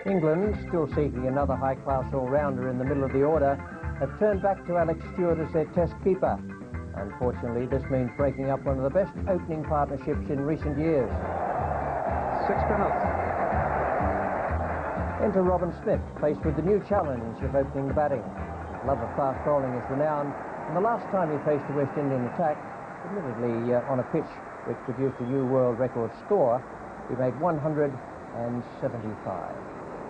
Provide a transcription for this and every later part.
England, still seeking another high-class all-rounder in the middle of the order, have turned back to Alex Stewart as their test keeper. Unfortunately, this means breaking up one of the best opening partnerships in recent years. 6 penalties. Enter Robin Smith, faced with the new challenge of opening the batting. His love of fast bowling is renowned, and the last time he faced a West Indian attack, admittedly on a pitch which produced a new world record score, he made 175.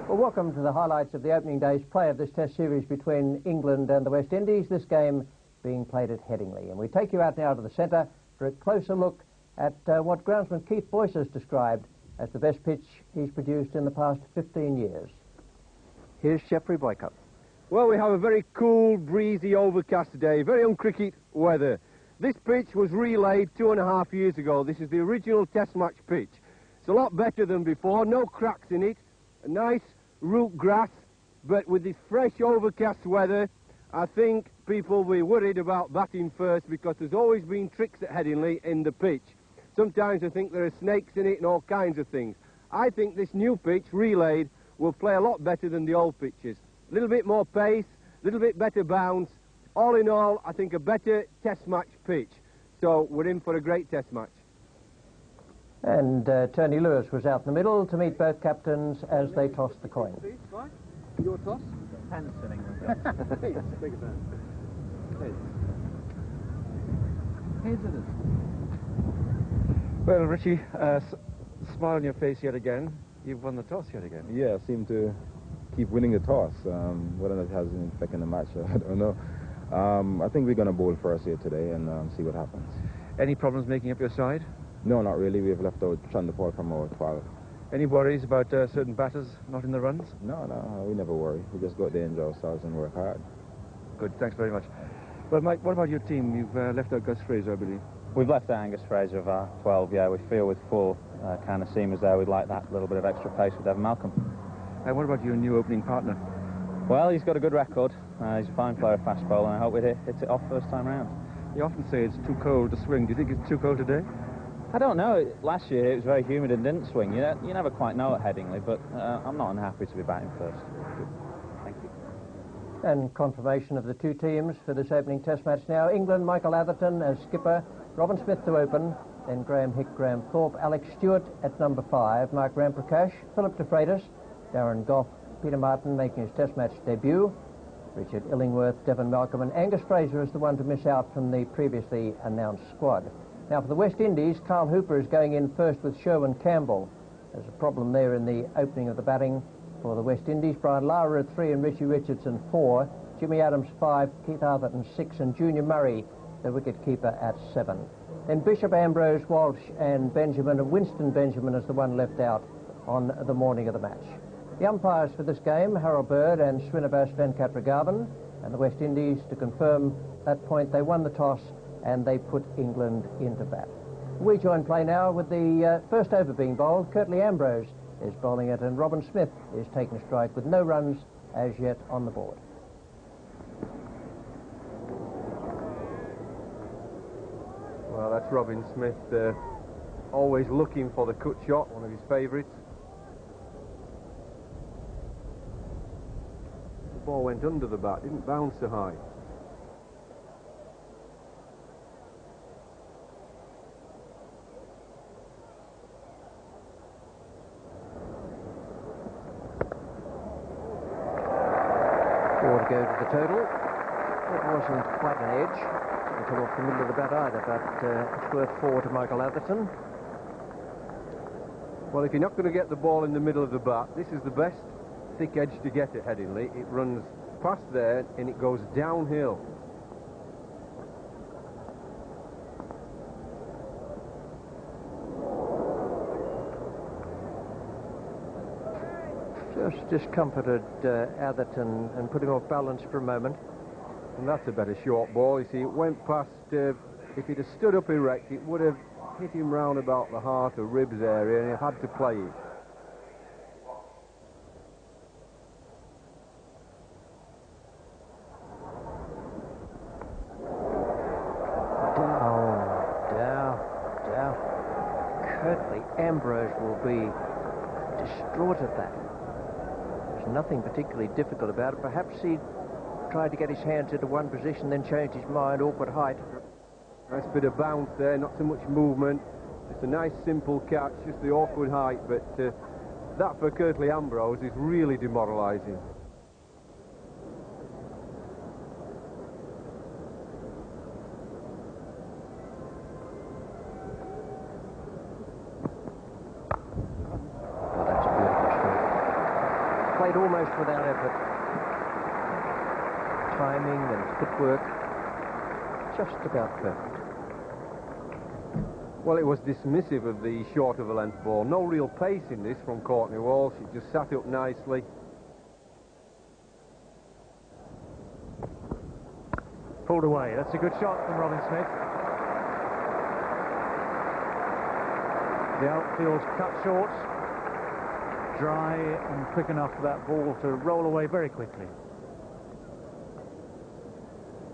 Well, welcome to the highlights of the opening day's play of this Test series between England and the West Indies, this game being played at Headingley. And we take you out now to the centre for a closer look at what groundsman Keith Boyce has described as the best pitch he's produced in the past 15 years. Here's Geoffrey Boycott. Well, we have a very cool, breezy, overcast day, very uncricket weather. This pitch was relayed 2.5 years ago. This is the original Test match pitch. It's a lot better than before, no cracks in it, a nice root grass, but with this fresh, overcast weather, I think people will be worried about batting first because there's always been tricks at Headingley in the pitch. Sometimes I think there are snakes in it and all kinds of things. I think this new pitch, relayed, will play a lot better than the old pitches. A little bit more pace, a little bit better bounce. All in all, I think a better Test match pitch. So we're in for a great Test match. And Tony Lewis was out in the middle to meet both captains as they tossed the coin. Your toss? Hands in England. Bigger than. Heads it is. Well, Richie, smile on your face yet again. You've won the toss yet again. Yeah, I seem to keep winning the toss. Whether that has an effect in the match, I don't know. I think we're going to bowl first here today and see what happens. Any problems making up your side? No, not really. We've left out Chandapur from our 12. Any worries about certain batters not in the runs? No, we never worry. We just go out there, enjoy ourselves and work hard. Good, thanks very much. Well, Mike, what about your team? You've left out Gus Fraser, I believe. We've left out Angus Fraser of our 12, yeah. We feel with 4 kind of seamers there, we'd like that little bit of extra pace with Evan Malcolm. And what about your new opening partner? Well, he's got a good record. He's a fine player of fast bowler, and I hope we hit it off first time round. You often say it's too cold to swing. Do you think it's too cold today? I don't know. Last year it was very humid and didn't swing. You never quite know at Headingley, but I'm not unhappy to be batting first. Good. Thank you. And confirmation of the two teams for this opening Test match now. England, Michael Atherton as skipper, Robin Smith to open, then Graham Hick, Graham Thorpe, Alex Stewart at number 5, Mark Ramprakash, Philip de Freitas, Darren Gough, Peter Martin making his Test match debut, Richard Illingworth, Devon Malcolm, and Angus Fraser is the one to miss out from the previously announced squad. Now for the West Indies, Carl Hooper is going in first with Sherwin Campbell. There's a problem there in the opening of the batting for the West Indies. Brian Lara at 3 and Richie Richardson 4, Jimmy Adams 5, Keith Atherton 6, and Junior Murray, the wicket-keeper, at 7. Then Bishop, Ambrose, Walsh and Benjamin, and Winston Benjamin is the one left out on the morning of the match. The umpires for this game, Harold Bird and Srinivas Venkatragavan, and the West Indies, to confirm that point, they won the toss and they put England into bat. We join play now with the first over being bowled. Curtly Ambrose is bowling it, and Robin Smith is taking a strike with no runs as yet on the board. Well, that's Robin Smith, always looking for the cut shot, one of his favourites. The ball went under the bat, didn't bounce so high. Four to go to the total. It wasn't quite an edge until off the middle of the bat either, but it's worth 4 to Michael Atherton. Well, if you're not going to get the ball in the middle of the bat, this is the best thick edge to get at Headingley. It runs past there and it goes downhill. Just discomforted Atherton and put him off balance for a moment. And that's a better short ball. You see, it went past, if he'd have stood up erect, it would have hit him round about the heart or ribs area, and he had to play it. Down. Curtly Ambrose will be distraught at that. nothing particularly difficult about it. Perhaps he tried to get his hands into one position, then changed his mind. Awkward height. Nice bit of bounce there, not so much movement. Just a nice simple catch, just the awkward height, but that for Curtly Ambrose is really demoralising. Oh, that's a beautiful stroke. Played almost without effort. Timing and footwork, just about perfect. Well, it was dismissive of the short of a length ball. No real pace in this from Courtney Walsh. It just sat up nicely. Pulled away. That's a good shot from Robin Smith. The outfield cut short, dry and quick enough for that ball to roll away very quickly.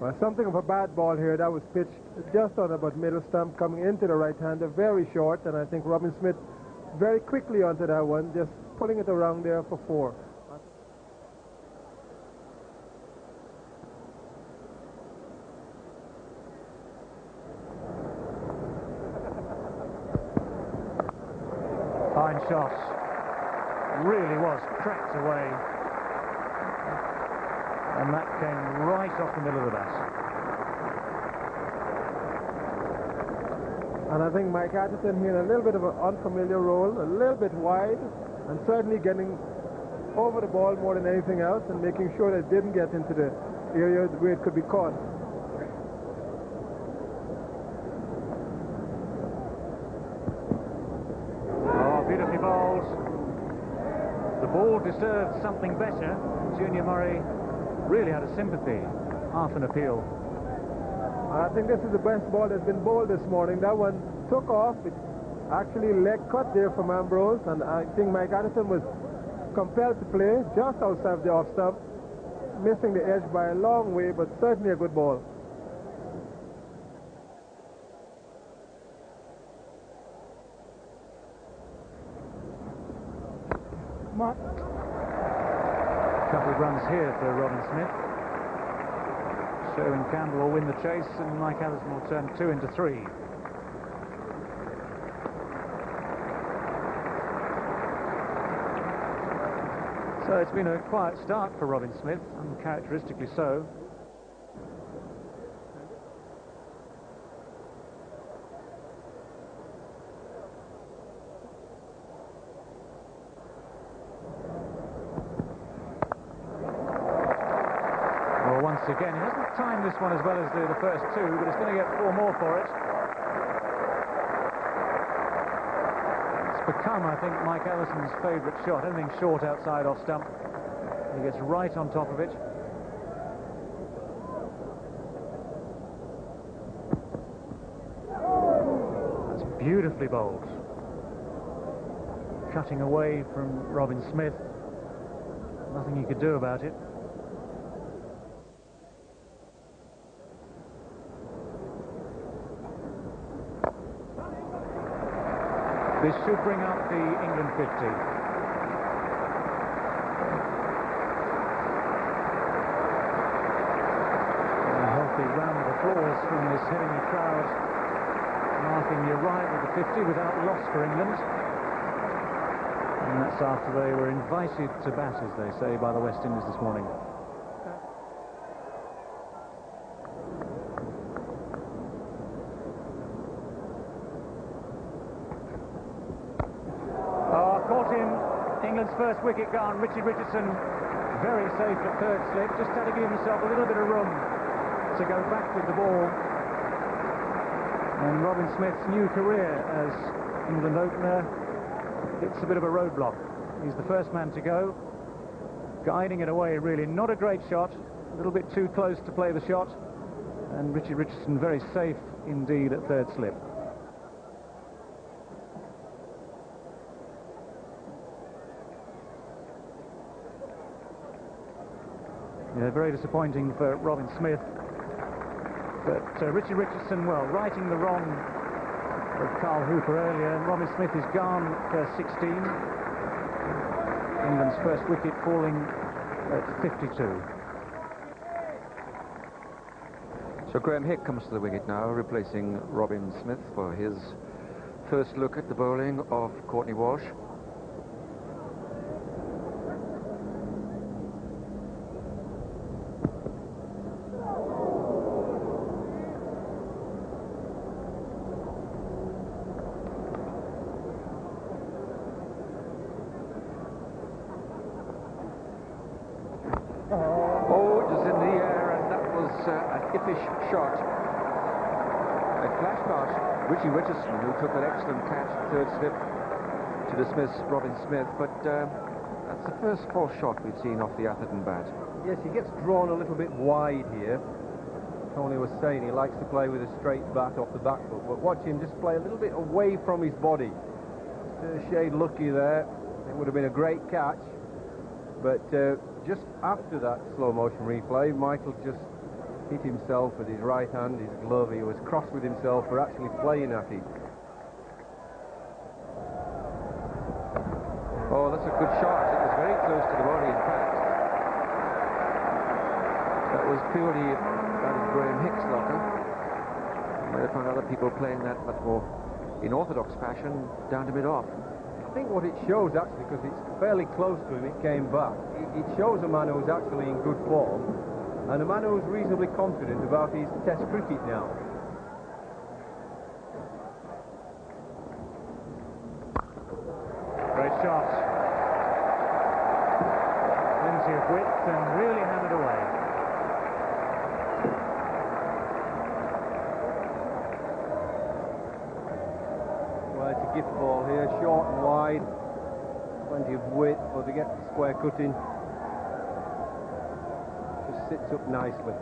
Well, something of a bad ball here. That was pitched just on about middle stump, coming into the right-hander, very short, and I think Robin Smith very quickly onto that one, just pulling it around there for 4. Fine shot. Really was cracked away. And that came right off the middle of the bat. And I think Mike Atherton here in a little bit of an unfamiliar role, a little bit wide, and certainly getting over the ball more than anything else and making sure that it didn't get into the area where it could be caught. Oh, beautifully bowled. The ball deserved something better. Junior Murray really had a sympathy, half an appeal. I think this is the best ball that's been bowled this morning. That one took off. It actually leg cut there from Ambrose, and I think Mike Atherton was compelled to play just outside the off stump, missing the edge by a long way, but certainly a good ball. Couple of runs here for Robin Smith. Sherwin Campbell will win the chase, and Mike Atherton will turn 2 into 3. So it's been a quiet start for Robin Smith, uncharacteristically so. Once again, he hasn't timed this one as well as the first 2, but he's going to get 4 more for it. It's become, I think, Mike Ellison's favourite shot. Anything short outside off stump, he gets right on top of it. That's beautifully bowled. Cutting away from Robin Smith. Nothing he could do about it. This should bring up the England 50. A healthy round of applause from this Headingley crowd, marking the arrival of the 50 without loss for England. And that's after they were invited to bat, as they say, by the West Indies this morning. England's first wicket gone. Richard Richardson very safe at third slip, just had to give himself a little bit of room to go back with the ball. And Robin Smith's new career as England opener hits a bit of a roadblock. He's the first man to go, guiding it away really. Not a great shot, a little bit too close to play the shot, and Richard Richardson very safe indeed at third slip. Yeah, very disappointing for Robin Smith. But Richard Richardson, well, righting the wrong of Carl Hooper earlier, and Robin Smith is gone for 16. England England's first wicket falling at 52. So Graham Hick comes to the wicket now, replacing Robin Smith for his first look at the bowling of Courtney Walsh. Oh, it was in the air, and that was an iffish shot. It flashed past Richie Richardson, who took an excellent catch, third slip, to dismiss Robin Smith, but that's the first false shot we've seen off the Atherton bat. Yes, he gets drawn a little bit wide here. Tony was saying he likes to play with a straight bat off the back foot, but watch him just play a little bit away from his body. Just a shade lucky there. It would have been a great catch, but just after that slow motion replay, Michael just hit himself with his right hand, his glove. He was cross with himself for actually playing at it. Oh, that's a good shot. It was very close to the body, in fact. That was purely out of Graham Hick's locker. You might have found other people playing that much more in orthodox fashion, down to mid-off. I think what it shows, actually, because it's fairly close to him, it came back. It shows a man who's actually in good form and a man who's reasonably confident about his Test cricket now. Great shot. Plenty of width and really hammered away. Well, it's a gift ball here, short and wide, plenty of width, but to get the square cutting, just sits up nicely.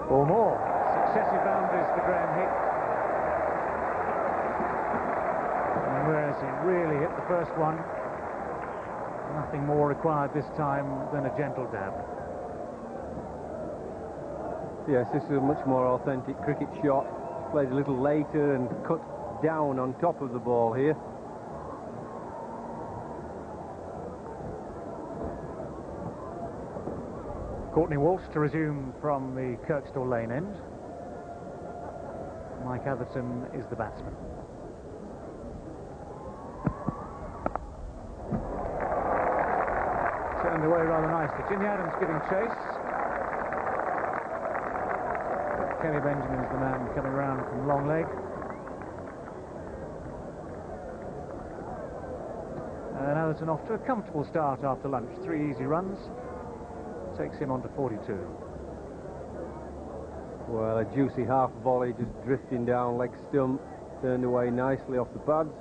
Or more. Successive boundaries for Graham Hick. And whereas he really hit the first one, nothing more required this time than a gentle dab. Yes, this is a much more authentic cricket shot. Played a little later and cut down on top of the ball here. Courtney Walsh to resume from the Kirkstall Lane end. Mike Atherton is the batsman. Turned away rather nicely. Jimmy Adams giving chase. Kenny Benjamin is the man coming round from long leg. And Atherton off to a comfortable start after lunch. 3 easy runs. Takes him on to 42. Well, a juicy half volley just drifting down leg stump, turned away nicely off the pads.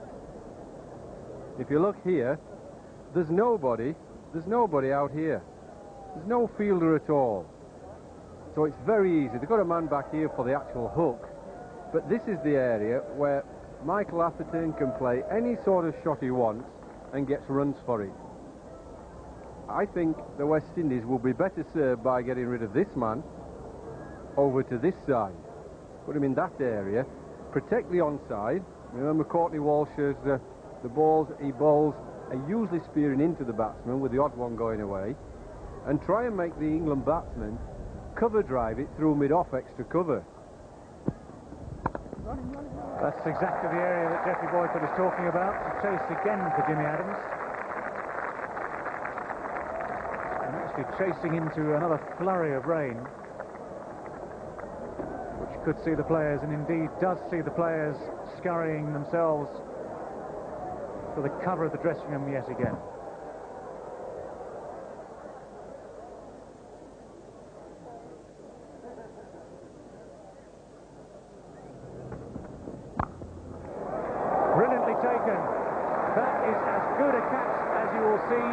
If you look here, there's nobody out here. There's no fielder at all. So it's very easy. They've got a man back here for the actual hook, but this is the area where Michael Atherton can play any sort of shot he wants and gets runs for it. I think the West Indies will be better served by getting rid of this man over to this side. Put him in that area, protect the onside. Remember, Courtney Walsh has the balls he bowls are usually spearing into the batsman with the odd one going away, and try and make the England batsman cover drive it through mid-off extra cover. That's exactly the area that Geoffrey Boycott is talking about. Chase again for Jimmy Adams. And actually chasing into another flurry of rain, which could see the players, and indeed does see the players, scurrying themselves for the cover of the dressing room yet again. Brilliantly taken. That is as good a catch as you will see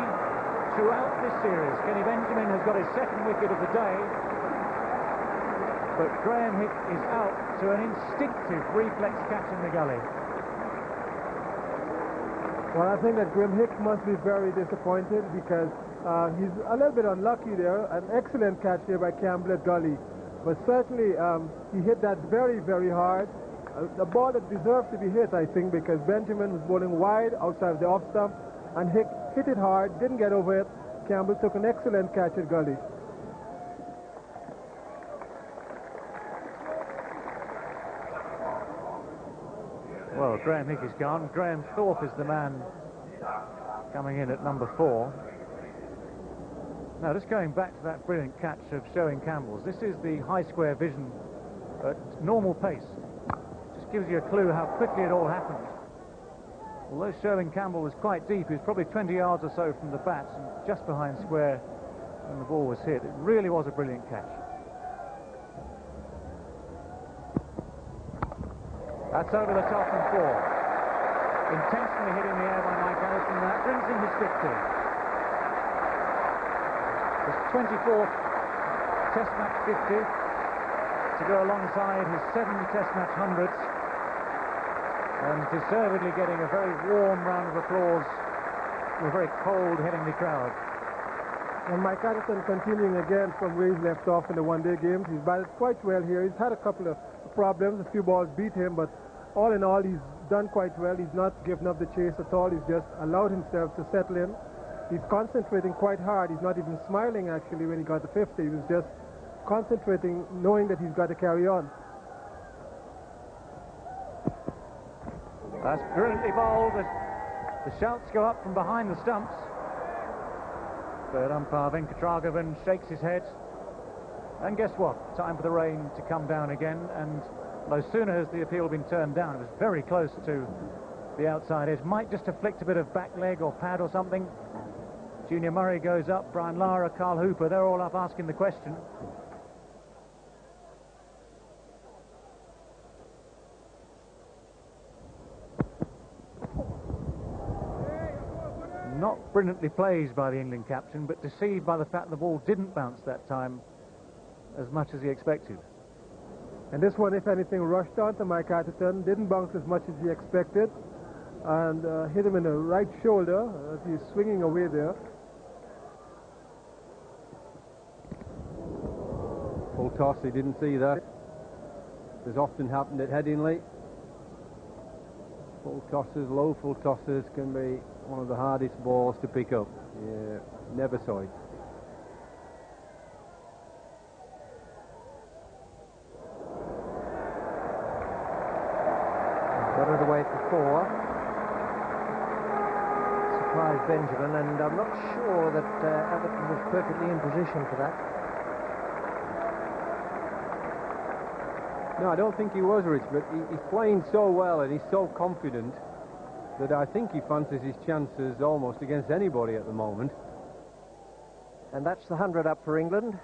throughout this series. Kenny Benjamin has got his second wicket of the day, but Graham Hick is out to an instinctive reflex catch in the gully. Well, I think that Graham Hick must be very disappointed because he's a little bit unlucky there. An excellent catch there by Campbell at gully. But certainly he hit that very, very hard. The ball that deserved to be hit, I think, because Benjamin was bowling wide outside of the off stump, and Hick hit it hard, didn't get over it. Campbell took an excellent catch at gully. Well, Graham Hick is gone. Graham Thorpe is the man coming in at number 4. Now, just going back to that brilliant catch of Sherwin Campbell's, this is the high square vision at normal pace. Just gives you a clue how quickly it all happened. Although Sherwin Campbell was quite deep, he was probably 20 yards or so from the bat and just behind square when the ball was hit. It really was a brilliant catch. That's over the top and 4. Intentionally hitting the air by Mike Allison. That brings in his 50. His 24th Test match 50 to go alongside his 7 Test match 100s, and deservedly getting a very warm round of applause from a very cold Headingley crowd. And Mike Addison continuing again from where he's left off in the one-day games. He's batted quite well here. He's had a couple of problems. A few balls beat him, but all in all, he's done quite well. He's not given up the chase at all. He's just allowed himself to settle in. He's concentrating quite hard. He's not even smiling, actually, when he got the 50. He was just concentrating, knowing that he's got to carry on. That's brilliantly bowled. The shouts go up from behind the stumps. Third umpire Venkatraghavan shakes his head. And guess what? Time for the rain to come down again. And no sooner has the appeal been turned down, it was very close to the outside edge. Might just have flicked a bit of back leg or pad or something. Junior Murray goes up, Brian Lara, Carl Hooper, they're all up asking the question. Not brilliantly played by the England captain, but deceived by the fact the ball didn't bounce that time as much as he expected. And this one, if anything, rushed on to Mike Atherton, didn't bounce as much as he expected, and hit him in the right shoulder as he's swinging away there. Full toss, he didn't see that. As often happened at Headingley. Full tosses, low full tosses can be one of the hardest balls to pick up. Yeah, never saw it. Got it away for 4. Surprised Benjamin, and I'm not sure that Atherton was perfectly in position for that. No, I don't think he was, Rich, but he's playing so well and he's so confident that I think he fancies his chances almost against anybody at the moment. And that's the 100 up for England.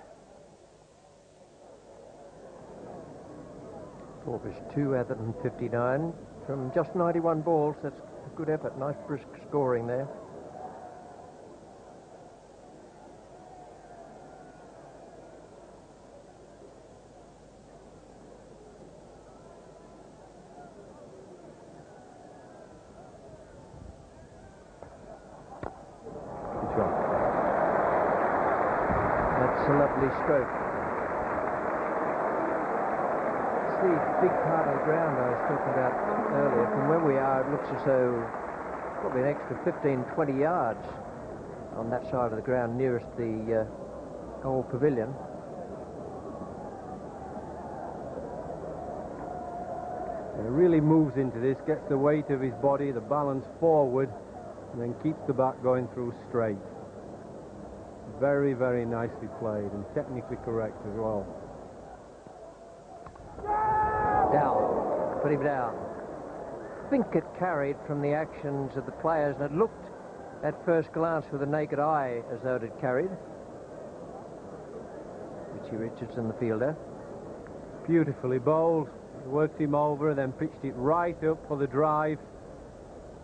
Thorpe is 2, Atherton 59 from just 91 balls. That's a good effort. Nice brisk scoring there. That's a lovely stroke. It's the big part of the ground I was talking about earlier. From where we are, it looks as though probably an extra 15, 20 yards on that side of the ground nearest the old pavilion. And he really moves into this, gets the weight of his body, the balance forward, and then keeps the bat going through straight. Very, very nicely played and technically correct as well. Down. Put him down. I think it carried from the actions of the players, and it looked at first glance with the naked eye as though it had carried. Richie Richardson, the fielder. Beautifully bowled, worked him over and then pitched it right up for the drive,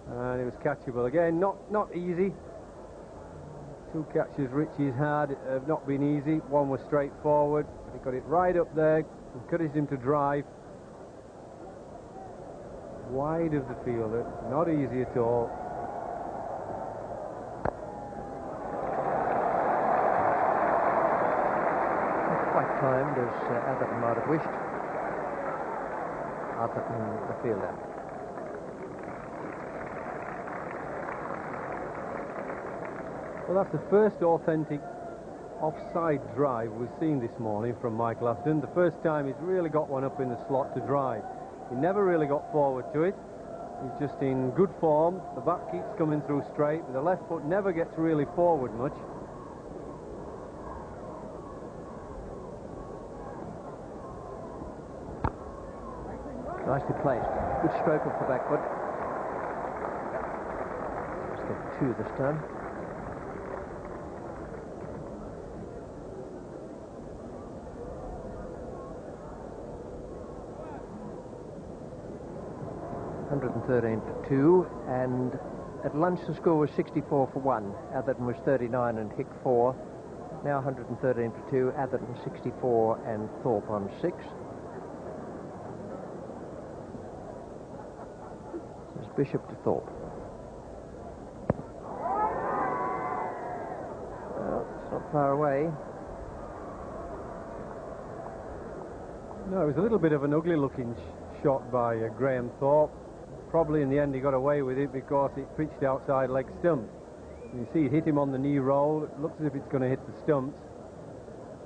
and it was catchable again. Not easy. 2 catches Richie's had have not been easy. One was straightforward. He got it right up there, Encouraged him to drive. Wide of the fielder, not easy at all. Not quite timed as Atherton might have wished. Atherton, the fielder. Well, that's the first authentic offside drive we've seen this morning from Michael Atherton. The first time he's really got one up in the slot to drive. He never really got forward to it. He's just in good form. The back keeps coming through straight, but the left foot never gets really forward much. Nicely placed. Good stroke of the back foot. Let's get 2 this time. (113-2), and at lunch the score was 64-1. Atherton was 39 and Hick 4. Now 113-2. Atherton 64 and Thorpe on 6. This is Bishop to Thorpe. Well, it's not far away. No, it was a little bit of an ugly-looking shot by Graham Thorpe. Probably in the end he got away with it because it pitched outside leg stump. You see it hit him on the knee roll. It looks as if it's going to hit the stumps.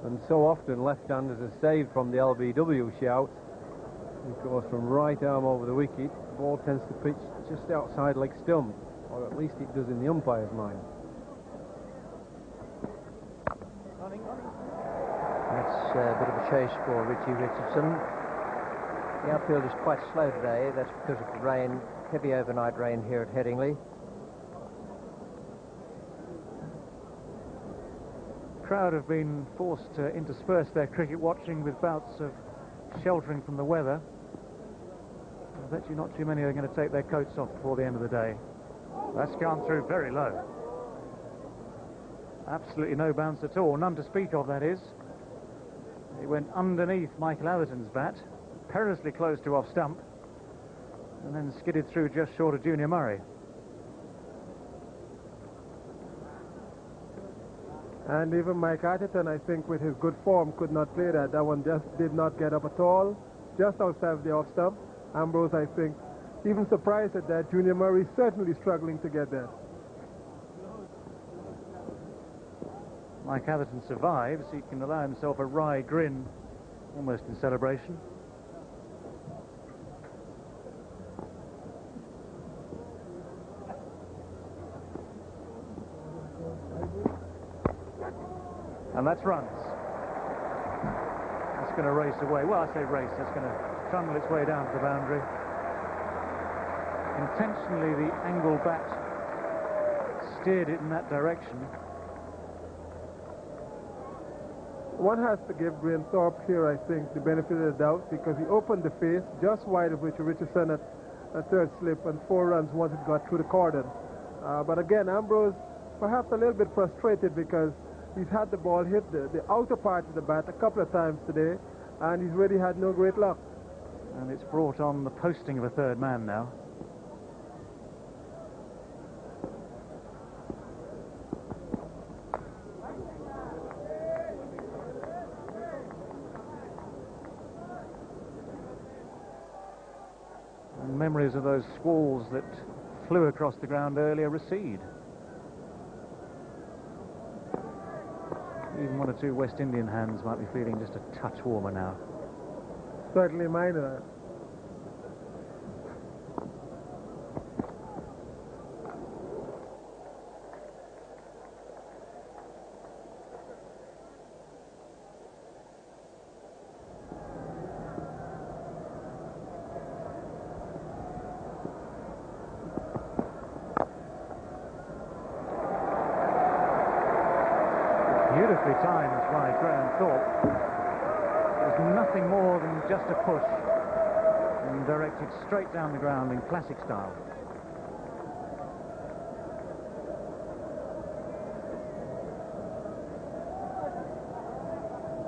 And so often left-handers are saved from the LBW shout. Of course, from right arm over the wicket, the ball tends to pitch just outside leg stump, or at least it does in the umpire's mind. That's a bit of a chase for Richie Richardson. The outfield is quite slow today. That's because of the rain, heavy overnight rain here at Headingley. Crowd have been forced to intersperse their cricket watching with bouts of sheltering from the weather. I bet you not too many are going to take their coats off before the end of the day. That's gone through very low. Absolutely no bounce at all. None to speak of, that is. It went underneath Michael Atherton's bat, perilously close to off stump, and then skidded through just short of Junior Murray. And even Mike Atherton, I think, with his good form, could not play that. That one just did not get up at all, just outside of the off stump. Ambrose, I think, even surprised at that. Junior Murray certainly struggling to get there. Mike Atherton survives. He can allow himself a wry grin, almost in celebration. And that's runs. That's going to race away. Well, I say race. That's going to trundle its way down to the boundary. Intentionally, the angle bat steered it in that direction. One has to give Graham Thorpe here, I think, the benefit of the doubt, because he opened the face just wide of Richie Richardson at a third slip, and 4 runs once it got through the cordon. But again, Ambrose perhaps a little bit frustrated because he's had the ball hit the outer part of the bat a couple of times today, and he's really had no great luck. And it's brought on the posting of a third man now. And memories of those squalls that flew across the ground earlier recede. Even 1 or 2 West Indian hands might be feeling just a touch warmer now. Certainly minor. Beautifully timed by Graham Thorpe. It was nothing more than just a push and directed straight down the ground in classic style.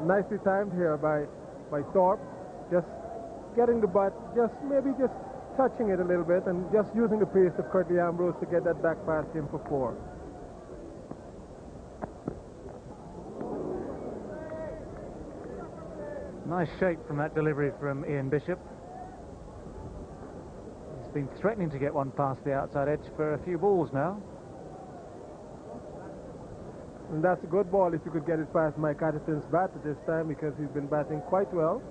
Nicely timed here by by Thorpe, just getting the bat, maybe just touching it a little bit and just using the pace of Curtly Ambrose to get that back past him for 4. Nice shape from that delivery from Ian Bishop. He's been threatening to get one past the outside edge for a few balls now. And that's a good ball if you could get it past Mike Atherton's bat at this time, because he's been batting quite well.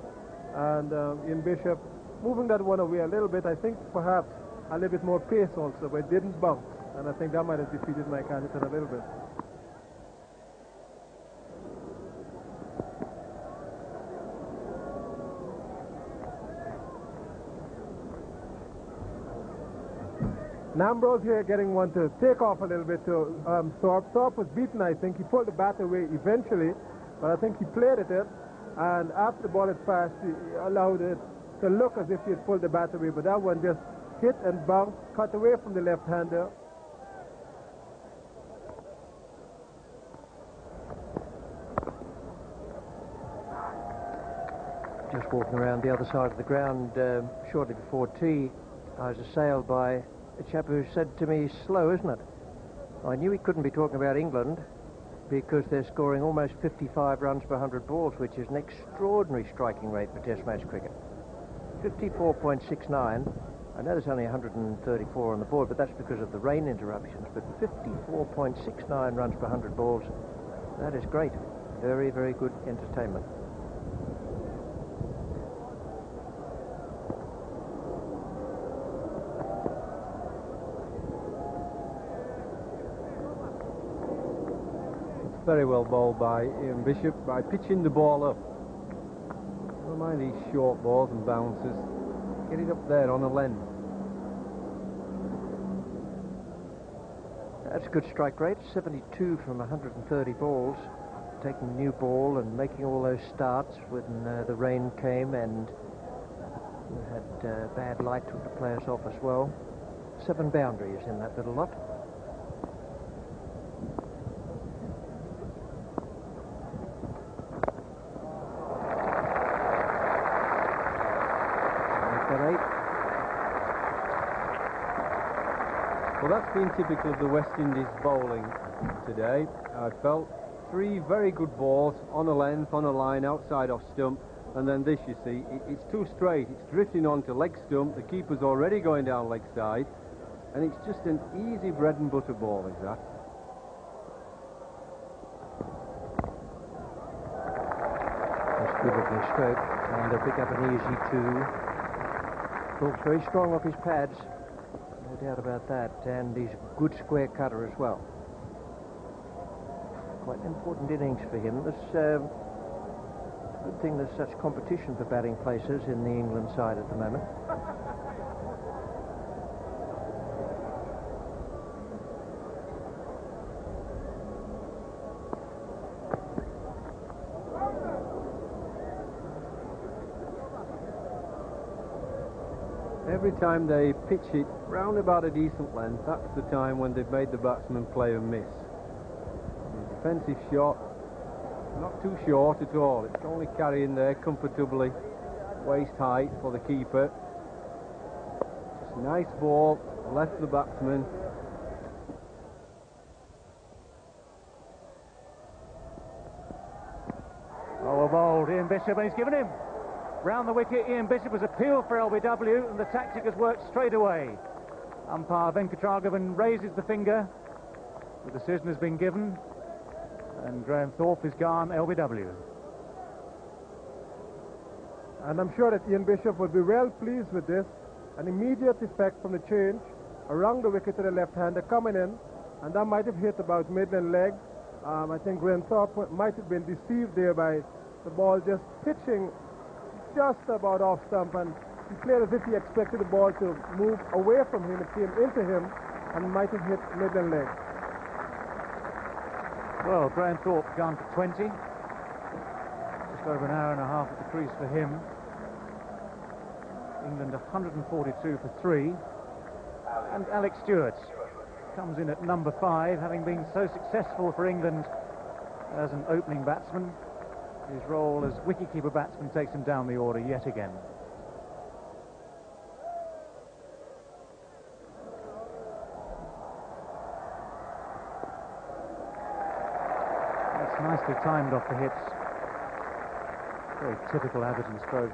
And Ian Bishop moving that one away a little bit, I think perhaps a little bit more pace also, but it didn't bounce. And I think that might have defeated Mike Atherton a little bit. Ambrose here getting one to take off a little bit to Thorpe. Thorpe was beaten, I think. He pulled the bat away eventually, but I think he played at it. And after the ball had passed, he allowed it to look as if he had pulled the bat away, but that one just hit and bounced, cut away from the left-hander. Just walking around the other side of the ground shortly before tea, I was assailed by a chap who said to me, "Slow, isn't it?" I knew he couldn't be talking about England, because they're scoring almost 55 runs per 100 balls, which is an extraordinary striking rate for Test match cricket. 54.69. I know there's only 134 on the board, but that's because of the rain interruptions. But 54.69 runs per 100 balls, that is great. Very, very good entertainment. Very well bowled by Ian Bishop by pitching the ball up. Don't mind these short balls and bounces. Get it up there on a length. That's a good strike rate, 72 from 130 balls. Taking new ball and making all those starts when the rain came and we had bad light took the players off as well. 7 boundaries in that little lot. Well, that's been typical of the West Indies bowling today. I felt 3 very good balls on a length, on a line, outside off stump, and then this, you see, it's too straight. It's drifting onto leg stump. The keeper's already going down leg side, and it's just an easy bread and butter ball, is that? That's good looking stroke, and they'll pick up an easy 2. Looks very strong off his pads. No doubt about that, and he's a good square cutter as well. Quite an important innings for him. It's a good thing there's such competition for batting places in the England side at the moment. Every time they pitch it round about a decent length, that's the time when they've made the batsman play a miss. The defensive shot, not too short at all. It's only carrying there comfortably, waist height for the keeper. Just a nice ball, left the batsman. Oh, well bowled, Ian Bishop, and he's given him. Round the wicket, Ian Bishop has appealed for LBW, and the tactic has worked straight away. Umpire Venkatragavan raises the finger. The decision has been given, and Graham Thorpe is gone LBW. And I'm sure that Ian Bishop would be well pleased with this. An immediate effect from the change around the wicket to the left-hander coming in, and that might have hit about midland leg. I think Graham Thorpe might have been deceived there by the ball just pitching just about off stump, and he played as if he expected the ball to move away from him. It came into him and might have hit midland leg. Well, Graham Thorpe gone for 20. Just over an hour and a half at the crease for him. England 142 for 3. And Alex Stewart comes in at number 5, having been so successful for England as an opening batsman. His role as wicketkeeper batsman takes him down the order yet again. That's nicely timed off the hips. Very typical Atherton stroke.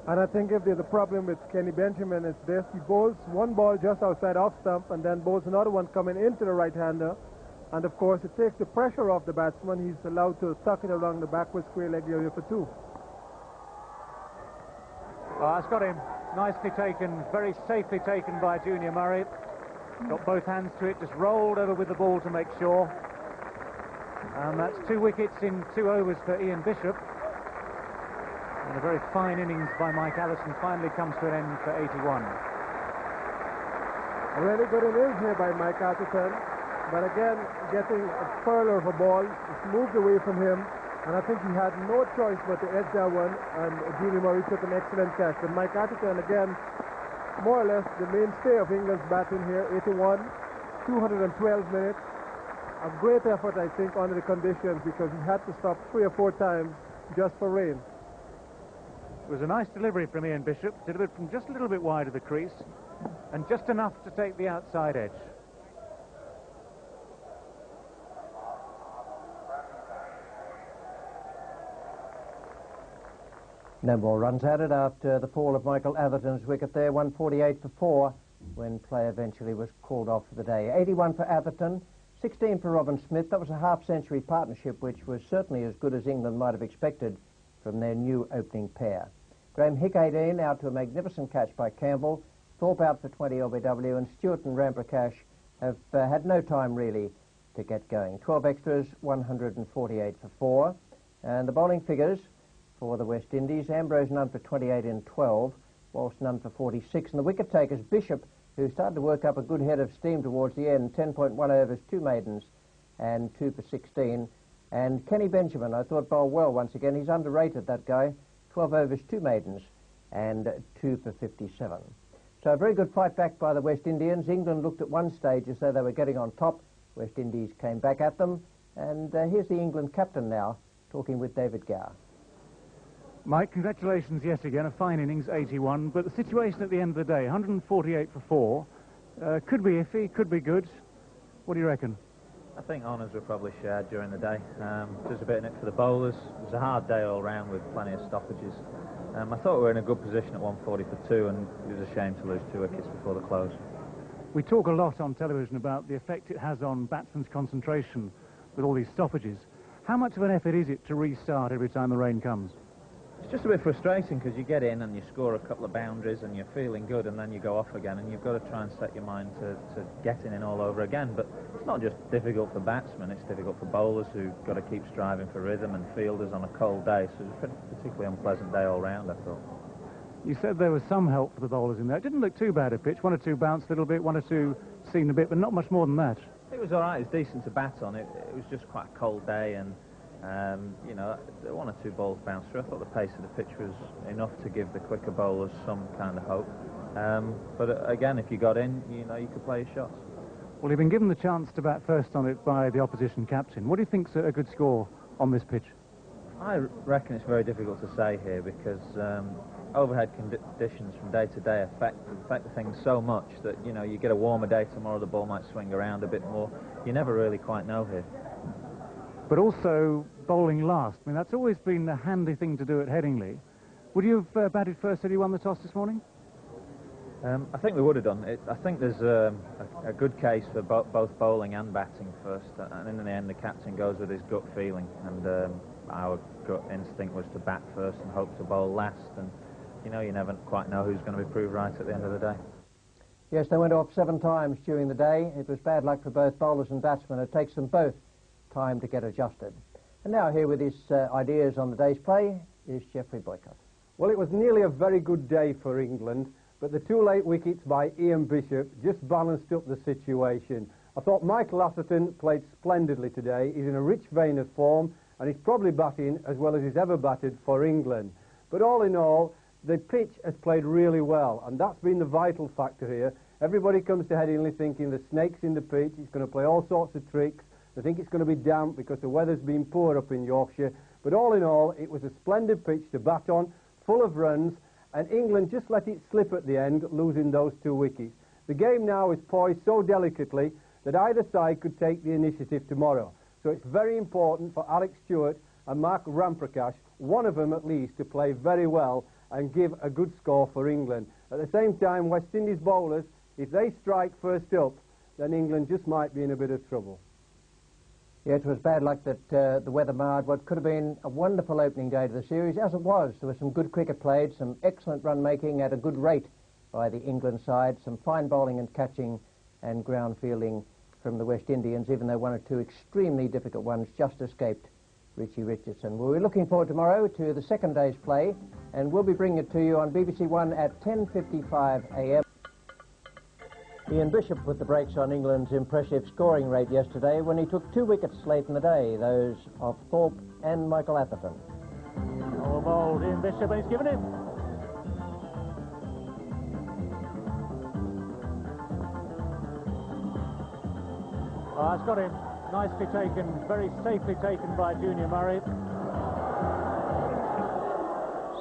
And I think if there's a problem with Kenny Benjamin, it's this. He bowls one ball just outside off stump and then bowls another one coming into the right-hander. And of course, it takes the pressure off the batsman. He's allowed to tuck it along the backward square leg area for two. Oh, that's got him. Nicely taken, very safely taken by Junior Murray. Got both hands to it, just rolled over with the ball to make sure. And that's 2 wickets in 2 overs for Ian Bishop. And a very fine innings by Mike Allison finally comes to an end for 81. A really good innings here by Mike Atherton. But again, getting a furler of a ball, it's moved away from him. And I think he had no choice but to edge that one. And Junior Murray took an excellent catch. But Mike Atherton, again, more or less the mainstay of England's batting here, 81, 212 minutes. A great effort, I think, under the conditions because he had to stop 3 or 4 times just for rain. It was a nice delivery from Ian Bishop, delivered from just a little bit wide of the crease, and just enough to take the outside edge. No more runs added after the fall of Michael Atherton's wicket there, 148 for 4, when play eventually was called off for the day. 81 for Atherton, 16 for Robin Smith. That was a half-century partnership, which was certainly as good as England might have expected from their new opening pair. Graham Hick 18, out to a magnificent catch by Campbell. Thorpe out for 20 LBW, and Stewart and Ramprakash have had no time really to get going. 12 extras, 148 for 4. And the bowling figures for the West Indies: Ambrose none for 28 in 12, Walsh none for 46. And the wicket takers, Bishop, who started to work up a good head of steam towards the end, 10.1 overs, 2 maidens, and 2 for 16. And Kenny Benjamin, I thought, bowled well once again. He's underrated, that guy. 12 overs, 2 maidens, and 2 for 57. So a very good fight back by the West Indians. England looked at one stage as though they were getting on top. West Indies came back at them. And here's the England captain now, talking with David Gower. Mike, congratulations yet again. A fine innings, 81. But the situation at the end of the day, 148 for 4. Could be iffy, could be good. What do you reckon? I think honours were probably shared during the day. There's a bit in it for the bowlers. It was a hard day all round with plenty of stoppages. I thought we were in a good position at 140 for 2, and it was a shame to lose 2 wickets before the close. We talk a lot on television about the effect it has on batsmen's concentration with all these stoppages. How much of an effort is it to restart every time the rain comes? It's just a bit frustrating because you get in and you score a couple of boundaries and you're feeling good, and then you go off again, and you've got to try and set your mind to getting in all over again. But it's not just difficult for batsmen, it's difficult for bowlers who've got to keep striving for rhythm, and fielders on a cold day. So it's a particularly unpleasant day all round, I thought. You said there was some help for the bowlers in there. It didn't look too bad a pitch. 1 or 2 bounced a little bit, 1 or 2 seen a bit, but not much more than that. It was all right. It was decent to bat on. It was just quite a cold day, and you know, 1 or 2 balls bounced through. I thought the pace of the pitch was enough to give the quicker bowlers some kind of hope. But again, if you got in, you know, you could play your shots. Well, you've been given the chance to bat first on it by the opposition captain. What do you think's a good score on this pitch? I reckon it's very difficult to say here because overhead conditions from day to day affect the thing so much that, you know, you get a warmer day tomorrow, the ball might swing around a bit more. You never really quite know here. But also bowling last. I mean, that's always been a handy thing to do at Headingley. Would you have batted first had you won the toss this morning? I think we would have done. I think there's a good case for both bowling and batting first, and in the end the captain goes with his gut feeling, and our gut instinct was to bat first and hope to bowl last, and you know, you never quite know who's going to be proved right at the end of the day. Yes, they went off 7 times during the day. It was bad luck for both bowlers and batsmen. It takes them both time to get adjusted. And now here with his ideas on the day's play is Geoffrey Boycott. Well, it was nearly a very good day for England, but the 2 late wickets by Ian Bishop just balanced up the situation. I thought Michael Atherton played splendidly today. He's in a rich vein of form, and he's probably batting as well as he's ever batted for England. But all in all, the pitch has played really well, and that's been the vital factor here. Everybody comes to Headingley thinking the snake's in the pitch, it's going to play all sorts of tricks. They think it's going to be damp because the weather's been poor up in Yorkshire. But all in all, it was a splendid pitch to bat on, full of runs, and England just let it slip at the end, losing those 2 wickets. The game now is poised so delicately that either side could take the initiative tomorrow. So it's very important for Alex Stewart and Mark Ramprakash, one of them at least, to play very well and give a good score for England. At the same time, West Indies bowlers, if they strike first up, then England just might be in a bit of trouble. Yeah, it was bad luck that the weather marred what could have been a wonderful opening day to the series, as it was. There was some good cricket played, some excellent run-making at a good rate by the England side, some fine bowling and catching and ground fielding from the West Indians, even though 1 or 2 extremely difficult ones just escaped Richie Richardson. Well, we're looking forward tomorrow to the second day's play, and we'll be bringing it to you on BBC One at 10:55 a.m. Ian Bishop put the brakes on England's impressive scoring rate yesterday when he took 2 wickets late in the day, those of Thorpe and Michael Atherton. Oh, bold Ian Bishop, and he's given him. Oh, it's got him. Nicely taken, very safely taken by Junior Murray.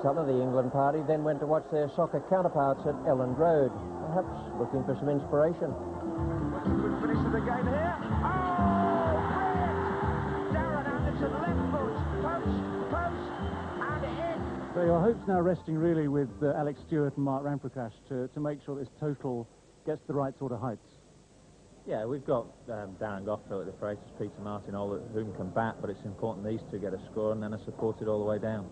Some of the England party then went to watch their soccer counterparts at Elland Road, perhaps looking for some inspiration. Good finish of the game here. Oh, brilliant! Darren Anderson, left foot, post, and in. So your hopes now resting really with Alex Stewart and Mark Ramprakash to make sure this total gets the right sort of heights. Yeah, we've got Darren Gough, at the Freitas, Peter Martin, all of whom can bat, but it's important these two get a score and then are supported all the way down.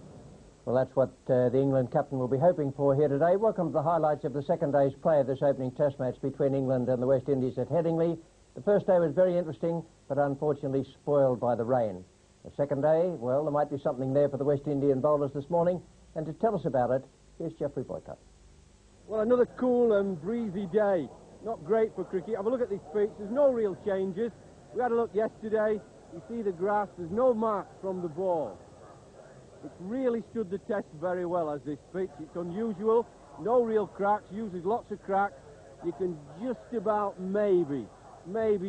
Well, that's what the England captain will be hoping for here today. Welcome to the highlights of the second day's play of this opening test match between England and the West Indies at Headingley. The first day was very interesting, but unfortunately spoiled by the rain. The second day, well, there might be something there for the West Indian bowlers this morning, and to tell us about it, here's Geoffrey Boycott. Well, another cool and breezy day. Not great for cricket. Have a look at this pitch. There's no real changes. We had a look yesterday. You see the grass. There's no marks from the ball. It's really stood the test very well as this pitch. It's unusual. No real cracks. Uses lots of cracks. You can just about maybe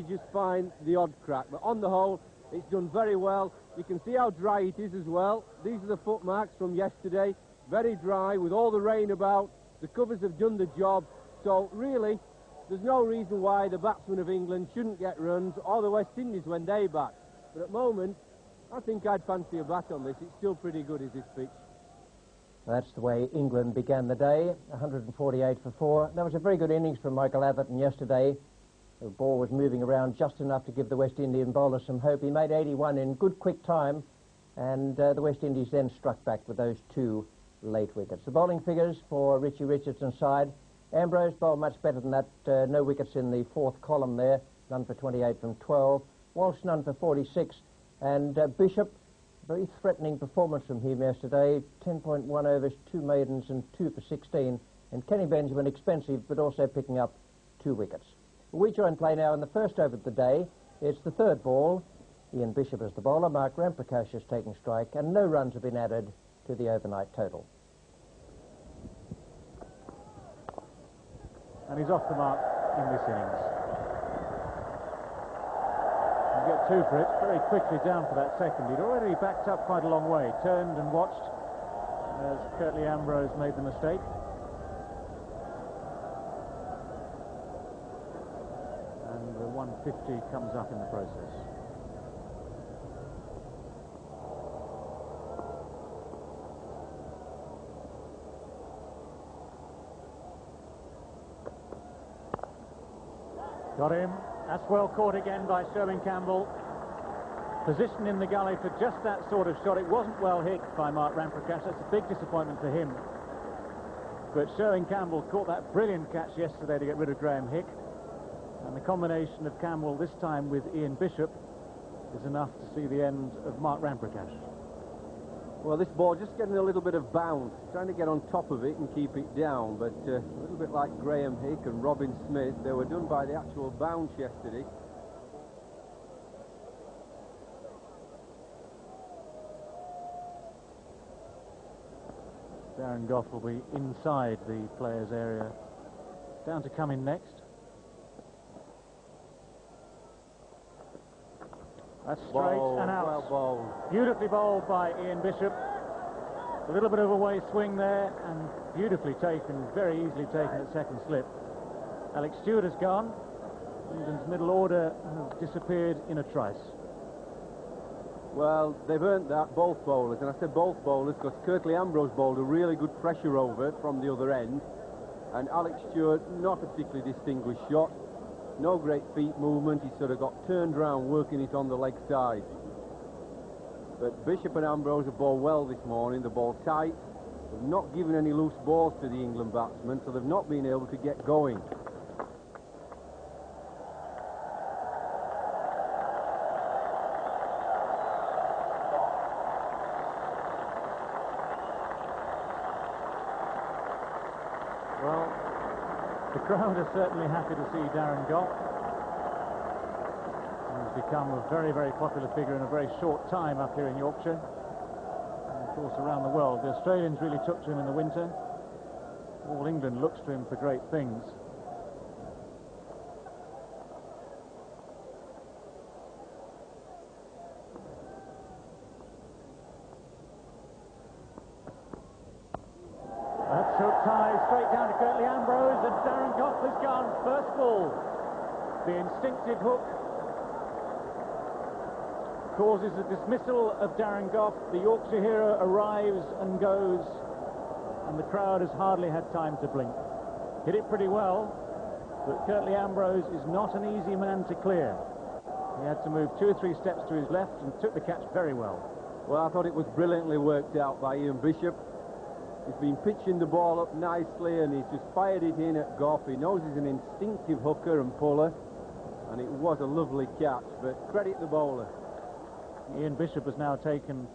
just find the odd crack. But on the whole, it's done very well. You can see how dry it is as well. These are the footmarks from yesterday. Very dry with all the rain about. The covers have done the job. So really, there's no reason why the batsmen of England shouldn't get runs, or the West Indies when they bat. But at the moment, I think I'd fancy a bat on this. It's still pretty good, is this pitch. That's the way England began the day, 148 for 4. That was a very good innings from Michael Atherton yesterday. The ball was moving around just enough to give the West Indian bowlers some hope. He made 81 in good quick time, and the West Indies then struck back with those 2 late wickets. The bowling figures for Richie Richardson's side: Ambrose bowled much better than that, no wickets in the 4th column there, none for 28 from 12. Walsh none for 46, and Bishop, very threatening performance from him yesterday, 10.1 overs, 2 maidens and 2 for 16. And Kenny Benjamin expensive, but also picking up 2 wickets. We join play now in the first over of the day. It's the 3rd ball. Ian Bishop is the bowler, Mark Ramprakash is taking strike, and no runs have been added to the overnight total. And he's off the mark in this innings. You get 2 for it, very quickly down for that second. He'd already backed up quite a long way, turned and watched as Curtly Ambrose made the mistake. And the 150 comes up in the process. Got him. That's well caught again by Sherwin Campbell. Positioned in the gully for just that sort of shot. It wasn't well hit by Mark Ramprakash. That's a big disappointment for him. But Sherwin Campbell caught that brilliant catch yesterday to get rid of Graham Hick. And the combination of Campbell this time with Ian Bishop is enough to see the end of Mark Ramprakash. Well, this ball just getting a little bit of bounce, trying to get on top of it and keep it down, but a little bit like Graham Hick and Robin Smith, they were done by the actual bounce yesterday. Darren Goff will be inside the players' area. Down to come in next. That's straight and out. Well bowled. Beautifully bowled by Ian Bishop. A little bit of a way swing there, and beautifully taken, very easily taken at second slip. Alex Stewart has gone. England's middle order have disappeared in a trice. Well, they've earned that, both bowlers, and I said both bowlers because Kirtley Ambrose bowled a really good pressure over from the other end, and Alex Stewart, not a particularly distinguished shot, no great feet movement, he sort of got turned round working it on the leg side. But Bishop and Ambrose have bowled well this morning, the ball tight, they've not given any loose balls to the England batsmen, so they've not been able to get going. Well, the crowd are certainly happy to see Darren Goff. He's become a very, very popular figure in a very short time up here in Yorkshire. And of course, around the world. The Australians really took to him in the winter. All England looks to him for great things. That's hooked high, straight down to Kirtley Ambrose, and Darren Goff has gone. First ball. The instinctive hook causes the dismissal of Darren Goff. The Yorkshire hero arrives and goes, and the crowd has hardly had time to blink. Hit it pretty well, but Kirtley Ambrose is not an easy man to clear. He had to move 2 or 3 steps to his left and took the catch very well. Well, I thought it was brilliantly worked out by Ian Bishop. He's been pitching the ball up nicely and he's just fired it in at Goff. He knows he's an instinctive hooker and puller, and it was a lovely catch, but credit the bowler. Ian Bishop has now taken,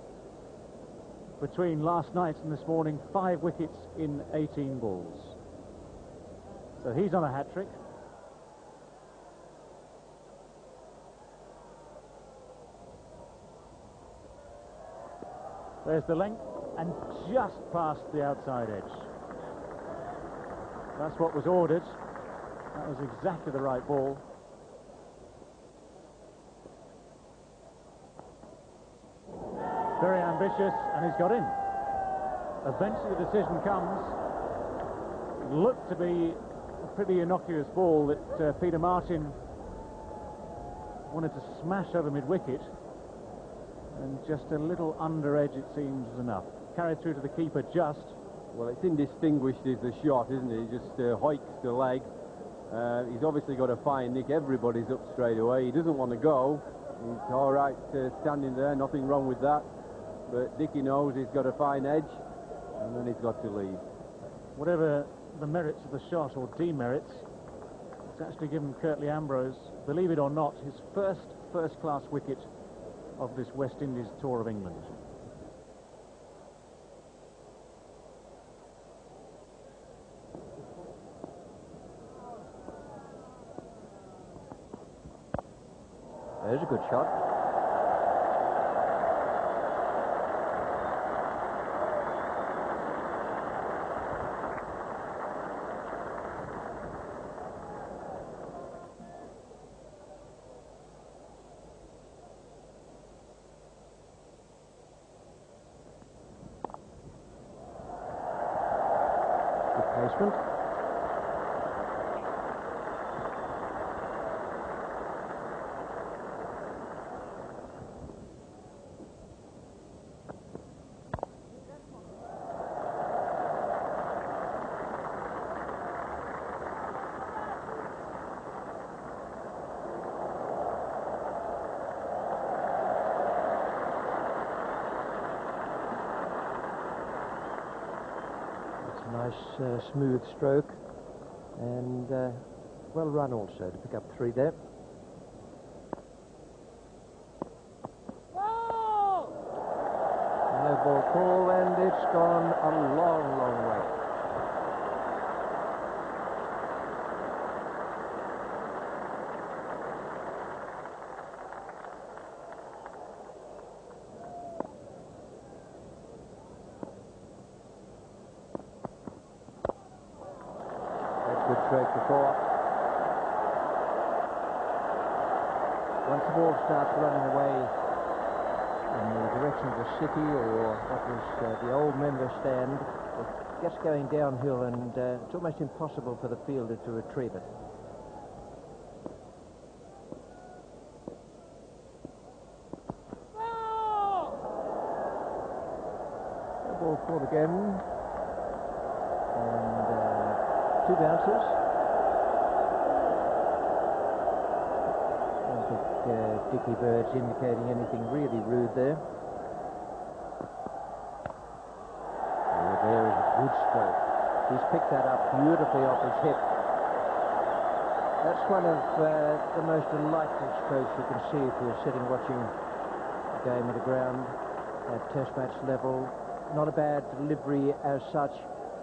between last night and this morning, 5 wickets in 18 balls. So he's on a hat-trick. There's the length, and just past the outside edge. That's what was ordered. That was exactly the right ball. Very ambitious, and he's got in. Eventually the decision comes. It looked to be a pretty innocuous ball that Peter Martin wanted to smash over mid-wicket, and just a little under edge, it seems, was enough. Carried through to the keeper just. Well, it's indistinguished is the shot, isn't it? He just hoiks the leg. He's obviously got a fine nick. Everybody's up straight away. He doesn't want to go. He's all right standing there, nothing wrong with that. But Dickie knows he's got a fine edge, and then he's got to leave. Whatever the merits of the shot or demerits, it's actually given Kirtley Ambrose, believe it or not, his first-class wicket of this West Indies tour of England. There's a good shot. Good placement. Nice smooth stroke, and well run also to pick up 3 there. No ball call, and it's gone a long, long way. stroke before. Once the ball starts running away in the direction of the city or what was the old member stand, it gets going downhill, and it's almost impossible for the fielder to retrieve it. The ball caught again, and 2 bounces. I don't think Dickie Bird's indicating anything really rude there. Oh, there is a good stroke. He's picked that up beautifully off his hip. That's one of the most delightful strokes you can see if you're sitting watching a game of the ground at Test match level. Not a bad delivery as such,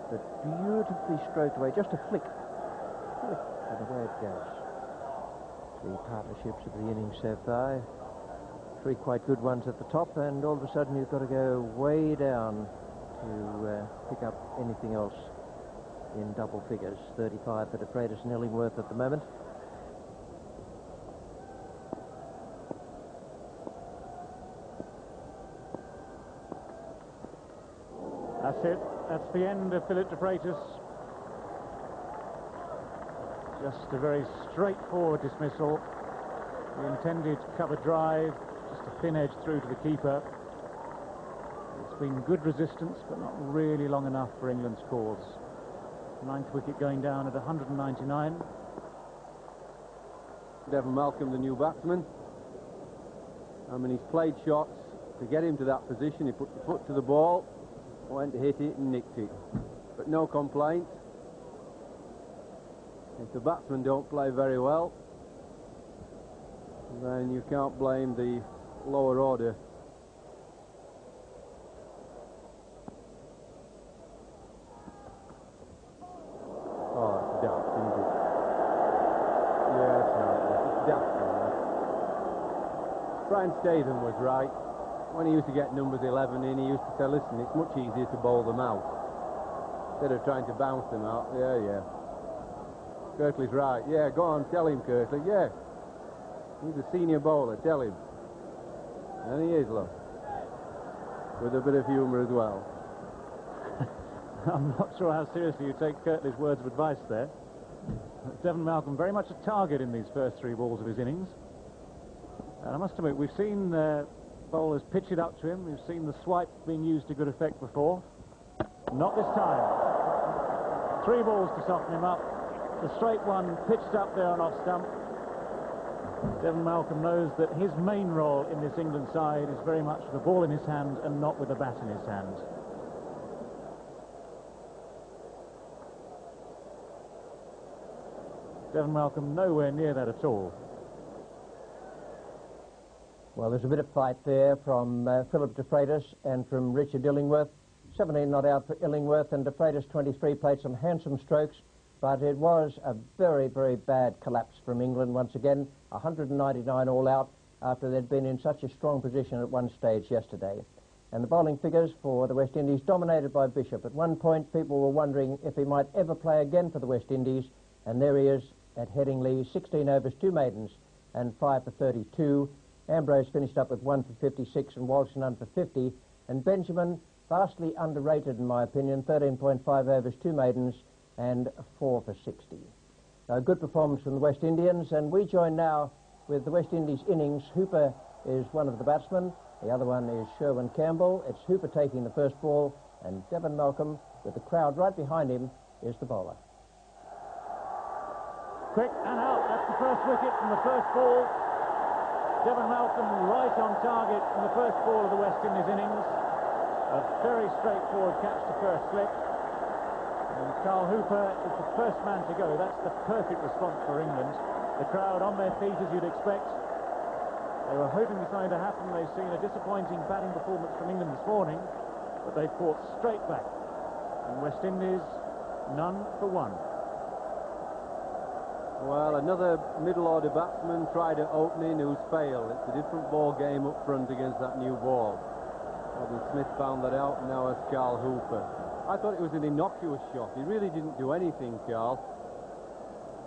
but beautifully stroked away. Just a flick, and away it goes. 3 partnerships of the innings so far. 3 quite good ones at the top, and all of a sudden you've got to go way down to pick up anything else in double figures. 35 for De Freitas and Illingworth at the moment. That's it. That's the end of Philip De Freitas. Just a very straightforward dismissal. The intended cover drive, just a thin edge through to the keeper. It's been good resistance, but not really long enough for England's cause. 9th wicket going down at 199. Devon Malcolm, the new batsman. I mean, he's played shots to get him to that position. He put the foot to the ball, went to hit it and nicked it. But no complaints. If the batsmen don't play very well, then you can't blame the lower order. Oh, it's daft, isn't it? Yeah, it's right. It's daft, isn't it? Brian Statham was right. When he used to get numbers 11 in, he used to say, listen, it's much easier to bowl them out instead of trying to bounce them out. Yeah. Kirtley's right. Yeah, go on, tell him, Kirtley. Yeah. He's a senior bowler, tell him. And he is, look. With a bit of humour as well. I'm not sure how seriously you take Kirtley's words of advice there. Devon Malcolm very much a target in these first 3 balls of his innings. And I must admit, we've seen bowlers pitch it up to him. We've seen the swipe being used to good effect before. Not this time. 3 balls to soften him up. The straight one pitched up there on off stump. Devon Malcolm knows that his main role in this England side is very much with the ball in his hand and not with the bat in his hand. Devon Malcolm nowhere near that at all. Well, there's a bit of fight there from Philip De Freitas and from Richard Illingworth. 17 not out for Illingworth, and De Freitas 23 played some handsome strokes, but it was a very, very bad collapse from England once again. 199 all out after they'd been in such a strong position at one stage yesterday. And the bowling figures for the West Indies dominated by Bishop. At one point, people were wondering if he might ever play again for the West Indies, and there he is at Headingley, 16 overs, 2 maidens, and 5 for 32. Ambrose finished up with 1 for 56 and Walsh none for 50. And Benjamin, vastly underrated in my opinion, 13.5 overs, 2 maidens, and 4 for 60. A good performance from the West Indians, and we join now with the West Indies innings. Hooper is one of the batsmen, the other one is Sherwin Campbell. It's Hooper taking the first ball, and Devon Malcolm, with the crowd right behind him, is the bowler. Quick and out. That's the first wicket from the first ball. Devon Malcolm right on target from the first ball of the West Indies innings. A very straightforward catch to first slip. And Carl Hooper is the first man to go. That's the perfect response for England. The crowd on their feet, as you'd expect. They were hoping for something to happen. They've seen a disappointing batting performance from England this morning, but they fought straight back. And West Indies, none for 1. Well, another middle-order batsman tried at opening who's failed. It's a different ball game up front against that new ball. Robin Smith found that out, and now it's Carl Hooper. I thought it was an innocuous shot. He really didn't do anything, Carl.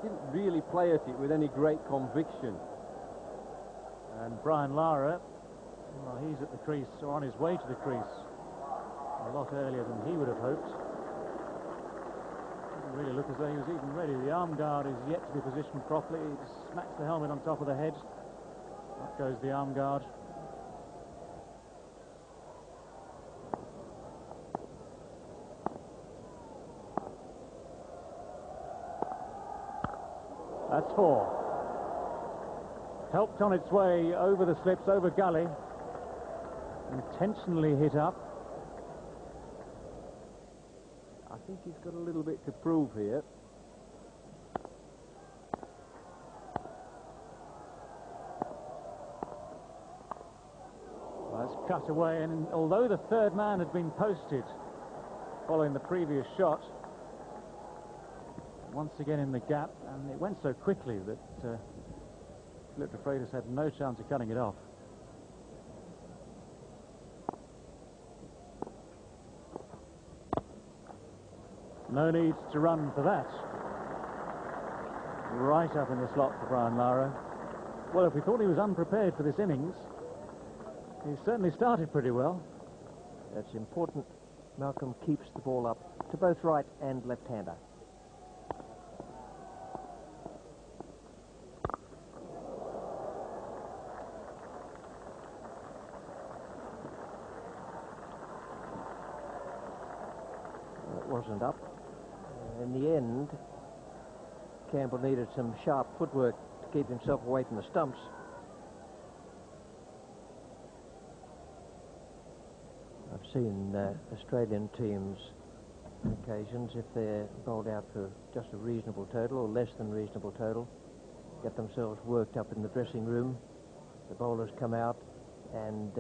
didn't really play at it with any great conviction. And Brian Lara, well, he's at the crease, or on his way to the crease, a lot earlier than he would have hoped. Didn't really look as though he was even ready. The arm guard is yet to be positioned properly. He smacks the helmet on top of the head. Up goes the arm guard. That's 4. Helped on its way over the slips, over gully. Intentionally hit up. I think he's got a little bit to prove here. Well, that's cut away, and although the third man had been posted following the previous shot, once again in the gap, and it went so quickly that Philip de Freitas had no chance of cutting it off. No need to run for that. Right up in the slot for Brian Lara. Well, if we thought he was unprepared for this innings, he certainly started pretty well. That's important. Malcolm keeps the ball up to both right and left-hander. It wasn't up. In the end, Campbell needed some sharp footwork to keep himself away from the stumps. I've seen Australian teams on occasions, if they're bowled out for just a reasonable total or less than reasonable total, get themselves worked up in the dressing room. The bowlers come out and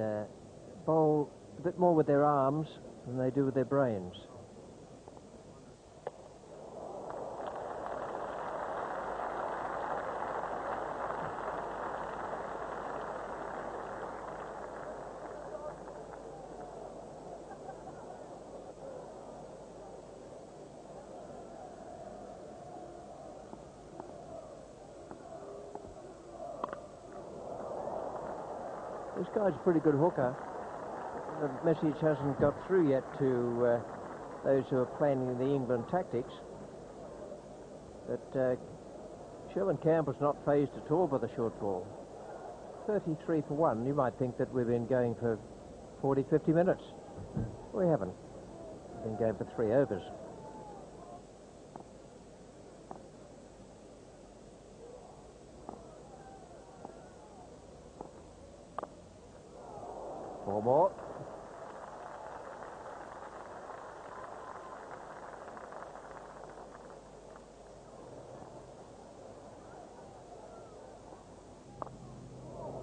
bowl a bit more with their arms than they do with their brains. This guy's a pretty good hooker. The message hasn't got through yet to those who are planning the England tactics. But Sherwin Campbell's not phased at all by the short ball. 33 for 1. You might think that we've been going for 40, 50 minutes. We haven't. We've been going for 3 overs. Four more.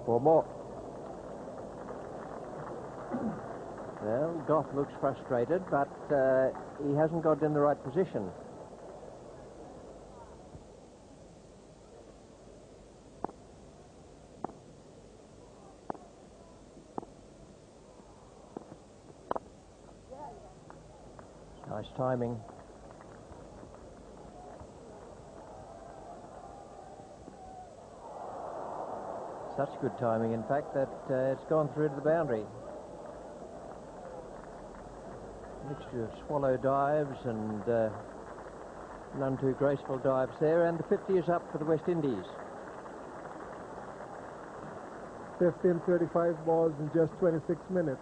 Four more. Well, Goff looks frustrated, but he hasn't got in the right position. Nice timing. Such good timing, in fact, that it's gone through to the boundary. Mixture of swallow dives and none too graceful dives there, and the 50 is up for the West Indies. 15:35 balls in just 26 minutes.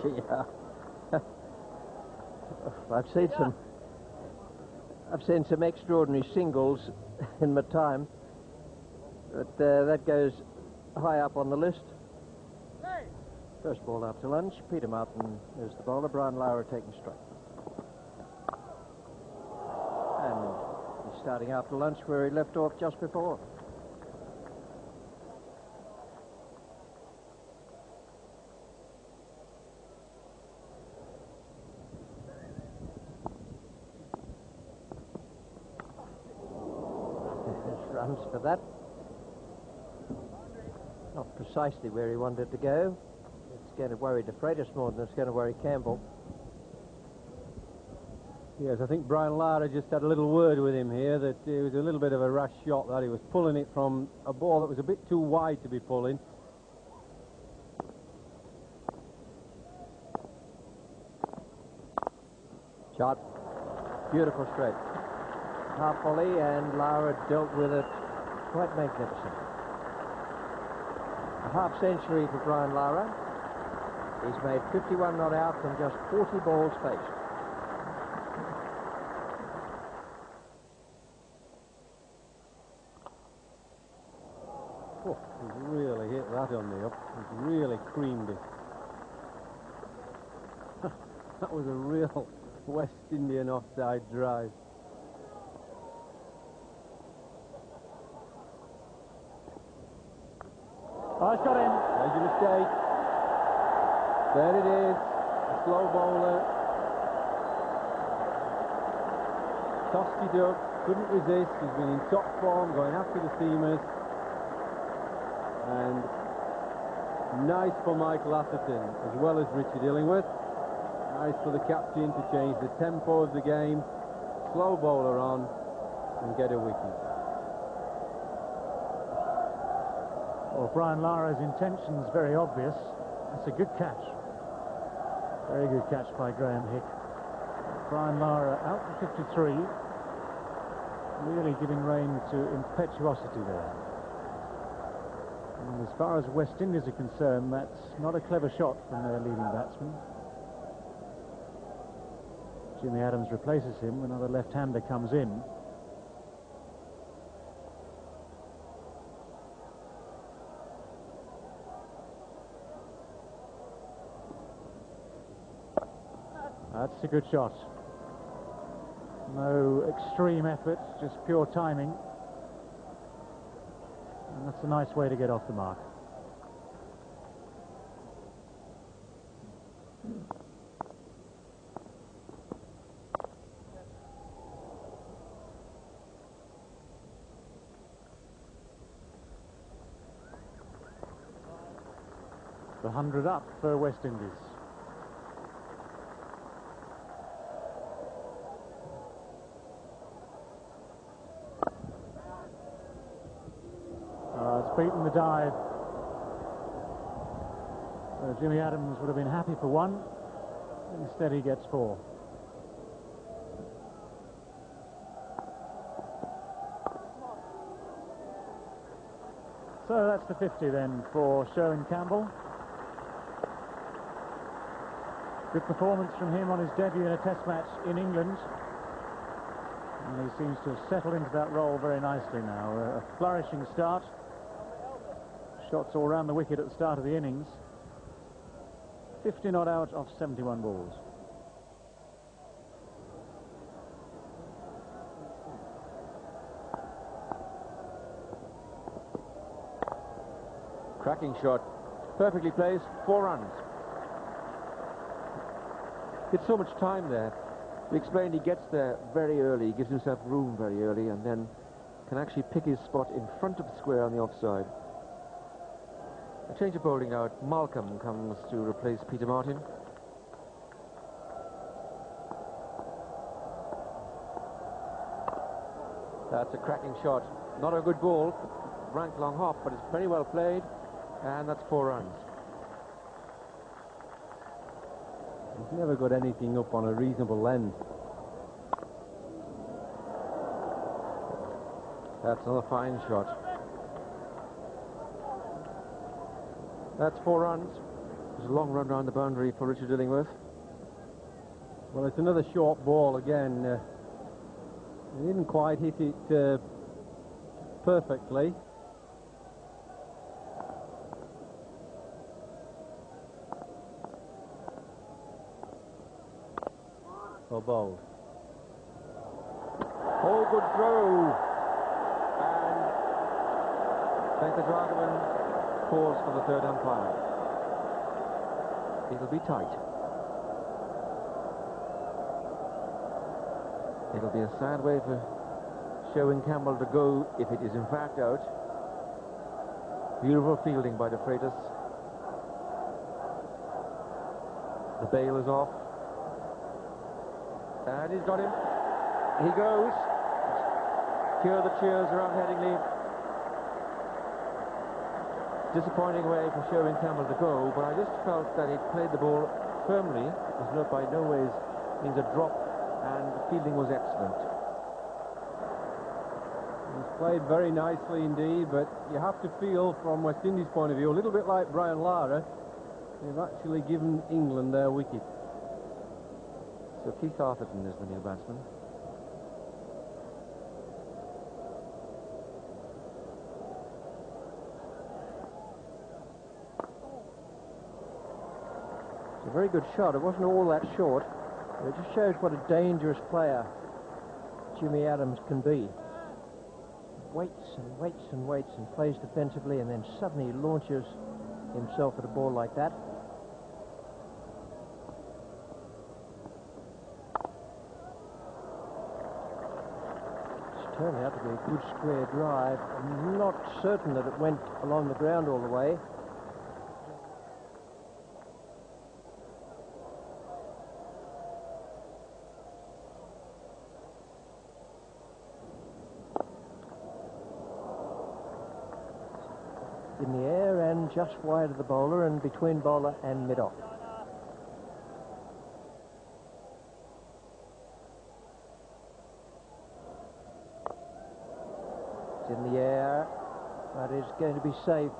Yeah. I've seen some extraordinary singles in my time, but that goes high up on the list. First ball after lunch. Peter Martin is the bowler. Brian Lara taking strike. And he's starting after lunch where he left off just before. runs for that. Not precisely where he wanted it to go. It's going to worry De Freitas more than it's going to worry Campbell. Yes, I think Brian Lara just had a little word with him here that it was a little bit of a rash shot, that he was pulling it from a ball that was a bit too wide to be pulling. Shot. Beautiful straight. Half volley, and Lara dealt with it quite magnificent. A half century for Brian Lara. He's made 51 not out from just 40 balls faced. Oh, he's really hit that on the up. He's really creamed it. That was a real West Indian offside drive. Oh, it's got in. There's your mistake. There it is. A slow bowler. Tossed it up. Couldn't resist. He's been in top form, going after the seamers. And nice for Michael Atherton, as well as Richard Illingworth. Nice for the captain to change the tempo of the game. Slow bowler on and get a wicket. Well, Brian Lara's intention's very obvious. That's a good catch. Very good catch by Graham Hick. Brian Lara out to 53. Really giving rein to impetuosity there. And as far as West Indies are concerned, that's not a clever shot from their leading batsman. Jimmy Adams replaces him. Another left-hander comes in. That's a good shot. No extreme effort, just pure timing. And that's a nice way to get off the mark. The 100 up for West Indies. It's beaten the dive. Jimmy Adams would have been happy for one. Instead he gets four. So that's the 50 then for Sherwin Campbell. Good performance from him on his debut in a test match in England. And he seems to have settled into that role very nicely now. A flourishing start. Shots all round the wicket at the start of the innings. 50 not out of 71 balls. Cracking shot. Perfectly placed. 4 runs. Gets so much time there. We explained he gets there very early. He gives himself room very early and then can actually pick his spot in front of the square on the offside. A change of bowling now. Malcolm comes to replace Peter Martin. That's a cracking shot. Not a good ball. Rank long hop, but it's very well played. And that's 4 runs. He's never got anything up on a reasonable length. That's another fine shot. That's 4 runs. There's a long run round the boundary for Richard Illingworth. Well, it's another short ball again. He didn't quite hit it perfectly. For bowled. Oh, good throw. And Venkadraghavan calls for the third umpire. It'll be tight. It'll be a sad way for showing Campbell to go if it is in fact out. Beautiful fielding by De Freitas. The bail is off. And he's got him. He goes. Cure the cheers around Headingley. Disappointing way for showing Campbell to go, but I just felt that he played the ball firmly. It was not by no ways means a drop, and the fielding was excellent. He's played very nicely indeed, but you have to feel from West Indies' point of view, a little bit like Brian Lara, they've actually given England their wicket. So Keith Arthurton is the new batsman. It's a very good shot. It wasn't all that short. It just shows what a dangerous player Jimmy Adams can be. Waits and waits and waits and plays defensively, and then suddenly launches himself at a ball like that. It's turned out to be a good square drive. I'm not certain that it went along the ground all the way. In the air and just wide of the bowler and between bowler and mid-off. It's in the air, but it's going to be safe.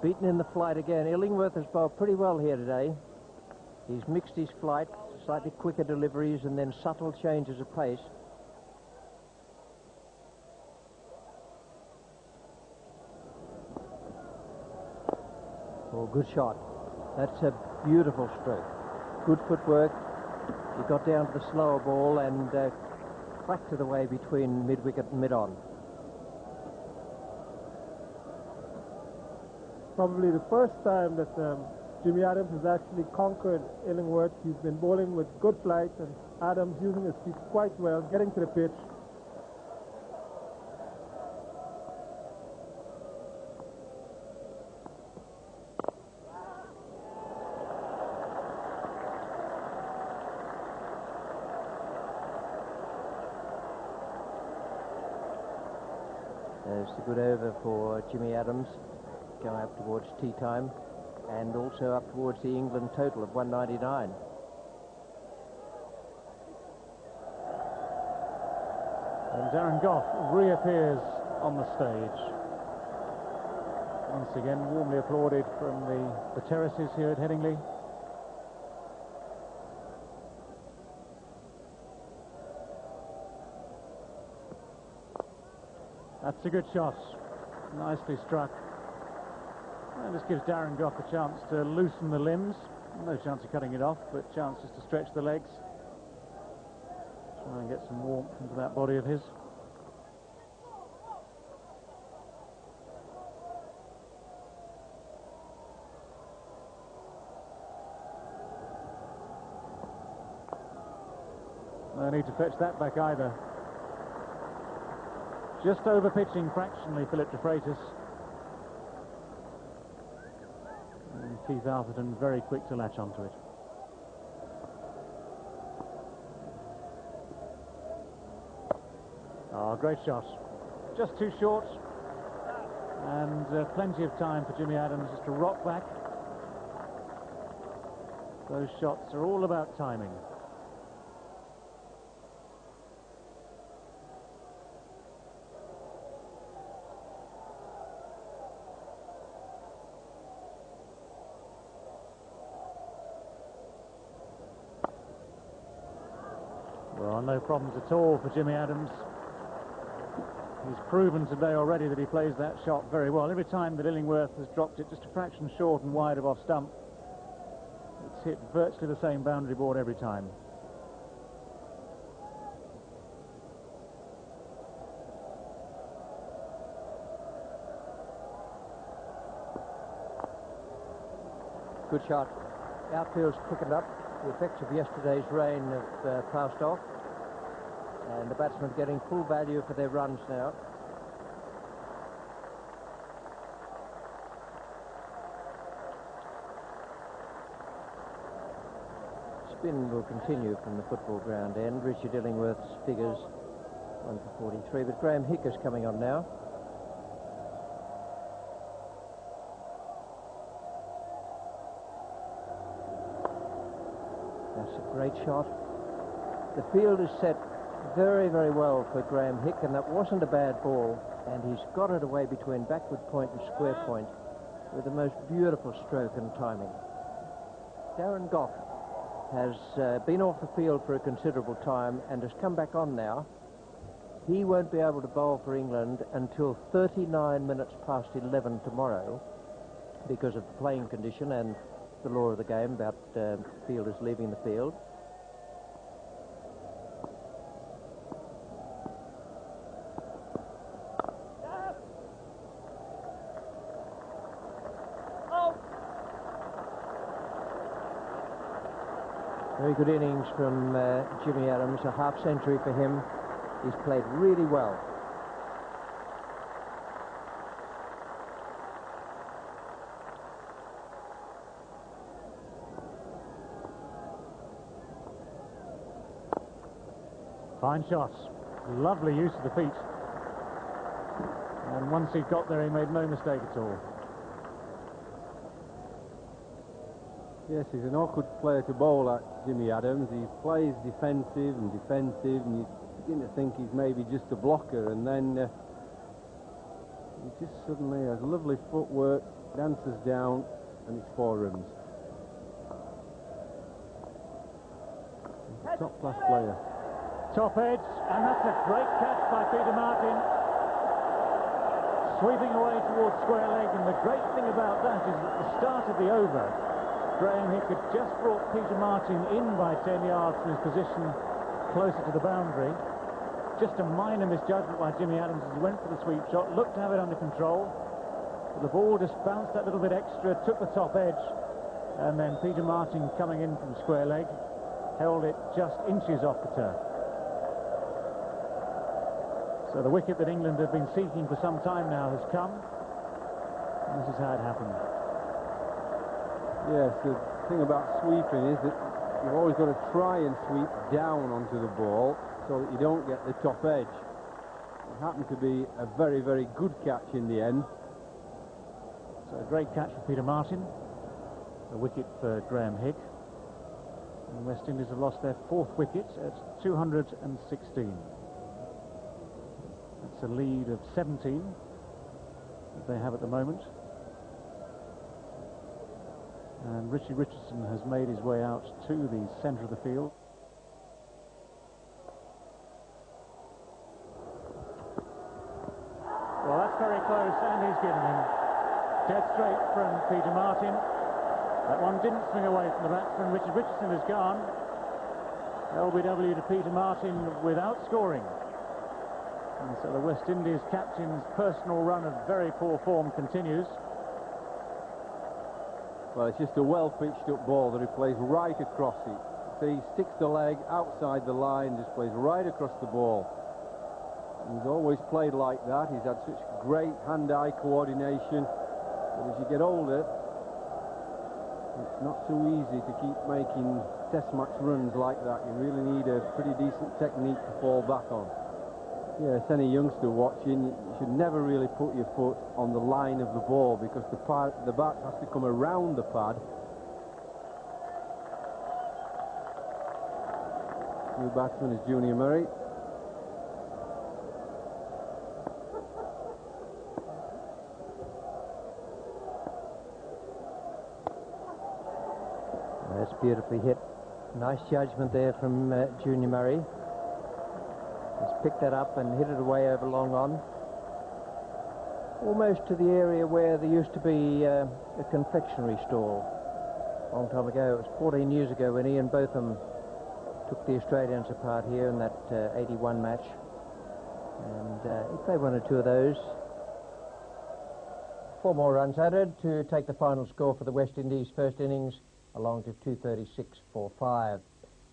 Beaten in the flight again. Illingworth has bowled pretty well here today. He's mixed his flight, slightly quicker deliveries and then subtle changes of pace. Oh, good shot. That's a beautiful stroke. Good footwork. He got down to the slower ball and cracked it away between mid-wicket and mid-on. Probably the first time that Jimmy Adams has actually conquered Illingworth. He's been bowling with good flight, and Adams using his feet quite well, getting to the pitch. There's the good over for Jimmy Adams, going up towards tea time, and also up towards the England total of 199. And Darren Gough reappears on the stage. Once again, warmly applauded from the terraces here at Headingley. That's a good shot. Nicely struck. And this gives Darren Gough a chance to loosen the limbs. No chance of cutting it off, but chances to stretch the legs. Try and get some warmth into that body of his. No need to fetch that back either. Just over pitching fractionally, Philip De Freitas. And Keith Arthurton very quick to latch onto it. Oh, great shot. Just too short. And plenty of time for Jimmy Adams just to rock back. Those shots are all about timing. Well, no problems at all for Jimmy Adams. He's proven today already that he plays that shot very well. Every time that Illingworth has dropped it just a fraction short and wide of off stump, it's hit virtually the same boundary board every time. Good shot. Outfield's quickened up. The effects of yesterday's rain have passed off. And the batsmen getting full value for their runs now. Spin will continue from the football ground end. Richard Illingworth's figures 1 for 43, but Graham Hick is coming on now. That's a great shot. The field is set very, very well for Graham Hick, and that wasn't a bad ball, and he's got it away between backward point and square point with the most beautiful stroke and timing. Darren Gough has been off the field for a considerable time and has come back on now. He won't be able to bowl for England until 39 minutes past 11 tomorrow because of the playing condition and the law of the game about fielders leaving the field. Very good innings from Jimmy Adams, a half century for him. He's played really well. Fine shots. Lovely use of the feet. And once he got there, he made no mistake at all. Yes, he's an awkward player to bowl at, Jimmy Adams. He plays defensive, and you begin to think he's maybe just a blocker, and then he just suddenly has lovely footwork, dances down, and it's 4 runs. He's a top-class player. Top edge, and that's a great catch by Peter Martin. Sweeping away towards square leg, and the great thing about that is at the start of the over, Graham Hick had just brought Peter Martin in by 10 yards from his position closer to the boundary. Just a minor misjudgment by Jimmy Adams as he went for the sweep shot, looked to have it under control. But the ball just bounced that little bit extra, took the top edge, and then Peter Martin coming in from square leg held it just inches off the turf. So the wicket that England have been seeking for some time now has come, and this is how it happened. Yes, the thing about sweeping is that you've always got to try and sweep down onto the ball so that you don't get the top edge. It happened to be a very, very good catch in the end. So a great catch for Peter Martin, a wicket for Graham Hick. And West Indies have lost their 4th wicket at 216. That's a lead of 17 that they have at the moment. And Richie Richardson has made his way out to the centre of the field. Well, that's very close, and he's given him. Dead straight from Peter Martin. That one didn't swing away from the batsman. Richard Richardson has gone. LBW to Peter Martin without scoring. And so the West Indies captain's personal run of very poor form continues. Well, it's just a well-pitched up ball that he plays right across it. So he sticks the leg outside the line, just plays right across the ball. He's always played like that. He's had such great hand-eye coordination. But as you get older, it's not so easy to keep making test match runs like that. You really need a pretty decent technique to fall back on. Yes, any youngster watching, you should never really put your foot on the line of the ball because the bat has to come around the pad. New batsman is Junior Murray. That's beautifully hit. Nice judgment there from Junior Murray. He's picked that up and hit it away over long on. Almost to the area where there used to be a confectionery store. A long time ago, it was 14 years ago when Ian Botham took the Australians apart here in that 81 match. And he played 1 or 2 of those. 4 more runs added to take the final score for the West Indies first innings along to 236 for 5.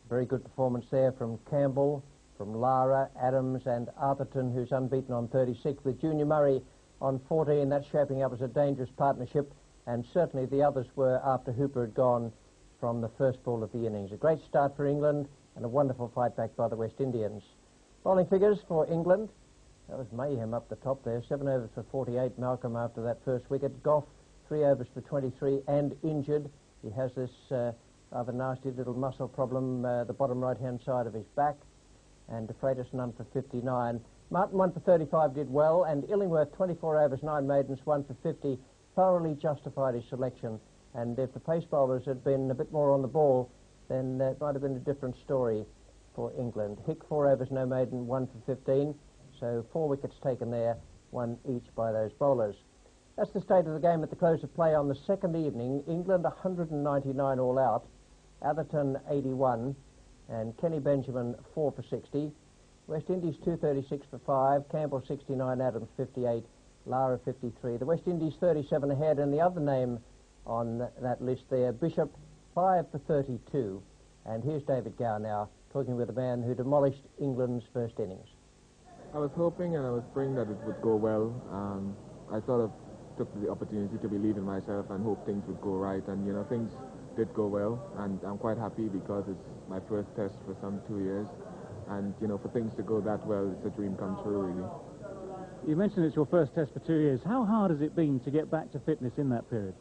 Very good performance there from Campbell, from Lara, Adams and Arthurton, who's unbeaten on 36, with Junior Murray on 14. That's shaping up as a dangerous partnership, and certainly the others were after Hooper had gone from the first ball of the innings. A great start for England and a wonderful fight back by the West Indians. Bowling figures for England. That was mayhem up the top there. 7 overs for 48, Malcolm after that first wicket. Gough, 3 overs for 23 and injured. He has this rather nasty little muscle problem, the bottom right-hand side of his back. And De Freitas none for 59. Martin 1 for 35 did well, and Illingworth 24 overs, 9 maidens, 1 for 50, thoroughly justified his selection. And if the pace bowlers had been a bit more on the ball, then it might have been a different story for England. Hick 4 overs, no maiden, 1 for 15. So 4 wickets taken there, 1 each by those bowlers. That's the state of the game at the close of play on the second evening. England 199 all out, Atherton 81, and Kenny Benjamin 4 for 60. West Indies 236 for 5, Campbell 69, Adams 58, Lara 53. The West Indies 37 ahead, and the other name on that list there, Bishop 5 for 32. And here's David Gow now, talking with a man who demolished England's first innings. I was hoping and I was praying that it would go well. I sort of took the opportunity to believe in myself and hope things would go right, and you know, things did go well, and I'm quite happy because it's my first test for some 2 years, and you know, for things to go that well, it's a dream come true, really. You mentioned it's your first test for 2 years. How hard has it been to get back to fitness in that period?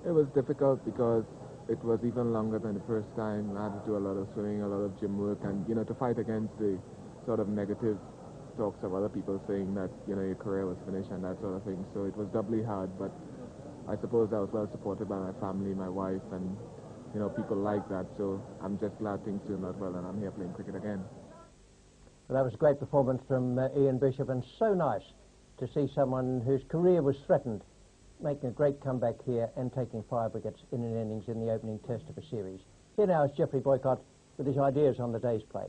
It was difficult because it was even longer than the first time. I had to do a lot of swimming, a lot of gym work, and you know, to fight against the sort of negative talks of other people saying that, you know, your career was finished and that sort of thing. So it was doubly hard, but I suppose I was well supported by my family, my wife, and, you know, people like that. So I'm just glad things turned out well, and I'm here playing cricket again. Well, that was a great performance from Ian Bishop, and so nice to see someone whose career was threatened making a great comeback here and taking 5 wickets in an innings in the opening test of a series. Here now is Geoffrey Boycott with his ideas on the day's play.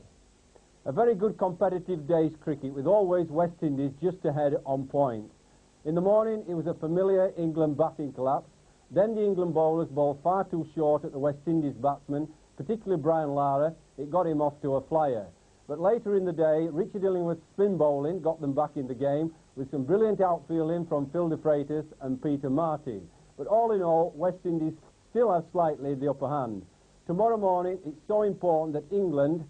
A very good competitive day's cricket with always West Indies just ahead on point. In the morning it was a familiar England batting collapse. Then the England bowlers bowled far too short at the West Indies batsmen, particularly Brian Lara. It got him off to a flyer. But later in the day, Richard Illingworth's spin bowling got them back in the game with some brilliant outfielding from Phil De Freitas and Peter Martin. But all in all, West Indies still have slightly the upper hand. Tomorrow morning it's so important that England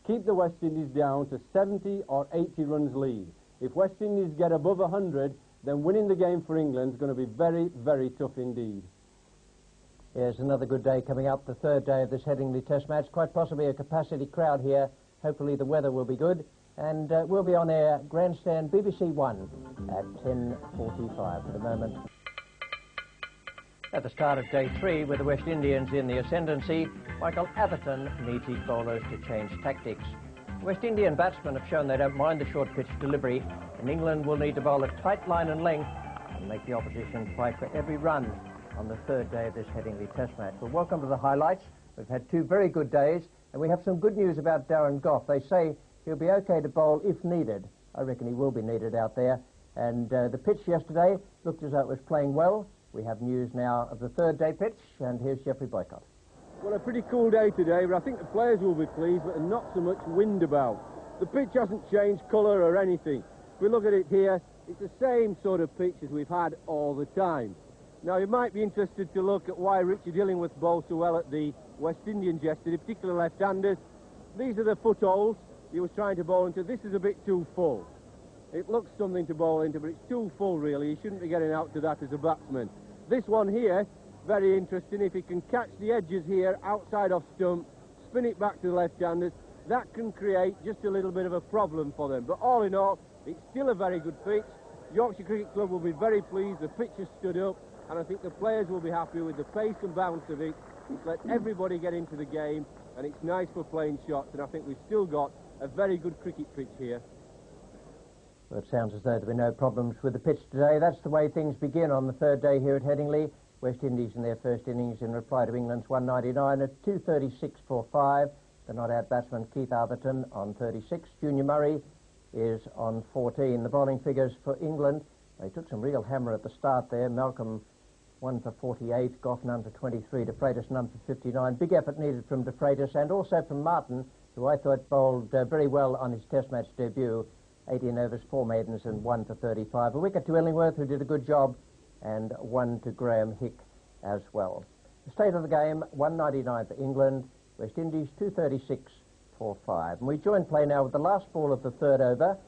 keep the West Indies down to 70 or 80 runs lead. If West Indies get above 100, then winning the game for England is going to be very, very tough indeed. Here's another good day coming up, the third day of this Headingley Test match. Quite possibly a capacity crowd here. Hopefully the weather will be good. And we'll be on air, Grandstand BBC One at 10:45 for the moment. At the start of day 3, with the West Indians in the ascendancy, Michael Atherton needs his bowlers to change tactics. The West Indian batsmen have shown they don't mind the short pitch delivery, and England will need to bowl a tight line and length and make the opposition fight for every run on the third day of this Headingley Test match. Well, welcome to the highlights. We've had 2 very good days, and we have some good news about Darren Gough. They say he'll be okay to bowl if needed. I reckon he will be needed out there. And the pitch yesterday looked as though it was playing well. We have news now of the third day pitch, and here's Geoffrey Boycott. Well, a pretty cool day today, but I think the players will be pleased, but not so much wind about. The pitch hasn't changed colour or anything. If we look at it here, it's the same sort of pitch as we've had all the time. Now, you might be interested to look at why Richard Illingworth bowled so well at the West Indians yesterday, particularly left-handers. These are the footholes he was trying to bowl into. This is a bit too full. It looks something to bowl into, but it's too full, really. You shouldn't be getting out to that as a batsman. This one here, very interesting. If he can catch the edges here, outside off stump, spin it back to the left-handers, that can create just a little bit of a problem for them. But all in all, it's still a very good pitch. Yorkshire Cricket Club will be very pleased. The pitch has stood up, and I think the players will be happy with the pace and bounce of it. It's let everybody get into the game, and it's nice for playing shots, and I think we've still got a very good cricket pitch here. Well, it sounds as though there were no problems with the pitch today. That's the way things begin on the third day here at Headingley. West Indies in their first innings in reply to England's 199 at 236 for 5. The not-out batsman Keith Atherton on 36. Junior Murray is on 14. The bowling figures for England, they took some real hammer at the start there. Malcolm 1 for 48, Goff none for 23, De Freitas none for 59. Big effort needed from De Freitas and also from Martin, who I thought bowled very well on his Test match debut. 18 overs, 4 maidens and 1 for 35. A wicket to Illingworth, who did a good job, and 1 to Graham Hick as well. The state of the game, 199 for England, West Indies 236 for 5. And we join play now with the last ball of the third over.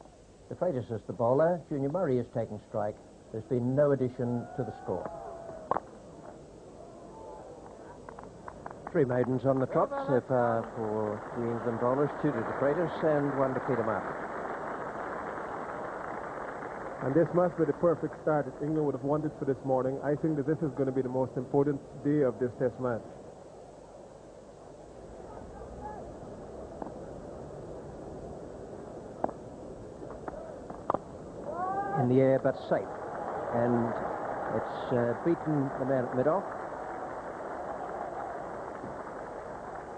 De Freitas is the bowler. Junior Murray is taking strike. There's been no addition to the score. 3 maidens on the trot so far for the England bowlers, 2 to De Freitas and 1 to Peter Martin. And this must be the perfect start that England would have wanted for this morning. I think that this is going to be the most important day of this Test match. In the air but safe, and it's beaten the man at mid-off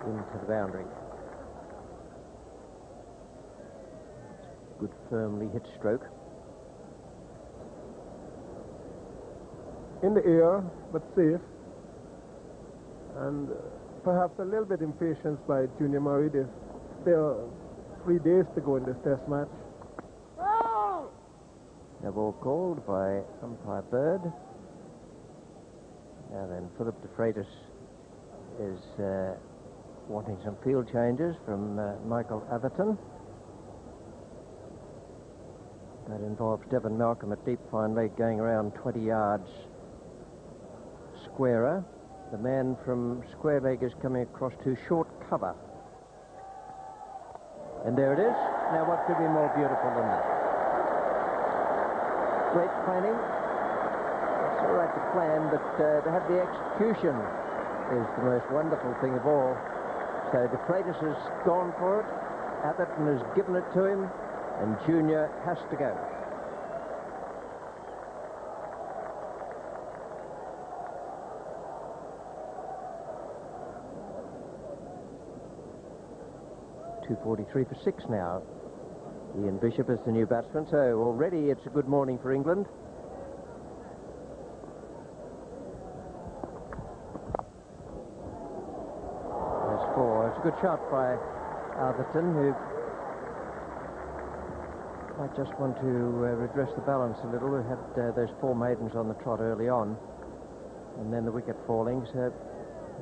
into the boundary. Good firmly hit stroke. In the air but safe, and perhaps a little bit impatience by Junior Murray. There's still 3 days to go in this Test match. No ball called by umpire Bird. Now then, Philip De Freitas is wanting some field changes from Michael Atherton. That involves Devon Malcolm at deep fine leg going around 20 yards squarer. The man from square leg is coming across to short cover. And there it is. Now what could be more beautiful than that? Great planning. It's all right to plan, but to have the execution is the most wonderful thing of all. So De Freitas has gone for it. Atherton has given it to him, and Junior has to go. .243 for 6 now. Ian Bishop is the new batsman, so already it's a good morning for England. There's 4. It's a good shot by Atherton, who might just want to redress the balance a little. We had those 4 maidens on the trot early on, and then the wicket falling, so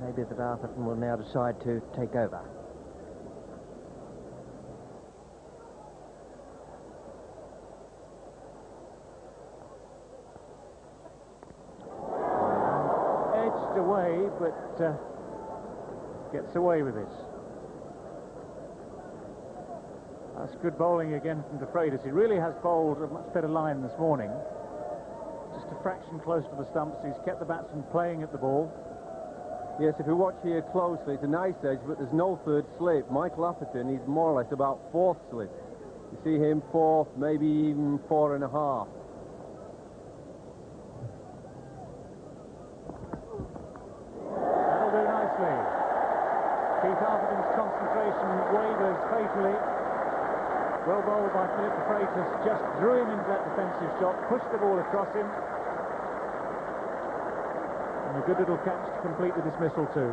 maybe that Atherton will now decide to take over. Away, but gets away with it. That's good bowling again from De Freitas. He really has bowled a much better line this morning. Just a fraction close to the stumps. He's kept the batsman playing at the ball. Yes, if you watch here closely, it's a nice edge, but there's no third slip. Michael Atherton, he's more or less about 4th slip. You see him 4th, maybe even 4.5. Keith Atherton's concentration wavers fatally. Well bowled by Philip De Freitas, just drew him into that defensive shot, pushed the ball across him. And a good little catch to complete the dismissal too.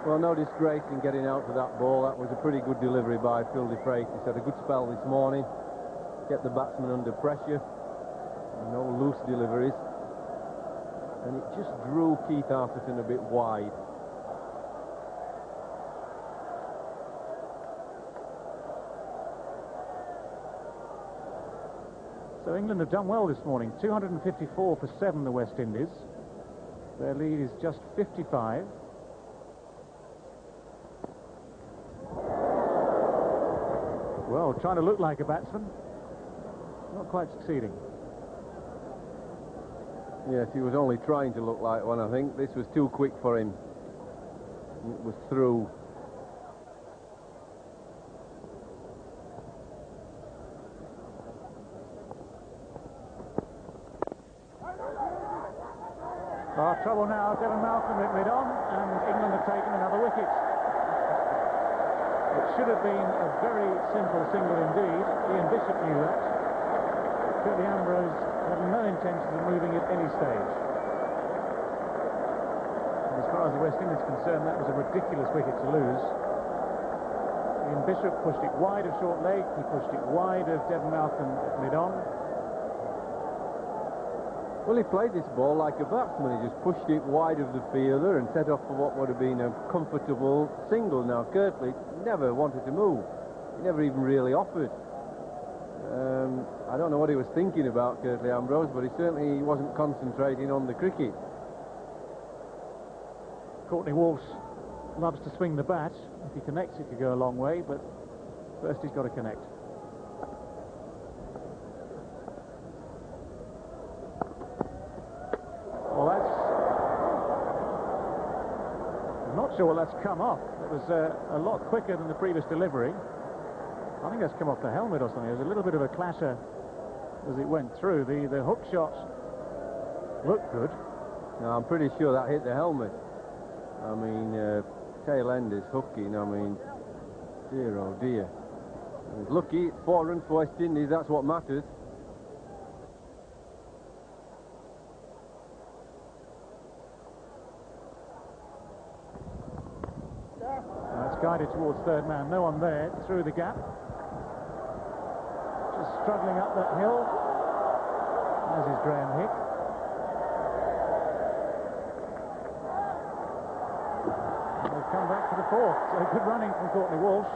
Well, no disgrace in getting out to that ball. That was a pretty good delivery by Phil De Freitas. He's had a good spell this morning. Kept the batsman under pressure. No loose deliveries. And it just drew Keith Atherton a bit wide. So England have done well this morning. 254 for 7, the West Indies. Their lead is just 55. Well, trying to look like a batsman. Not quite succeeding. Yes, he was only trying to look like one, I think. This was too quick for him. It was through. Trouble now, Devon Malcolm at mid-on, and England have taken another wicket. It should have been a very simple single indeed. Ian Bishop knew that. Curtly Ambrose had no intention of moving at any stage. And as far as the West Indies is concerned, that was a ridiculous wicket to lose. Ian Bishop pushed it wide of short leg, he pushed it wide of Devon Malcolm at mid-on. Well, he played this ball like a batsman. He just pushed it wide of the fielder and set off for what would have been a comfortable single. Now, Curtly never wanted to move. He never even really offered. I don't know what he was thinking about, Curtly Ambrose, but he certainly wasn't concentrating on the cricket. Courtney Walsh loves to swing the bat. If he connects, it could go a long way, but first he's got to connect. Well, I'm not sure what that's come off. It was a lot quicker than the previous delivery. I think that's come off the helmet or something. There was a little bit of a clatter as it went through. The hook shot looked good. No, I'm pretty sure that hit the helmet. I mean, tail end is hooking. I mean, dear oh dear. It was lucky, 4 runs for West Indies, that's what matters. That's guided towards third man. No one there through the gap. Just struggling up that hill, as is Graham Hick. They've come back to the fourth, so good running from Courtney Walsh.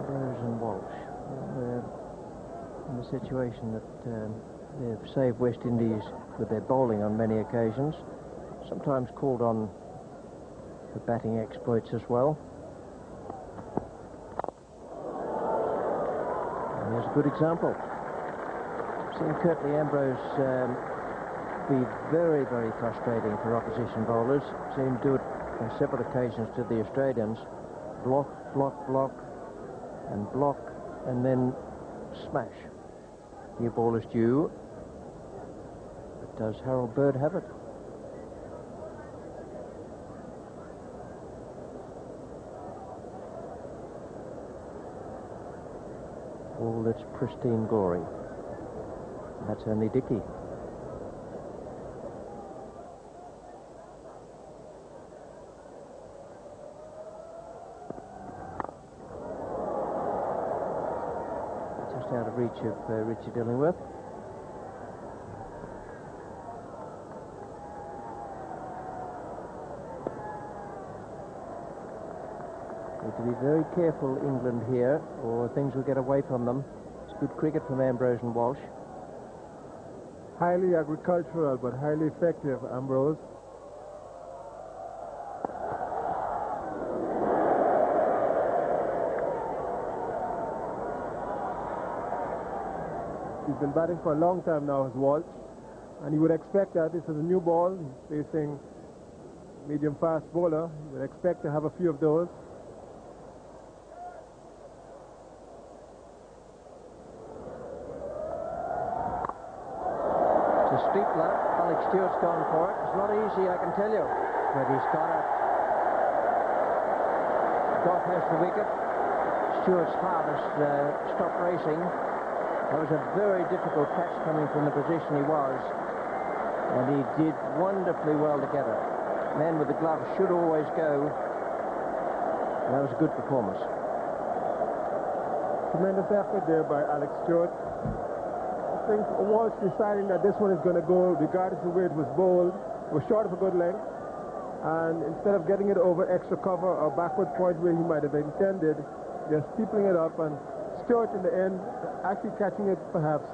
Ambrose and Walsh. They're in the situation that they've saved West Indies with their bowling on many occasions, sometimes called on for batting exploits as well. And here's a good example. I've seen Curtly Ambrose be very, very frustrating for opposition bowlers. Seen him do it on several occasions to the Australians. Block, block, block, and block, and then smash. New ball is due. But does Harold Bird have it? All that's pristine glory. That's only Dickey. Just out of reach of Richard Illingworth. Need to be very careful, England, here, or things will get away from them. It's good cricket from Ambrose and Walsh. Highly agricultural, but highly effective, Ambrose. He's been batting for a long time now, as Walsh, and you would expect that this is a new ball. He's facing medium-fast bowler. You would expect to have a few of those. It's a steepler. Alex Stewart's gone for it. It's not easy, I can tell you, but he's got it. Goff has the wicket. Stewart's heart has stopped racing. That was a very difficult catch coming from the position he was, and he did wonderfully well to get it. Man with the glove should always go. That was a good performance. Tremendous effort there by Alex Stewart. I think Walsh deciding that this one is going to go, regardless of where it was bowled, was short of a good length, and instead of getting it over extra cover or backward point where he might have intended, they're steepling it up, and Stewart in the end actually catching it perhaps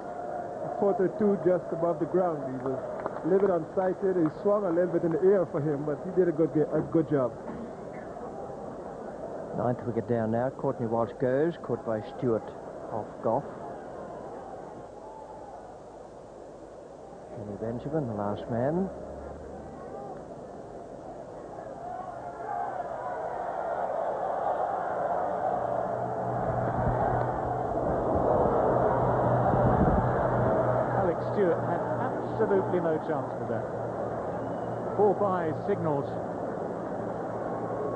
a foot or two just above the ground. He was a little bit unsighted. He swung a little bit in the air for him, but he did a good job. Ninth wicket down now. Courtney Walsh goes, caught by Stewart off Goff. Kenny Benjamin, the last man. Stewart had absolutely no chance with that. 4 byes signalled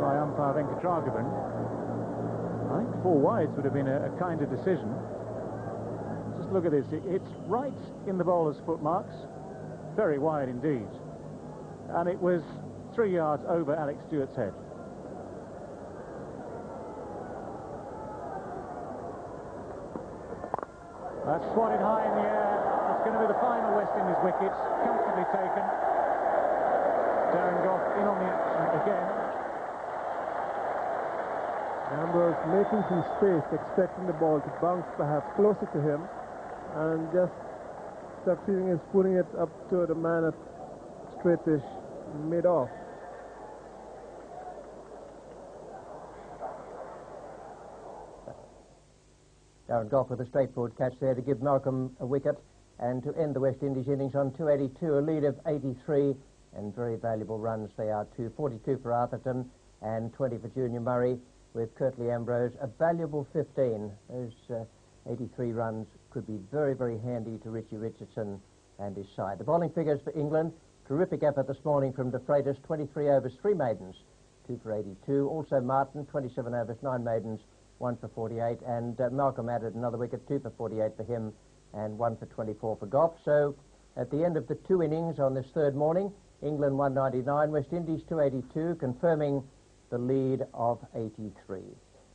by umpire Venkatragavan. I think 4 wides would have been a kinder decision. Just look at this. It's right in the bowler's foot marks. Very wide indeed. And it was 3 yards over Alex Stewart's head. That's swatted high in the air. It's going to be the final West Indies wicket. Comfortably taken. Darren Gough in on the action again. Ambrose making some space, expecting the ball to bounce perhaps closer to him, and just succeeding in putting it up to the man at straightish mid-off. Darren Gough with a straightforward catch there to give Malcolm a wicket and to end the West Indies innings on 282, a lead of 83, and very valuable runs they are too. 42 for Arthurton and 20 for Junior Murray, with Curtly Ambrose a valuable 15. Those 83 runs could be very, very handy to Richie Richardson and his side. The bowling figures for England: terrific effort this morning from De Freitas, 23 overs, 3 maidens, 2 for 82. Also Martin, 27 overs, 9 maidens, 1 for 48, and Malcolm added another wicket, 2 for 48 for him, and 1 for 24 for Gough. So at the end of the 2 innings on this third morning, England 199, West Indies 282, confirming the lead of 83.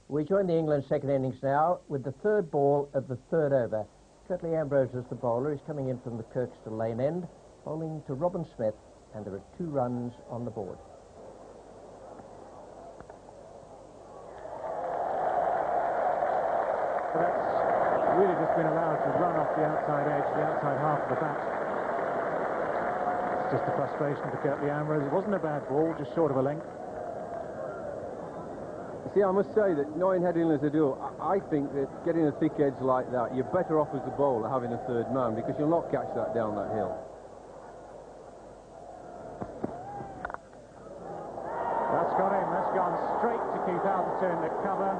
We join the England second innings now with the third ball of the third over. Curtly Ambrose is the bowler. He's coming in from the Kirkstall Lane end, bowling to Robin Smith, and there are 2 runs on the board. That's really just been allowed to run off the outside edge, the outside half of the bat. It's just a frustration for Curtly Ambrose. It wasn't a bad ball, just short of a length. See, I must say that knowing heading as I do, I think that getting a thick edge like that, you're better off as a bowler having a third man, because you'll not catch that down that hill. That's got him. That's gone straight to Keith Atherton at cover.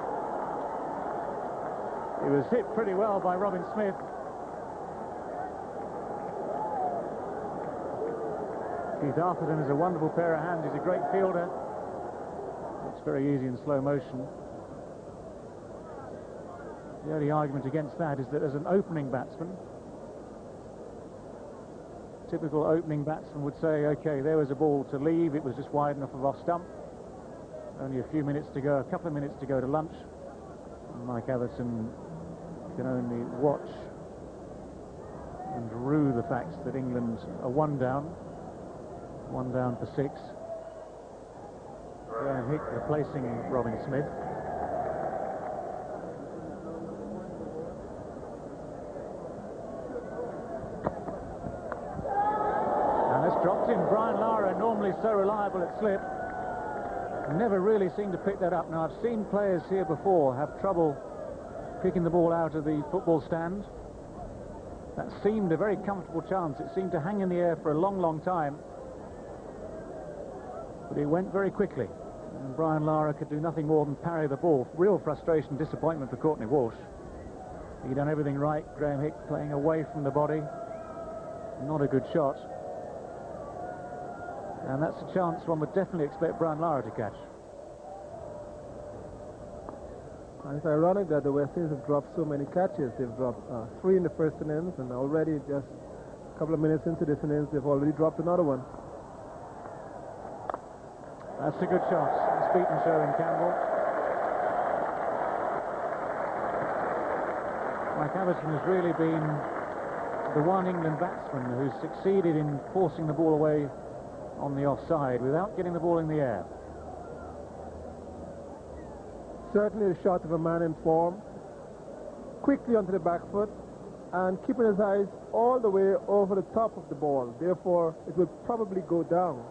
It was hit pretty well by Robin Smith. Keith Atherton is a wonderful pair of hands. He's a great fielder. It's very easy in slow motion. The only argument against that is that as an opening batsman, typical opening batsman would say, okay, there was a ball to leave, it was just wide enough of off stump. Only a few minutes to go, a couple of minutes to go to lunch. And Mike Atherton can only watch and rue the fact that England are 1 down for 6. Graham Hick replacing Robin Smith. And that's dropped in. Brian Lara, normally so reliable at slip, never really seemed to pick that up. Now, I've seen players here before have trouble kicking the ball out of the football stand. That seemed a very comfortable chance. It seemed to hang in the air for a long, long time. But it went very quickly. And Brian Lara could do nothing more than parry the ball. Real frustration, disappointment for Courtney Walsh. He'd done everything right. Graham Hick playing away from the body. Not a good shot. And that's a chance one would definitely expect Brian Lara to catch. And it's ironic that the West Indies have dropped so many catches. They've dropped 3 in the first innings, and already just a couple of minutes into this innings, they've already dropped another one. That's a good shot. It's beaten showing Campbell. Mike Atherton has really been the one England batsman who's succeeded in forcing the ball away on the offside without getting the ball in the air. Certainly a shot of a man in form, quickly onto the back foot, and keeping his eyes all the way over the top of the ball. Therefore, it will probably go down.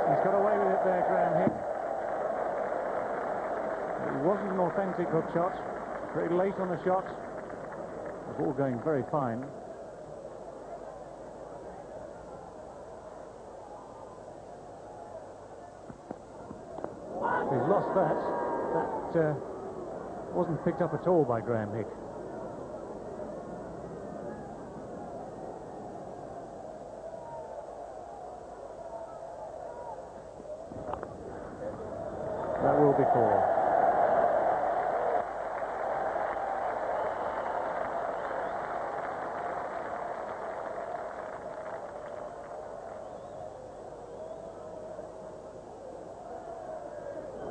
He's got away with it there, Graham Hick. It wasn't an authentic hook shot. Very late on the shot. The ball going very fine. He's lost that. That wasn't picked up at all by Graham Hick. That will be 4.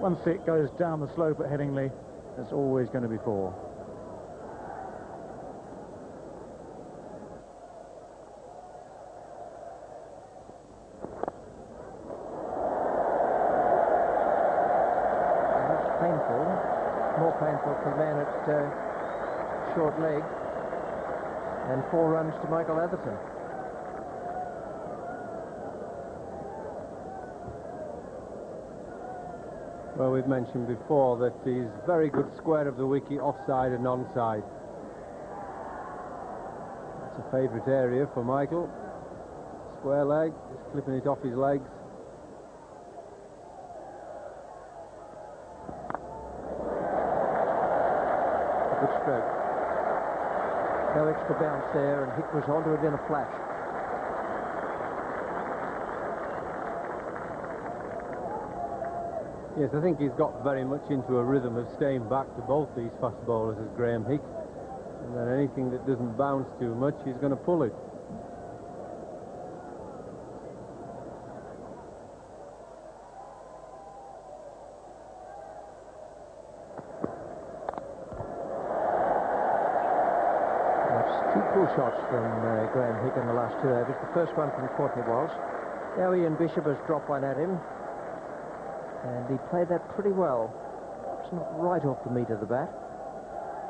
Once it goes down the slope at Headingley, it's always going to be 4. That's painful. More painful for the man at short leg. And 4 runs to Michael Atherton. Well, we've mentioned before that he's very good square of the wicket, offside and onside. That's a favourite area for Michael. Square leg, just clipping it off his legs. A good stroke. No extra bounce there, and Hick was onto it in a flash. Yes, I think he's got very much into a rhythm of staying back to both these fast bowlers as Graham Hick. And then anything that doesn't bounce too much, he's going to pull it. That's 2 pull shots from Graham Hick in the last 2 overs. The first one from Courtney Walsh. Now Ian Bishop has dropped one at him. And he played that pretty well. It's not right off the meat of the bat.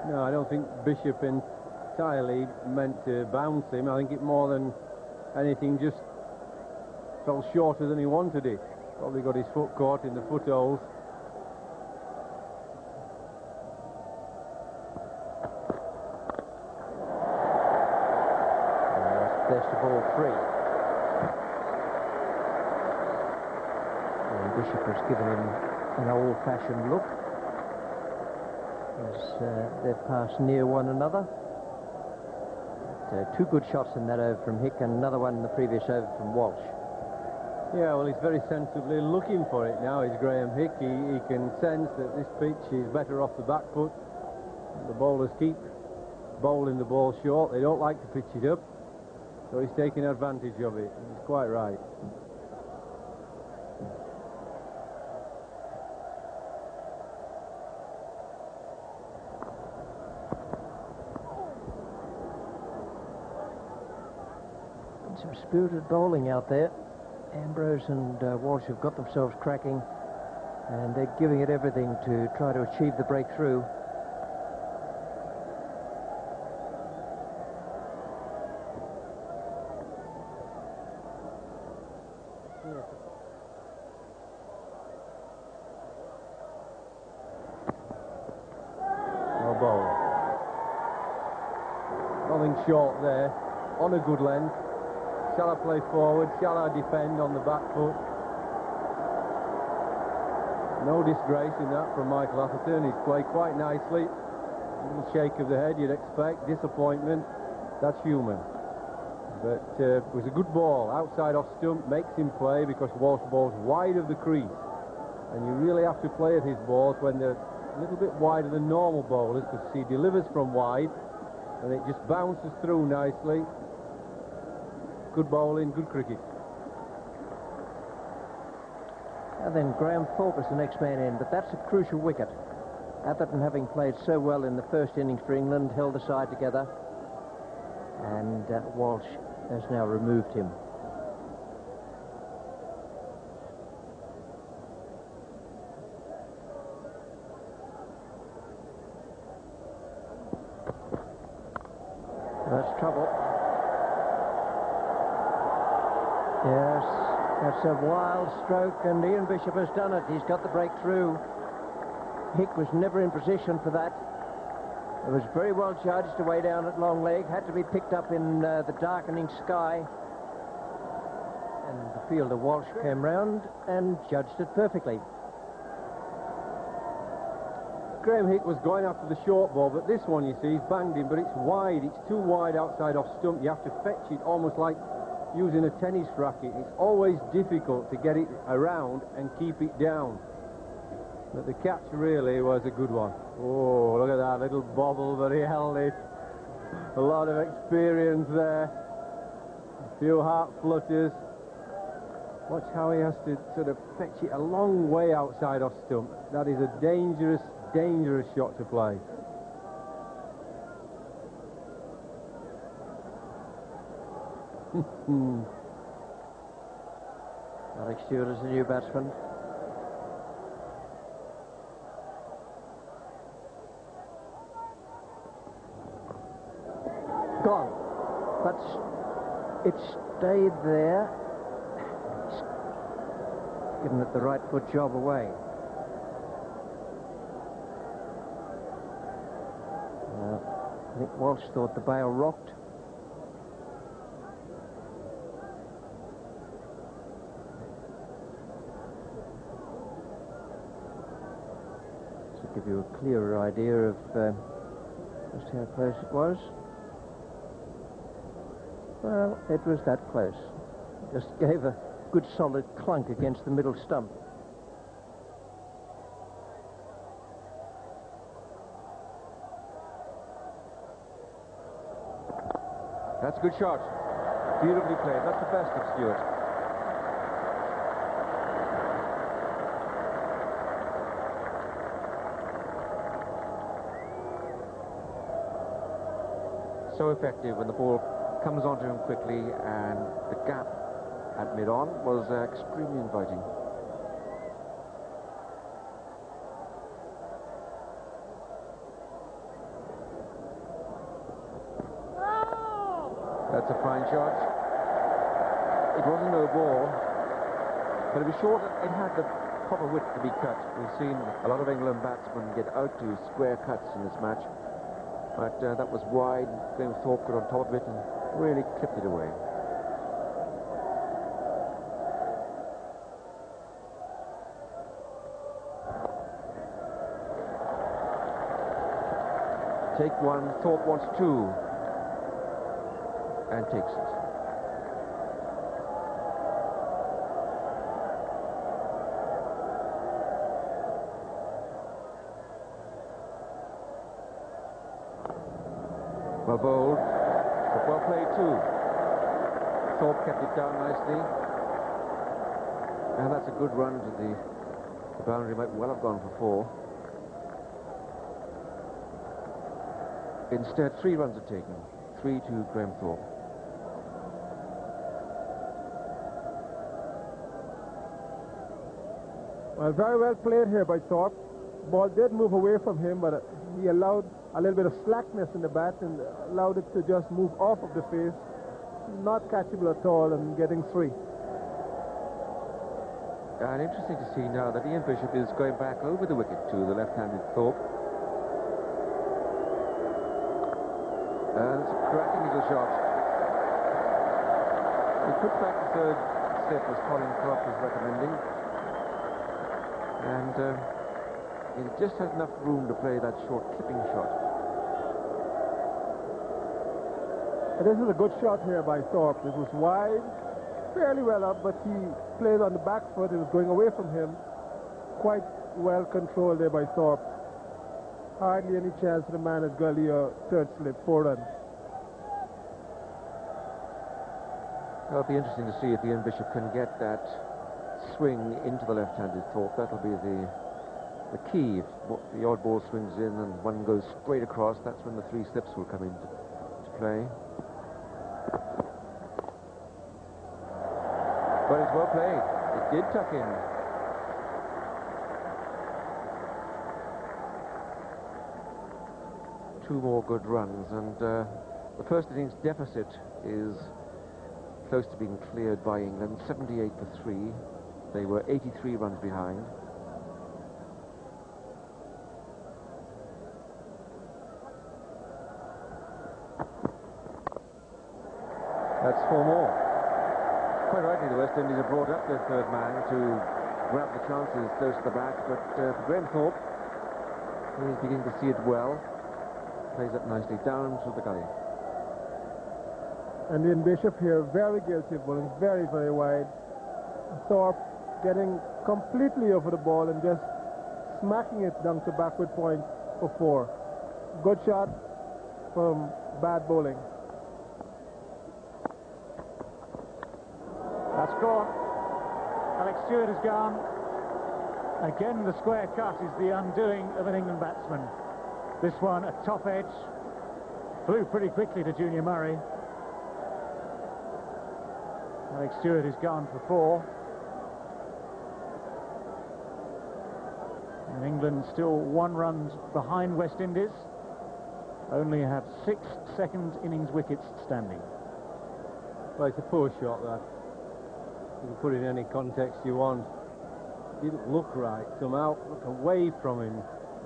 No, I don't think Bishop entirely meant to bounce him. I think it more than anything just fell shorter than he wanted it. Probably got his foot caught in the footholes. Best of all 3. Bishop has given him an old-fashioned look as they've passed near one another. 2 good shots in that over from Hick and another one in the previous over from Walsh. Yeah, well, he's very sensibly looking for it now, is Graham Hick. He can sense that this pitch is better off the back foot. The bowlers keep bowling the ball short. They don't like to pitch it up. So he's taking advantage of it. He's quite right. Some spirited bowling out there. Ambrose and Walsh have got themselves cracking, and they're giving it everything to try to achieve the breakthrough. No ball. Nothing short there. On a good length. Shall I play forward? Shall I defend on the back foot? No disgrace in that from Michael Atherton. He's played quite nicely. A little shake of the head you'd expect. Disappointment. That's human. But it was a good ball. Outside off stump makes him play because Walsh bowls wide of the crease. And you really have to play at his balls when they're a little bit wider than normal bowlers because he delivers from wide and it just bounces through nicely. Good bowling, good cricket. And then Graham Thorpe is the next man in, but that's a crucial wicket. Atherton, having played so well in the first innings for England, held the side together, and Walsh has now removed him. That's trouble. Yes, that's a wild stroke, and Ian Bishop has done it. He's got the breakthrough. Hick was never in position for that. It was very well judged away down at long leg, had to be picked up in the darkening sky. And the fielder Walsh came round and judged it perfectly. Graham Hick was going after the short ball, but this one, you see, he's banged him, but it's wide. It's too wide outside off stump. You have to fetch it almost like using a tennis racket. It's always difficult to get it around and keep it down. But the catch really was a good one. Oh, look at that little bobble, but he held it. A lot of experience there. A few heart flutters. Watch how he has to sort of fetch it a long way outside off stump. That is a dangerous, dangerous shot to play. Alex Stewart is the new batsman. Gone. But it stayed there. He's given it the right foot job away. I think Walsh thought the bail rocked. To give you a clearer idea of just how close it was. Well, it was that close. Just gave a good solid clunk against the middle stump. That's a good shot. Beautifully played. That's the best of Stewart. So effective when the ball comes onto him quickly, and the gap at mid-on was extremely inviting. That's a fine shot. It wasn't no ball, but it was short. It had the proper width to be cut. We've seen a lot of England batsmen get out to square cuts in this match, but that was wide. Graham Thorpe got on top of it and really clipped it away. Take one, Thorpe wants two, and takes it. Well bowled, but well played too. Thorpe kept it down nicely, and that's a good run to the boundary. Might well have gone for four. Instead, 3 runs are taken. 3 to Graham Thorpe. Well, very well played here by Thorpe. Ball did move away from him, but he allowed a little bit of slackness in the bat and allowed it to just move off of the face. Not catchable at all, and getting 3. And interesting to see now that Ian Bishop is going back over the wicket to the left-handed Thorpe. And it's a cracking little shot. He put back the third slip as Colin Croft was recommending. And he just had enough room to play that short clipping shot. This is a good shot here by Thorpe. It was wide, fairly well up, but he played on the back foot. It was going away from him. Quite well controlled there by Thorpe. Hardly any chance for the man at gully or third slip, 4 runs. It'll be interesting to see if Ian Bishop can get that swing into the left-handed Thorpe. That'll be the key. If the odd ball swings in and one goes straight across, that's when the 3 slips will come into play. But it's well played. It did tuck in. Two more good runs, and the first innings deficit is close to being cleared by England, 78 for 3. They were 83 runs behind. That's 4 more. Quite rightly, the West Indies have brought up their third man to grab the chances close to the bat, but for Graham Thorpe, he's beginning to see it well. Plays it nicely down to the gully. And Ian Bishop here, very guilty of bowling, very, very wide. Thorpe getting completely over the ball and just smacking it down to backward point for 4. Good shot from bad bowling. That's gone. Alex Stewart has gone. Again, the square cut is the undoing of an England batsman. This one, a top edge, flew pretty quickly to Junior Murray. Alex Stewart is gone for 4. And England still 1 run behind West Indies. Only have 6 second innings wickets standing. Well, it's a poor shot, that. You can put it in any context you want. Didn't look right somehow. Look away from him,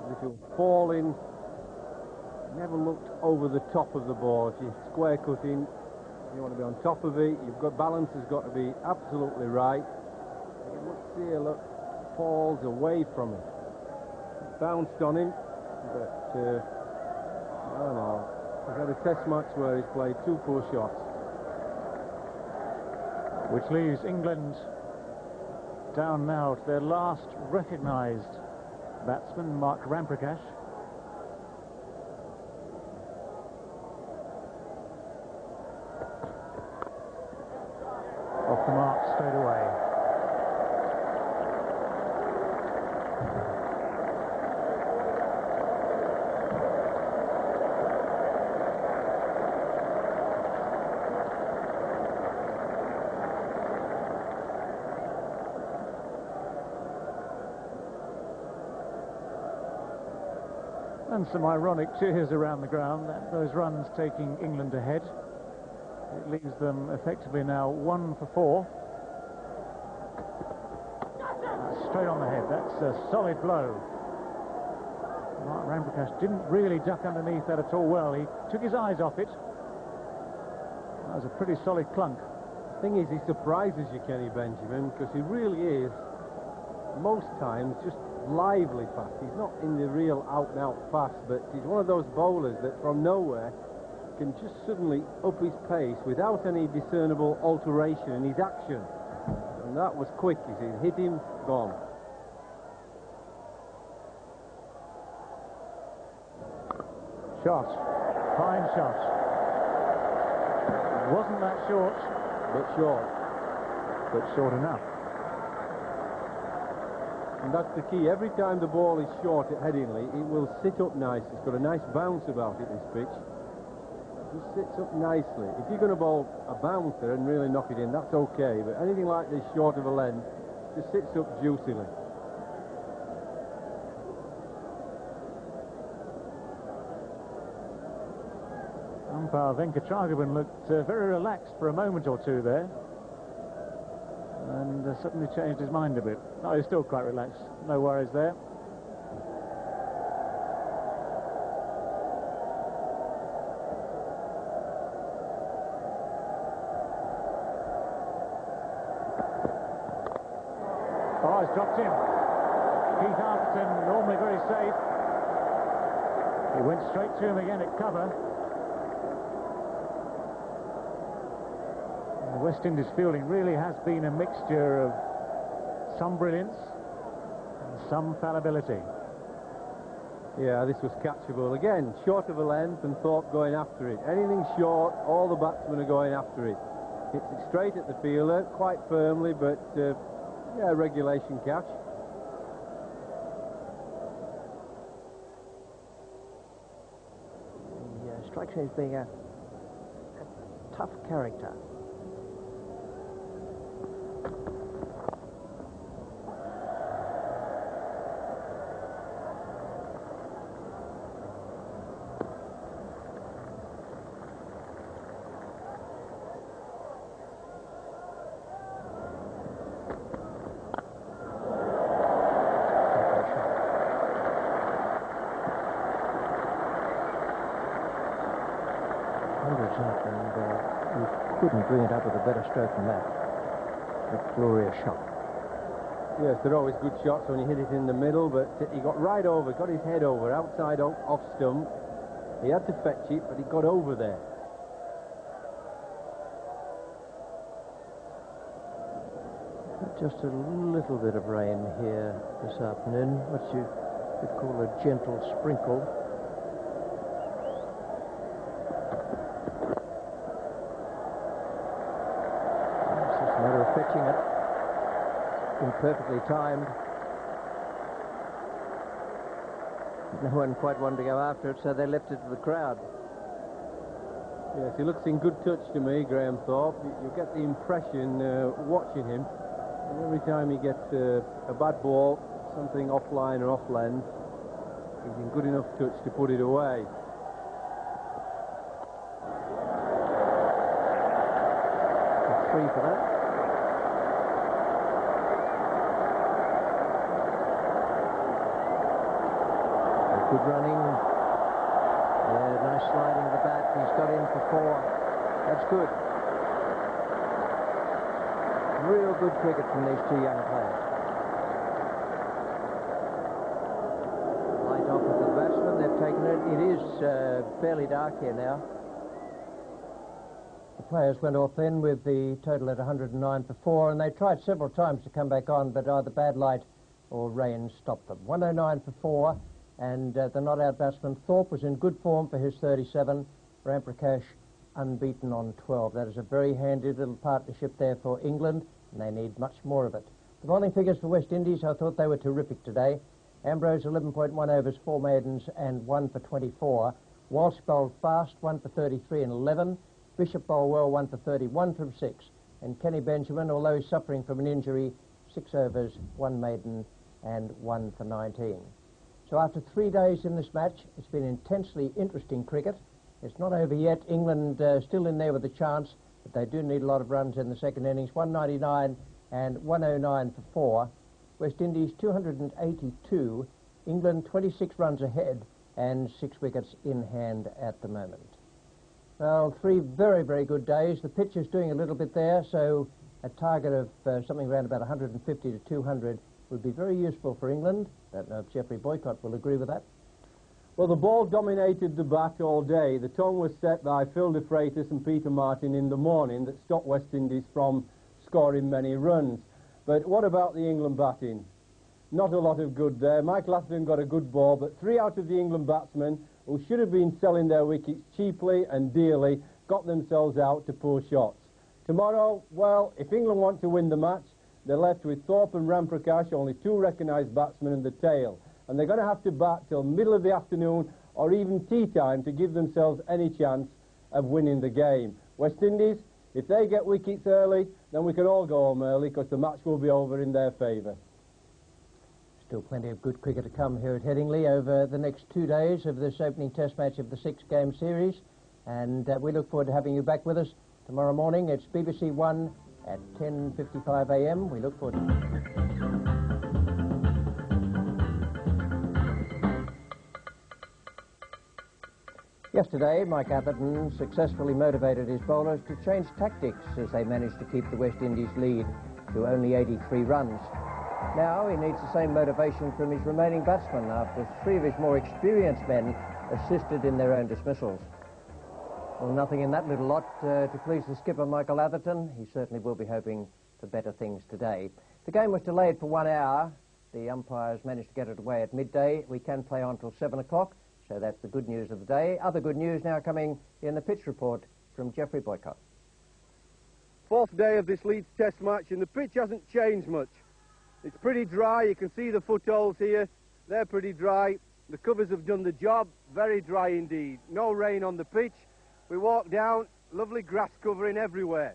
as if he was falling. Never looked over the top of the ball. If you're square cutting, you want to be on top of it. You've got balance has got to be absolutely right. Looks here, look, falls away from him. Bounced on him, but I don't know. He's had a test match where he's played 2 poor shots. Which leaves England down now to their last recognised batsman, Mark Ramprakash. Off the mark straight away. And some ironic cheers around the ground. Those runs taking England ahead. It leaves them effectively now 1 for 4. Straight on the head. That's a solid blow. Mark Ramprakash didn't really duck underneath that at all well. He took his eyes off it. That was a pretty solid clunk. The thing is, he surprises you, Kenny Benjamin, because he really is, most times, just lively fast. He's not in the real out-and-out fast, but he's one of those bowlers that from nowhere can just suddenly up his pace without any discernible alteration in his action. And that was quick. As he hit him, gone. Shot. Fine shot. Wasn't that short? But short. But short enough. And that's the key. Every time the ball is short at Headingley, it will sit up nice. It's got a nice bounce about it, this pitch. It just sits up nicely. If you're going to bowl a bouncer and really knock it in, that's okay. But anything like this short of a length just sits up juicily. Umpire Venkatragavan looked very relaxed for a moment or two there. And suddenly changed his mind a bit. No, he's still quite relaxed. No worries there. Oh, he's dropped him. Keith Arthurton, normally very safe. He went straight to him again at cover. The West Indies fielding really has been a mixture of some brilliance and some fallibility. Yeah, this was catchable. Again, short of a length and Thorpe going after it. Anything short, all the batsmen are going after it. Hits it straight at the fielder, quite firmly, but yeah, regulation catch. He strikes me as being a tough character. And you couldn't bring it up with a better stroke than that. A glorious shot. Yes, they're always good shots when you hit it in the middle, but he got right over, got his head over, outside off stump. He had to fetch it, but he got over there. Just a little bit of rain here this afternoon, which you Could call a gentle sprinkle. It's just a matter of fetching it. Imperfectly timed. No one quite wanted to go after it, so they left it to the crowd. Yes, he looks in good touch to me, Graham Thorpe. You get the impression watching him, and every time he gets a bad ball, something offline or off lens, he's in good enough touch to put it away. Three for that. Good running. Nice sliding of the bat. He's got in for 4. That's good. Real good cricket from these two young players. Light off with the batsman. They've taken it. It is fairly dark here now. The players went off then with the total at 109 for 4, and they tried several times to come back on, but either bad light or rain stopped them. 109 for 4. And the not-out batsman Thorpe was in good form for his 37. Ram Prakash unbeaten on 12. That is a very handy little partnership there for England, and they need much more of it. The bowling figures for West Indies, I thought they were terrific today. Ambrose 11.1 overs, 4 maidens and 1 for 24. Walsh bowled fast, 1 for 33 and 11. Bishop bowled well, 1 for 31 from 6. And Kenny Benjamin, although he's suffering from an injury, 6 overs, 1 maiden and 1 for 19. So after 3 days in this match, it's been intensely interesting cricket. It's not over yet. England still in there with a chance, but they do need a lot of runs in the second innings. 199 and 109 for 4. West Indies 282. England 26 runs ahead and 6 wickets in hand at the moment. Well, 3 very, very good days. The pitch is doing a little bit there, so a target of something around about 150 to 200 would be very useful for England. I don't know if Geoffrey Boycott will agree with that. Well, the ball dominated the bat all day. The tone was set by Phil de Freitas and Peter Martin in the morning that stopped West Indies from scoring many runs. But what about the England batting? Not a lot of good there. Michael Atherton got a good ball, but 3 out of the England batsmen who should have been selling their wickets cheaply and dearly got themselves out to poor shots. Tomorrow, well, if England want to win the match, they're left with Thorpe and Ram Prakash, only 2 recognised batsmen in the tail. And they're going to have to bat till middle of the afternoon or even tea time to give themselves any chance of winning the game. West Indies, if they get wickets early, then we can all go home early because the match will be over in their favour. Still plenty of good cricket to come here at Headingley over the next 2 days of this opening test match of the 6-game series. And we look forward to having you back with us tomorrow morning. It's BBC One at 10:55 a.m. We look forward to it. Yesterday, Mike Atherton successfully motivated his bowlers to change tactics as they managed to keep the West Indies lead to only 83 runs. Now he needs the same motivation from his remaining batsmen after 3 of his more experienced men assisted in their own dismissals. Well, nothing in that little lot to please the skipper, Michael Atherton. He certainly will be hoping for better things today. The game was delayed for 1 hour. The umpires managed to get it away at midday. We can play on till 7 o'clock, so that's the good news of the day. Other good news now coming in the pitch report from Geoffrey Boycott. 4th day of this Leeds Test match, and the pitch hasn't changed much. It's pretty dry. You can see the footholds here. They're pretty dry. The covers have done the job. Very dry indeed. No rain on the pitch. We walk down, lovely grass covering everywhere.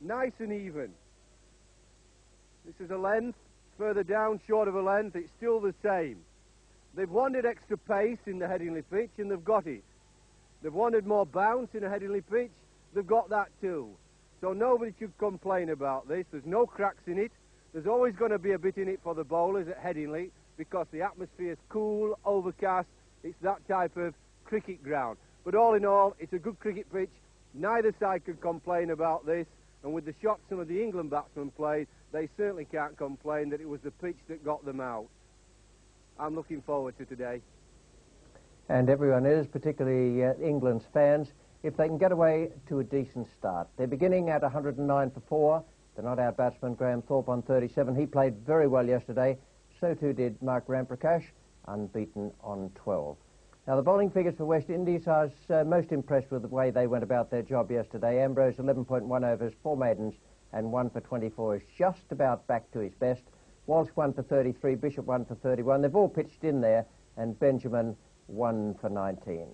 Nice and even. This is a length. Further down, short of a length, it's still the same. They've wanted extra pace in the Headingley pitch, and they've got it. They've wanted more bounce in the Headingley pitch. They've got that too. So nobody should complain about this. There's no cracks in it. There's always going to be a bit in it for the bowlers at Headingley because the atmosphere is cool, overcast. It's that type of cricket ground. But all in all, it's a good cricket pitch. Neither side can complain about this. And with the shots some of the England batsmen played, they certainly can't complain that it was the pitch that got them out. I'm looking forward to today. And everyone is, particularly England's fans, if they can get away to a decent start. They're beginning at 109 for 4. The not-out batsman, Graham Thorpe, on 37. He played very well yesterday. So too did Mark Ram Prakash. unbeaten on 12. Now, the bowling figures for West Indies, I was most impressed with the way they went about their job yesterday. Ambrose, 11.1 overs, 4 maidens, and 1 for 24 is just about back to his best. Walsh 1 for 33, Bishop 1 for 31. They've all pitched in there, and Benjamin 1 for 19.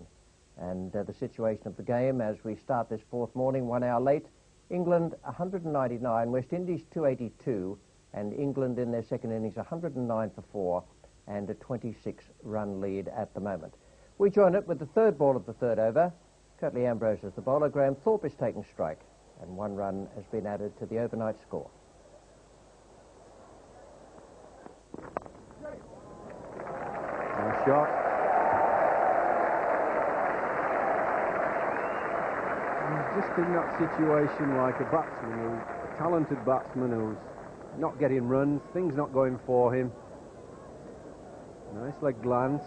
And the situation of the game as we start this fourth morning, 1 hour late. England 199, West Indies 282, and England in their second innings 109 for 4 and a 26-run lead at the moment. We join it with the third ball of the third over. Curtly Ambrose is the bowler. Graham Thorpe is taking strike, and 1 run has been added to the overnight score. Nice shot. He's just in that situation like a batsman, a talented batsman who's not getting runs, things not going for him. Nice leg glance.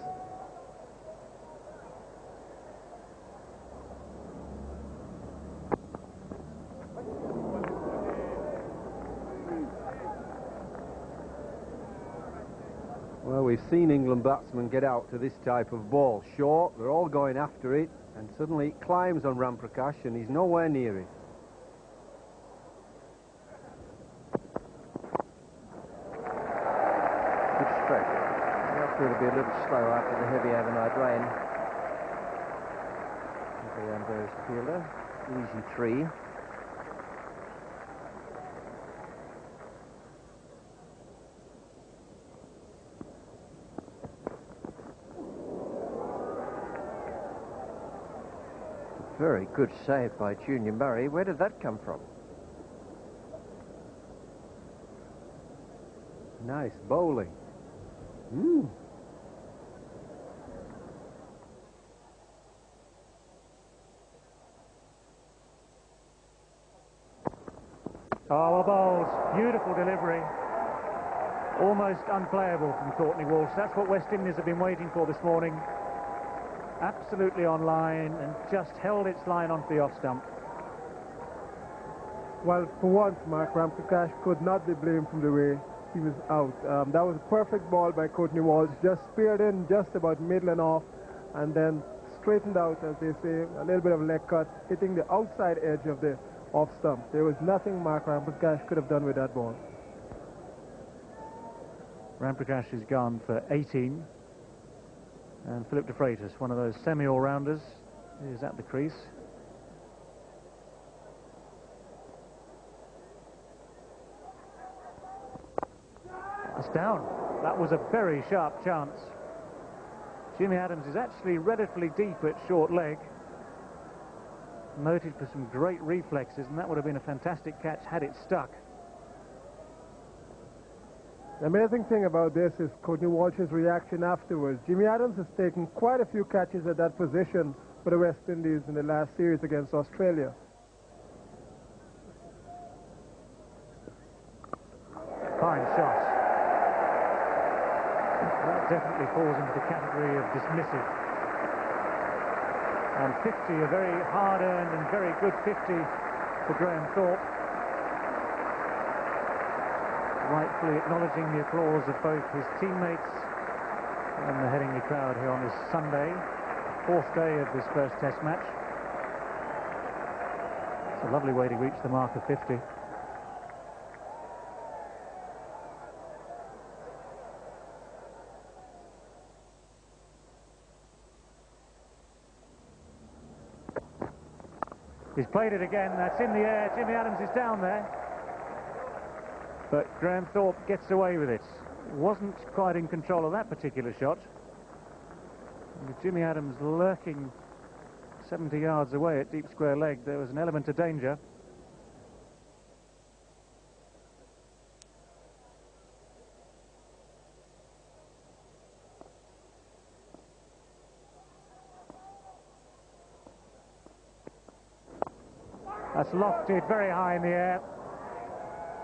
Well, we've seen England batsmen get out to this type of ball. Short, they're all going after it, and suddenly it climbs on Ramprakash and he's nowhere near it. Good stroke. It'll be a little slow after the heavy overnight rain. Curtly Ambrose, the fielder. Easy 3. Very good save by Junior Murray. Where did that come from? Nice bowling. Oh, well bowled. Beautiful delivery. Almost unplayable from Courtney Walsh. That's what West Indies have been waiting for this morning. Absolutely on line and just held its line onto the off stump. Well, for once, Mark, Ramprakash could not be blamed from the way he was out. That was a perfect ball by Courtney Walsh, just speared in just about middle and off, and then straightened out, as they say, a little bit of leg cut, hitting the outside edge of the off stump. There was nothing Mark Ramprakash could have done with that ball. Ramprakash has gone for 18. And Philip de Freitas, one of those semi-all-rounders, is at the crease. That's down. That was a very sharp chance. Jimmy Adams is actually relatively deep at short leg. Noted for some great reflexes, and that would have been a fantastic catch had it stuck. The amazing thing about this is Courtney Walsh's reaction afterwards. Jimmy Adams has taken quite a few catches at that position for the West Indies in the last series against Australia. Fine shot. That definitely falls into the category of dismissive. And 50, a very hard-earned and very good 50 for Graham Thorpe. Rightfully acknowledging the applause of both his teammates and the Headingley crowd here on this Sunday, fourth day of this first Test match. It's a lovely way to reach the mark of 50. He's played it again, that's in the air, Jimmy Adams is down there. But Graham Thorpe gets away with it. Wasn't quite in control of that particular shot. With Jimmy Adams lurking 70 yards away at deep square leg, there was an element of danger. That's lofted very high in the air.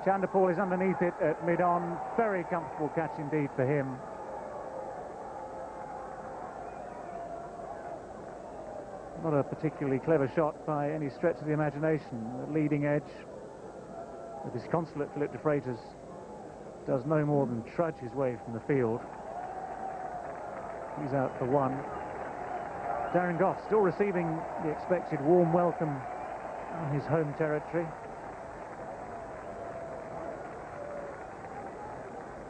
Chanderpaul is underneath it at mid-on. Very comfortable catch indeed for him. Not a particularly clever shot by any stretch of the imagination. The leading edge, the disconsolate Philip de Freitas does no more than trudge his way from the field. He's out for one. Darren Goff still receiving the expected warm welcome in his home territory.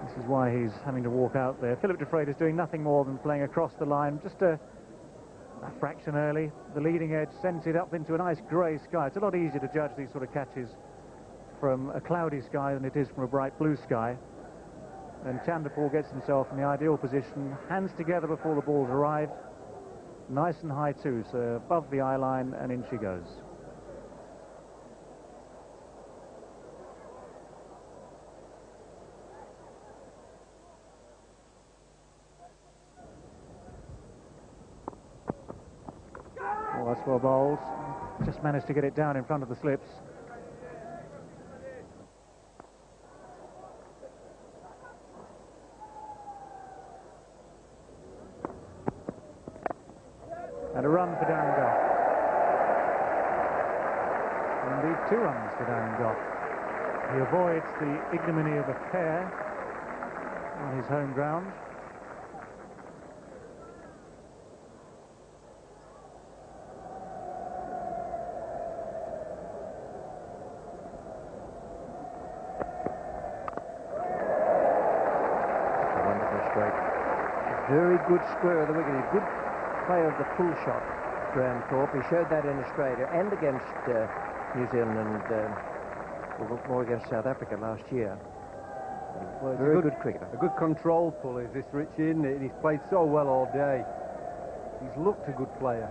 This is why he's having to walk out there. Philip de Vreede is doing nothing more than playing across the line, just a fraction early. The leading edge sends it up into a nice grey sky. It's a lot easier to judge these sort of catches from a cloudy sky than it is from a bright blue sky. And Chanderpaul gets himself in the ideal position, hands together before the balls arrive. Nice and high too, so above the eye line, and in she goes. Oh, that's well bowled. Just managed to get it down in front of the slips. And a run for Darren Goff. Indeed, 2 runs for Darren Goff. He avoids the ignominy of a pair on his home ground. A wonderful stroke. A very good square of the wicket. A good play of the full shot, Graham Thorpe. He showed that in Australia and against New Zealand and more against South Africa last year. Well, he's a very good cricketer. A good control pull is this, Richie, isn't it? He's played so well all day. He's looked a good player.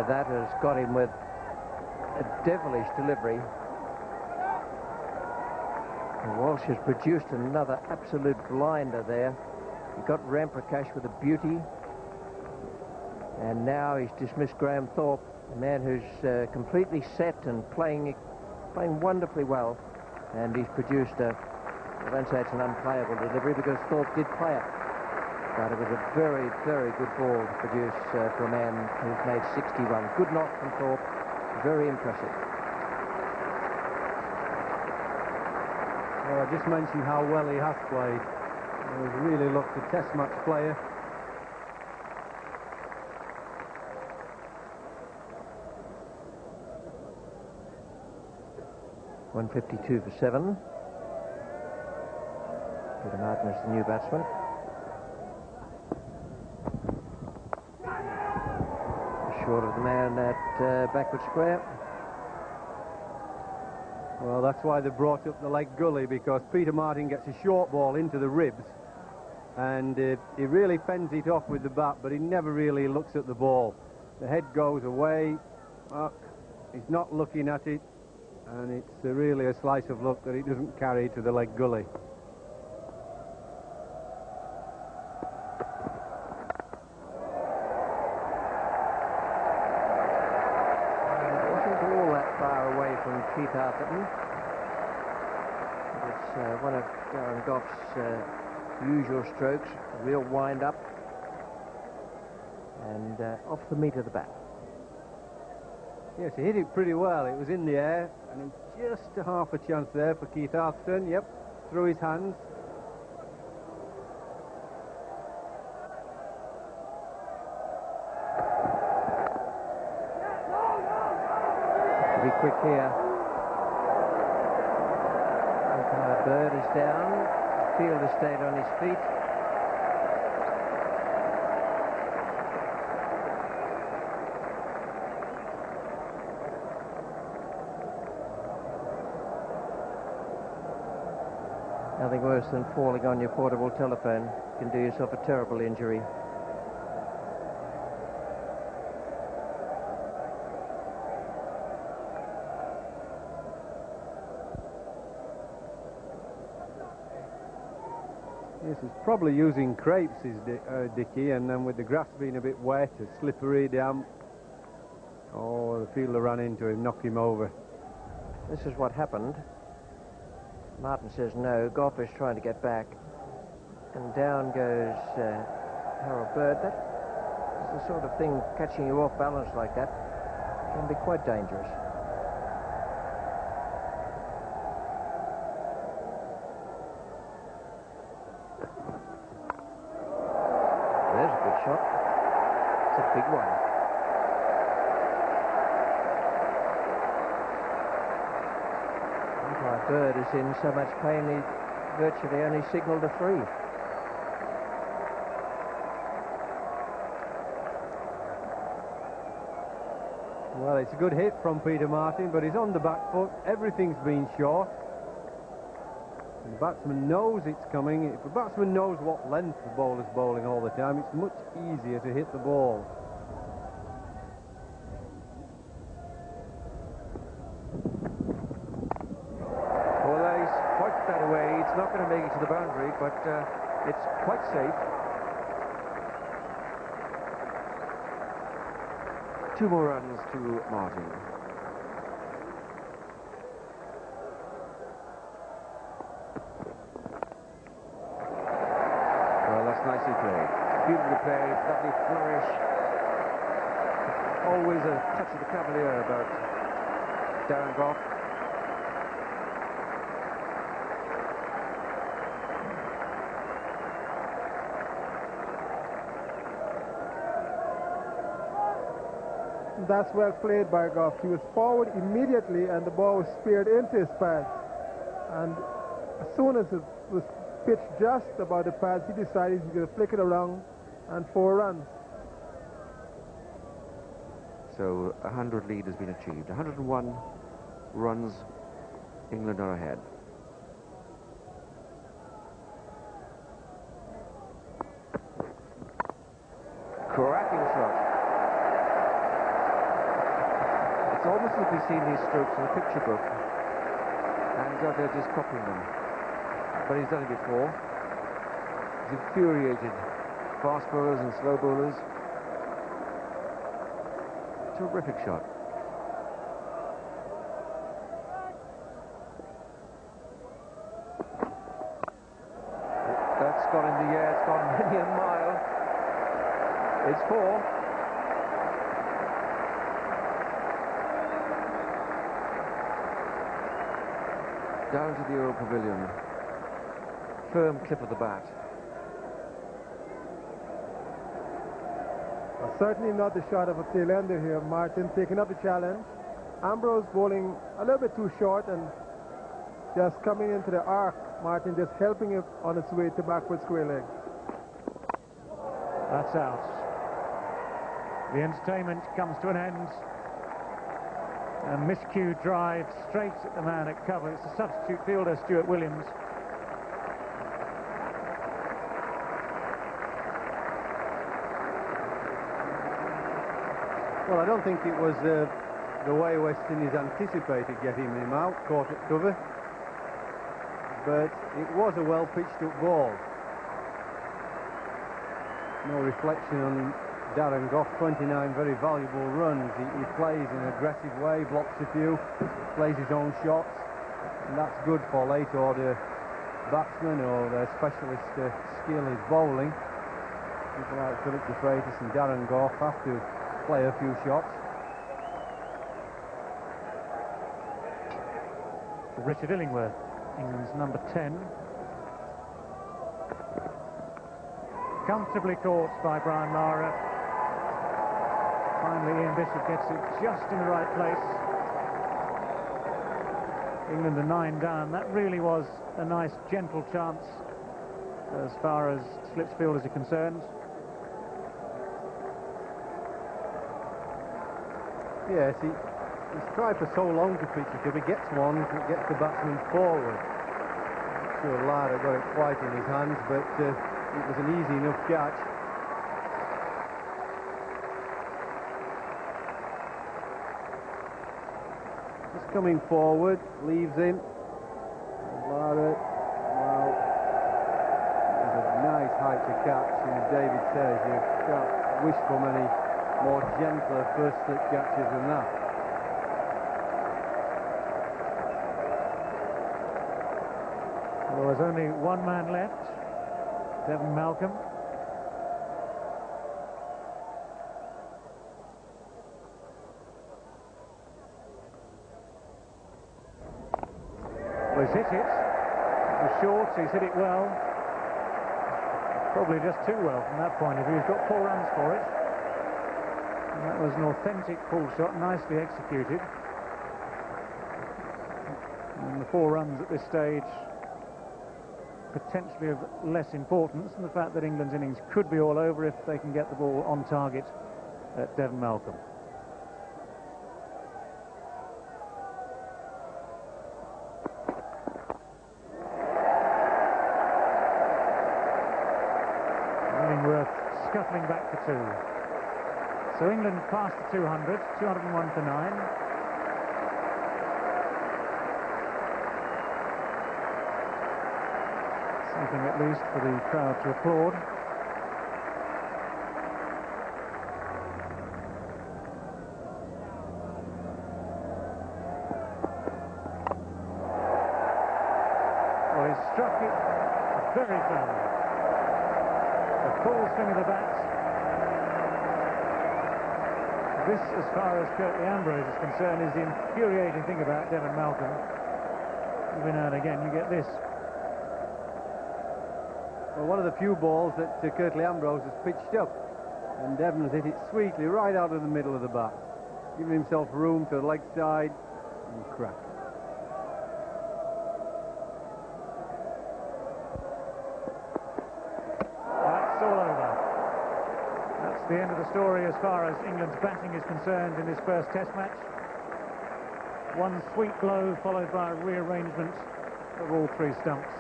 That has got him with a devilish delivery. And Walsh has produced another absolute blinder there. He got Ramprakash with a beauty. And now he's dismissed Graham Thorpe, a man who's completely set and playing wonderfully well. And he's produced I won't say it's an unplayable delivery because Thorpe did play it. But it was a very, very good ball to produce for a man who's made 61. Good knock from Thorpe. Very impressive. Well, I just mentioned how well he has played. He's really looked a test match player. .152 for 7. Peter Martin is the new batsman. Short of the man at backward square. Well, that's why they brought up the leg gully, because Peter Martin gets a short ball into the ribs and he really fends it off with the bat, but he never really looks at the ball. The head goes away. He's not looking at it, and it's really a slice of luck that it doesn't carry to the leg gully. From Keith Arthurton. It's one of Darren Goff's usual strokes, a real wind-up, and off the meat of the bat. Yes, he hit it pretty well. It was in the air, and just a half a chance there for Keith Arthurton. Yep, through his hands. Be quick here. Bird is down. Fielder stayed on his feet. Nothing worse than falling on your portable telephone. You can do yourself a terrible injury. Yes, he's probably using crepes, is Dickie, and then with the grass being a bit wet, slippery, damp. Oh, the fielder ran into him, knocked him over. This is what happened. Martin says no. Goff is trying to get back. And down goes Harold Bird. That is the sort of thing, catching you off balance like that can be quite dangerous. There's a good shot. It's a big one. Umpire Bird is in so much pain he virtually only signalled a free. Well, it's a good hit from Peter Martin, but he's on the back foot. Everything's been short. And the batsman knows it's coming. If the batsman knows what length the bowler's bowling all the time, it's much easier to hit the ball. Well, he's quite that away. It's not going to make it to the boundary, but it's quite safe. 2 more runs to Martin. Well, that's nicely played. Beautifully played, lovely flourish. Always a touch of the cavalier about Darren Goff. That's well played by Goff. He was forward immediately and the ball was speared into his pads. And as soon as it was pitched just about the pads, he decided he's going to flick it around and 4 runs. So 100 lead has been achieved. 101 runs, England are ahead. Cracking shot. It's almost as if we've seen these strokes in a picture book and they're just copying them. But he's done it before. He's infuriated fast bowlers and slow bowlers. Terrific shot. That's gone in the air. It's gone many a mile. It's 4. Down to the Old Pavilion. Firm clip of the bat. Well, certainly not the shot of a tail-ender here. Martin taking up the challenge. Ambrose bowling a little bit too short and just coming into the arc. Martin just helping it on its way to backward square leg. That's out. The entertainment comes to an end. A miscued drive straight at the man at cover. It's the substitute fielder, Stuart Williams. Well, I don't think it was the way West Indies anticipated getting him out, caught at cover. But it was a well-pitched up ball. No reflection on Darren Goff. 29 very valuable runs. He plays in an aggressive way, blocks a few, plays his own shots, and that's good for late order batsmen or their specialist skill is bowling. People like Philip de Freitas and Darren Goff have to play a few shots. Richard Illingworth, England's number 10. Comfortably caught by Brian Lara. Finally, Ian Bishop gets it just in the right place. England are 9 down. That really was a nice, gentle chance as far as slips fielders are concerned. Yes, he's tried for so long to pitch it. If he gets one, it gets the batsman forward. I'm sure Lara got it quite in his hands, but it was an easy enough catch. Just coming forward, leaves him. Lara, well, there's a nice height to catch, and as David says, you can't wish for many more gentler first slip catches than that. Well, there's only one man left. Devon Malcolm. Well, he's hit it. It was short, he's hit it well. Probably just too well from that point of view. He's got 4 runs for it. And that was an authentic pull shot, nicely executed. And the 4 runs at this stage potentially of less importance than the fact that England's innings could be all over if they can get the ball on target at Devon Malcolm. Scuttling back for 2. So England past the 200, 201 for 9. Something at least for the crowd to applaud. Well, he struck it very firmly. Full swing of the bat. This, as far as Curtly Ambrose is concerned, is the infuriating thing about Devon Malcolm. Every now and again you get this. Well, one of the few balls that Curtly Ambrose has pitched up, and Devon's hit it sweetly right out of the middle of the bat, giving himself room to the leg side and crack. The end of the story as far as England's batting is concerned in this first Test match. One sweet blow followed by a rearrangement of all 3 stumps.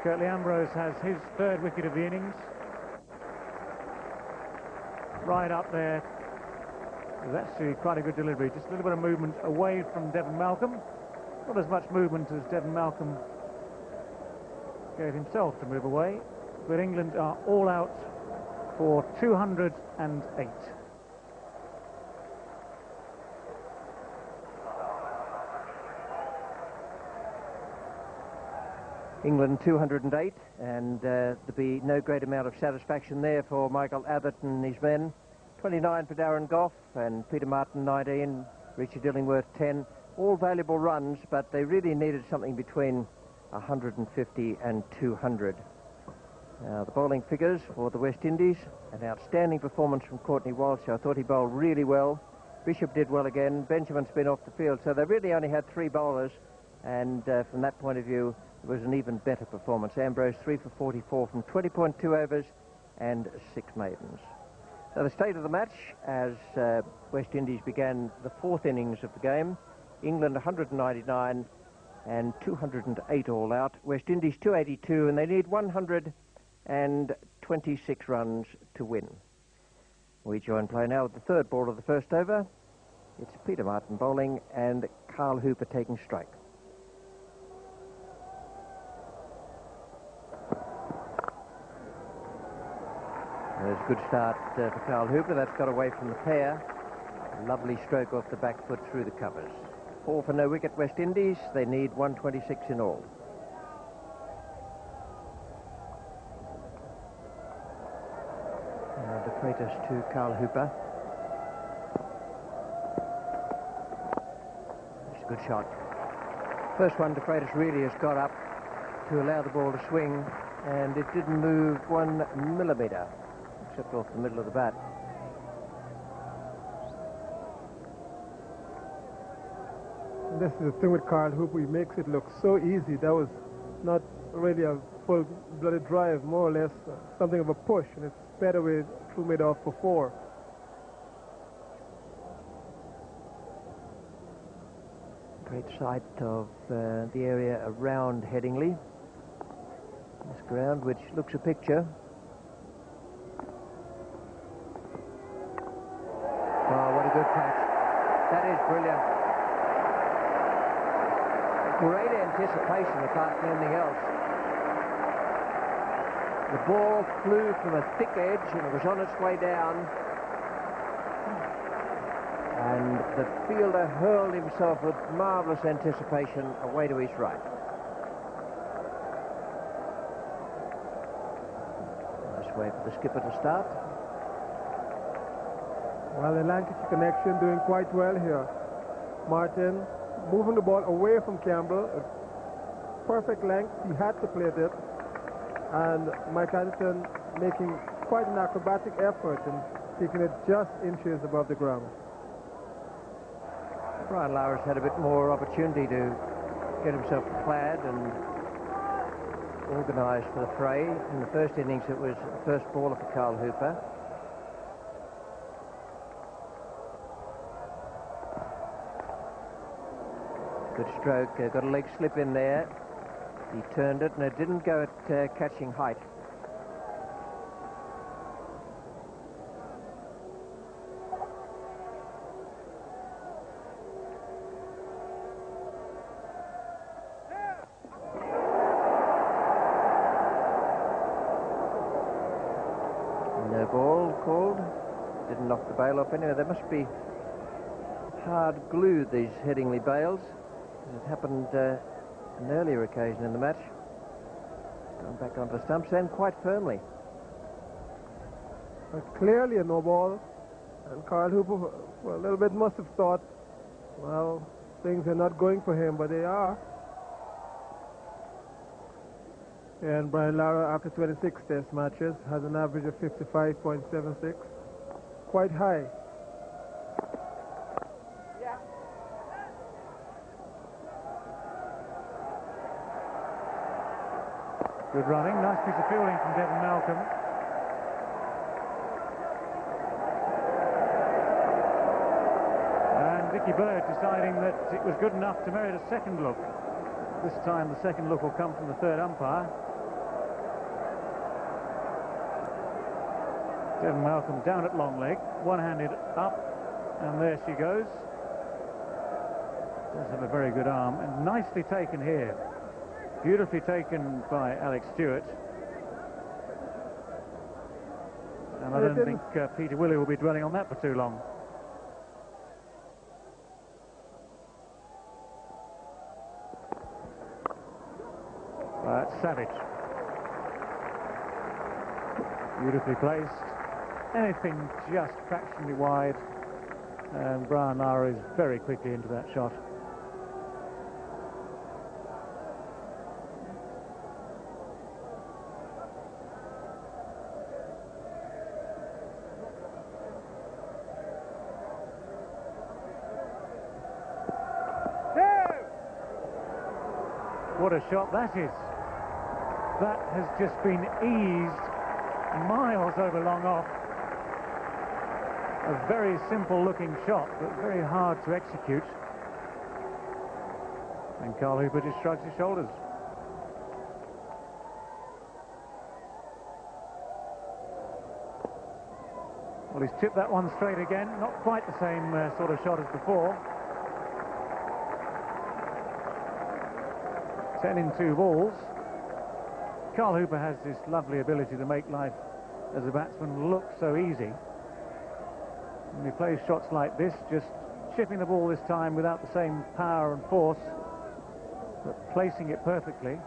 Curtly Ambrose has his 3rd wicket of the innings. Right up there. It was actually quite a good delivery. Just a little bit of movement away from Devon Malcolm. Not as much movement as Devon Malcolm gave himself to move away. But England are all out for 208. England 208, and there'll be no great amount of satisfaction there for Michael Atherton and his men. 29 for Darren Gough, and Peter Martin 19, Richard Illingworth 10. All valuable runs, but they really needed something between 150 and 200. Now, the bowling figures for the West Indies. An outstanding performance from Courtney Walsh. I thought he bowled really well. Bishop did well again. Benjamin's been off the field, so they really only had 3 bowlers, and from that point of view, it was an even better performance. Ambrose 3 for 44 from 20.2 overs and 6 maidens. So the state of the match as West Indies began the 4th innings of the game. England 199 and 208 all out. West Indies 282, and they need 126 runs to win. We join play now with the 3rd ball of the first over. It's Peter Martin bowling and Carl Hooper taking strike. There's a good start for Carl Hooper. That's got away from the pair. A lovely stroke off the back foot through the covers. 4 for no wicket West Indies. They need 126 in all. De Freitas to Carl Hooper. It's a good shot. First one, De Freitas really has got up to allow the ball to swing, and it didn't move 1 millimetre, except off the middle of the bat. This is the thing with Carl Hooper. He makes it look so easy. That was not really a full-blooded drive, more or less something of a push, and it's sped away through mid-off for 4. Great sight of the area around Headingley. This ground, which looks a picture. Oh, what a good catch. That is brilliant. Great anticipation apart from anything else. The ball flew from a thick edge and it was on its way down. And the fielder hurled himself with marvellous anticipation away to his right. wait for the skipper to start. Well, the Lancashire connection doing quite well here. Martin moving the ball away from Campbell. A perfect length. He had to play it. And Mike Atherton making quite an acrobatic effort and taking it just inches above the ground. Brian Lara's had a bit more opportunity to get himself clad and organised for the fray. In the first innings, it was a first baller for Carl Hooper. Good stroke, got a leg slip in there. He turned it, and it didn't go at catching height. No ball called. Didn't knock the bail off anyway. There must be hard glue, these Headingley bails. It happened an earlier occasion in the match. Gone back onto the stumps and quite firmly. But clearly a no ball. And Carl Hooper, for a little bit, must have thought, well, things are not going for him, but they are. And Brian Lara, after 26 test matches, has an average of 55.76. Quite high. Good running, nice piece of fielding from Devon Malcolm. And Dickie Bird deciding that it was good enough to merit a second look. This time the second look will come from the third umpire. Devon Malcolm down at long leg, one-handed up, and there she goes. Does have a very good arm, and nicely taken here. Beautifully taken by Alex Stewart. And I don't think Peter Willey will be dwelling on that for too long. That's Savage. Beautifully placed. Anything just fractionally wide. And Brian Lara is very quickly into that shot. What a shot that is. That has just been eased miles over long off. A very simple looking shot, but very hard to execute. And Carl Hooper just shrugs his shoulders. Well, he's tipped that one straight again. Not quite the same sort of shot as before. 10 in 2 balls. Carl Hooper has this lovely ability to make life as a batsman look so easy. When he plays shots like this, just chipping the ball this time without the same power and force, but placing it perfectly.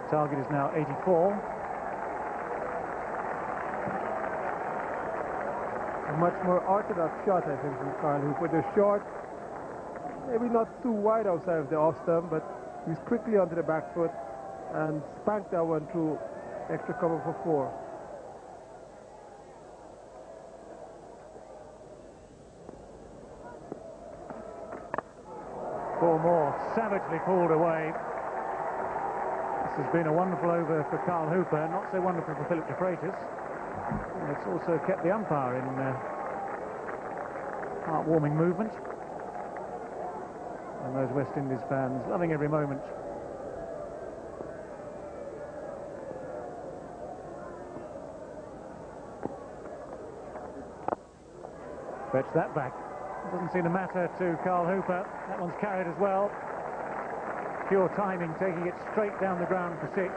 Target is now 84. A much more orthodox shot, I think, from Carl Hooper. The short, maybe not too wide outside of the off stump, but he was quickly onto the back foot and spanked that one through extra cover for 4. Four more, savagely pulled away. This has been a wonderful over for Carl Hooper, not so wonderful for Philip de Freitas. And it's also kept the umpire in heartwarming movement. And those West Indies fans loving every moment. Fetch that back. Doesn't seem to matter to Carl Hooper. That one's carried as well. Pure timing, taking it straight down the ground for 6.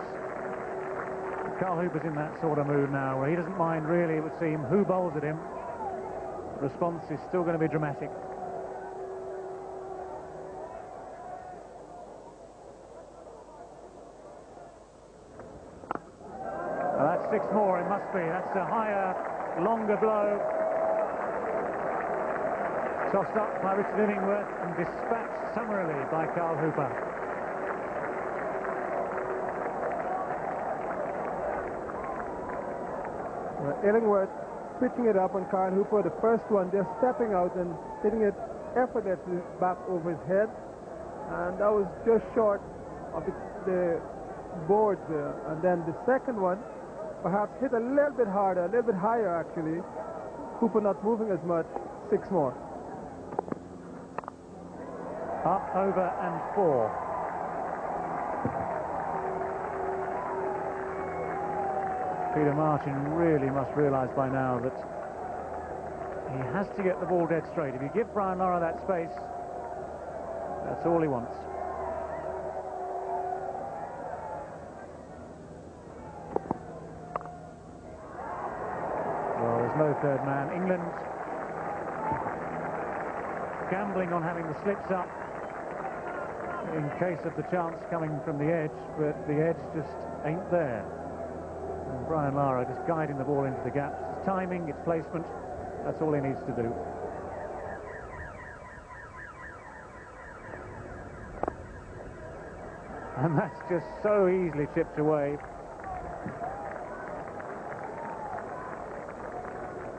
Carl Hooper's in that sort of mood now, where he doesn't mind really, it would seem, who bowls at him. The response is still going to be dramatic. 6 more, it must be. That's a higher, longer blow. Tossed up by Richard Illingworth and dispatched summarily by Carl Hooper. Illingworth pitching it up on Carl Hooper, the first one just stepping out and hitting it effortlessly back over his head, and that was just short of the boards there. And then the second one perhaps hit a little bit harder, a little bit higher actually. Hooper not moving as much. 6 more. Up, over and 4. Peter Martin really must realise by now that he has to get the ball dead straight. If you give Brian Lara that space, that's all he wants. Well, there's no third man. England gambling on having the slips up in case of the chance coming from the edge, but the edge just ain't there. And Brian Lara just guiding the ball into the gaps. It's timing, it's placement, that's all he needs to do. And that's just so easily chipped away.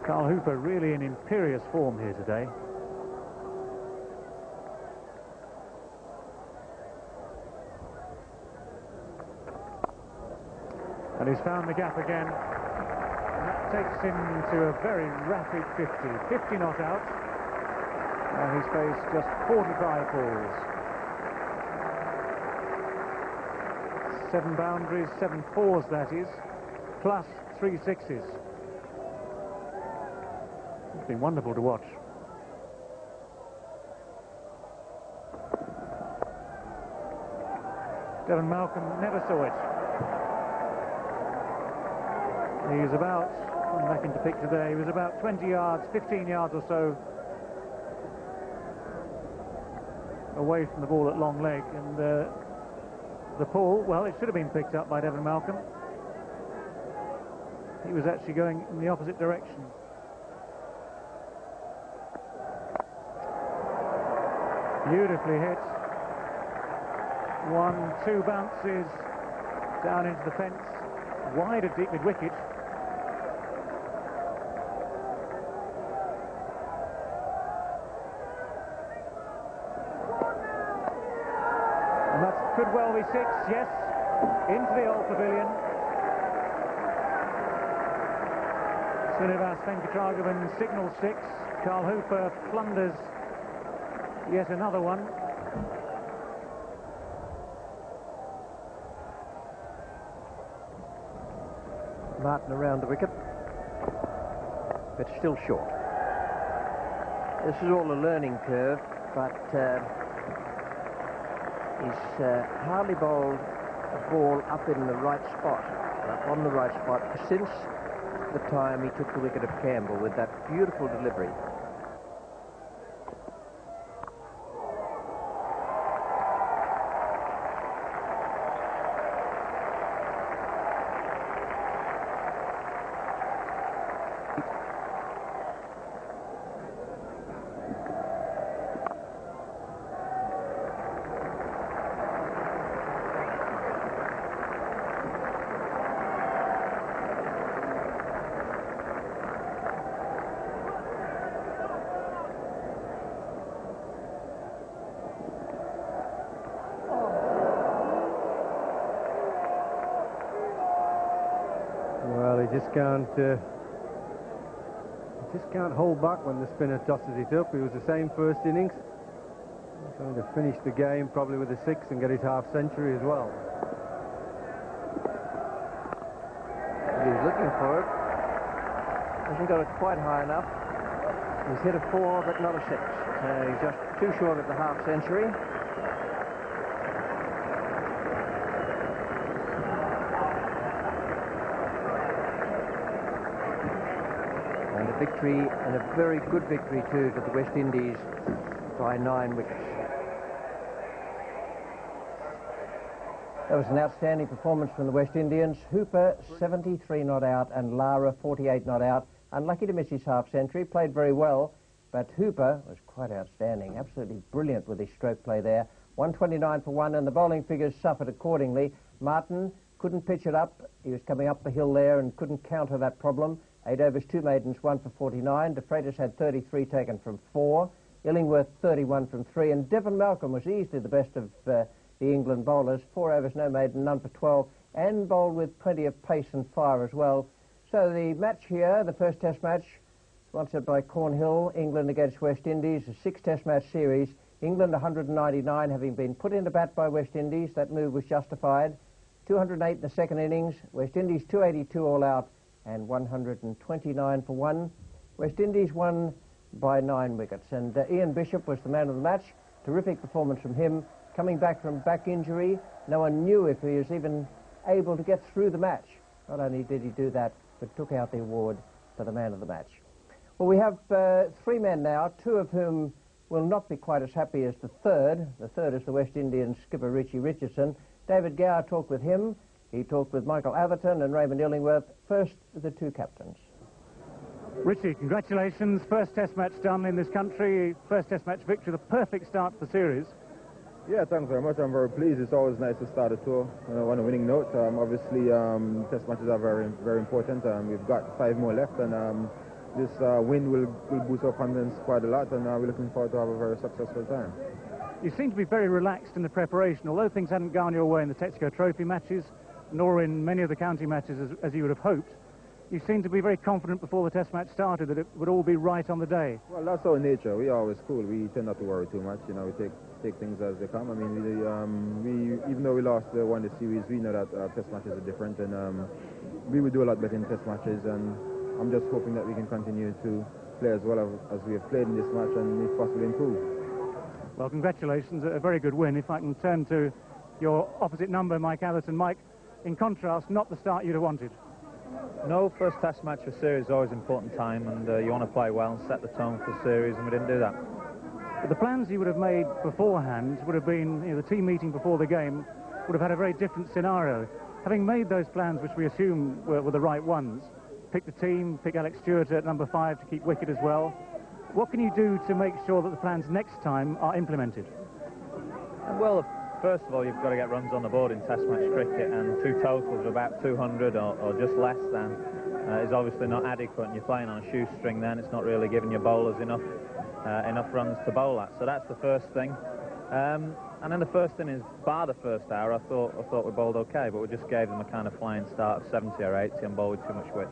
Carl Hooper really in imperious form here today. And he's found the gap again. And that takes him to a very rapid 50. 50 not out. And he's faced just 45 balls. 7 boundaries, 7 fours that is, plus 3 sixes. It's been wonderful to watch. Devon Malcolm never saw it. He was about, I'm back into pick today, he was about 20 yards, 15 yards or so away from the ball at long leg, and the pull, well, it should have been picked up by Devon Malcolm. He was actually going in the opposite direction. Beautifully hit. 1, 2 bounces down into the fence, wide of deep mid-wicket. And that could well be 6, yes, into the old pavilion. Srinivas Venkatragavan signals 6. Carl Hooper plunders yet another one. Martin around the wicket, but still short. This is all a learning curve, but he's hardly bowled a ball up in the right spot, on the right spot, since the time he took the wicket of Campbell with that beautiful delivery. Well, he just can't hold back when the spinner tosses it up. It was the same first innings. Trying to finish the game probably with a 6 and get his half-century as well. He's looking for it. Hasn't got it quite high enough. He's hit a 4, but not a 6. He's just too short of the half-century. Victory, and a very good victory too, to the West Indies by 9 wickets. That was an outstanding performance from the West Indians. Hooper, 73 not out, and Lara, 48 not out. Unlucky to miss his half-century, played very well, but Hooper was quite outstanding, absolutely brilliant with his stroke play there. 129 for 1, and the bowling figures suffered accordingly. Martin couldn't pitch it up. He was coming up the hill there and couldn't counter that problem. 8 overs, 2 maidens, 1 for 49. De Freitas had 33 taken from 4. Illingworth, 31 from 3. And Devon Malcolm was easily the best of the England bowlers. 4 overs, no maiden, none for 12. And bowled with plenty of pace and fire as well. So the match here, the first Test match, sponsored by Cornhill, England against West Indies, a 6-Test match series. England 199 having been put into bat by West Indies. That move was justified. 208 in the second innings. West Indies 282 all out and 129 for 1. West Indies won by 9 wickets. And Ian Bishop was the man of the match. Terrific performance from him. Coming back from back injury, no one knew if he was even able to get through the match. Not only did he do that, but took out the award for the man of the match. Well, we have 3 men now, 2 of whom will not be quite as happy as the third. The third is the West Indian skipper, Richie Richardson. David Gower talked with him. He talked with Michael Atherton and Raymond Illingworth. First, the 2 captains. Richie, congratulations. First Test match done in this country. First Test match victory, the perfect start to the series. Yeah, thanks very much. I'm very pleased. It's always nice to start a tour on a winning note. Obviously, Test matches are very, very important. We've got 5 more left, and this win will boost our confidence quite a lot, and we're looking forward to have a very successful time. You seem to be very relaxed in the preparation. Although things hadn't gone your way in the Texaco Trophy matches, nor in many of the county matches as you would have hoped, you seemed to be very confident before the Test match started that it would all be right on the day. Well, that's our nature. We are always cool. We tend not to worry too much. You know, we take things as they come. I mean, we even though we lost won the series, we know that Test matches are different, and we would do a lot better in Test matches. And I'm just hoping that we can continue to play as well as we have played in this match, and if possible improve. Well, congratulations, a very good win. If I can turn to your opposite number, Mike Atherton. Mike, in contrast, not the start you'd have wanted. No, first Test match for series is always an important time, and you want to play well and set the tone for the series, and we didn't do that. But the plans you would have made beforehand would have been, the team meeting before the game would have had a very different scenario. Having made those plans, which we assume were the right ones, pick the team, pick Alex Stewart at number 5 to keep wicket as well, what can you do to make sure that the plans next time are implemented? Well, first of all, you've got to get runs on the board in Test match cricket, and 2 totals of about 200 or just less than is obviously not adequate, and you're playing on a shoestring then. It's not really giving your bowlers enough runs to bowl at. So that's the first thing. And then the first innings, bar the first hour, I thought we bowled okay, but we just gave them a kind of flying start of 70 or 80 and bowled with too much width.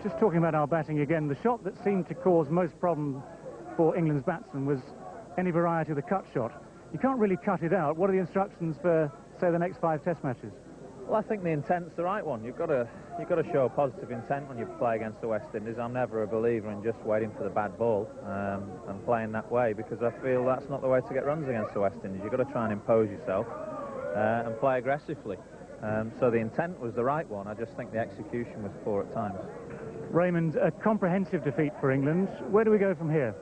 Just talking about our batting again, the shot that seemed to cause most problems for England's batsmen was any variety of the cut shot. You can't really cut it out. What are the instructions for, say, the next 5 Test matches? Well, I think the intent's the right one. You've got to show positive intent when you play against the West Indies. I'm never a believer in just waiting for the bad ball and playing that way, because I feel that's not the way to get runs against the West Indies. You've got to try and impose yourself and play aggressively. So the intent was the right one. I just think the execution was poor at times. Raymond, a comprehensive defeat for England. Where do we go from here?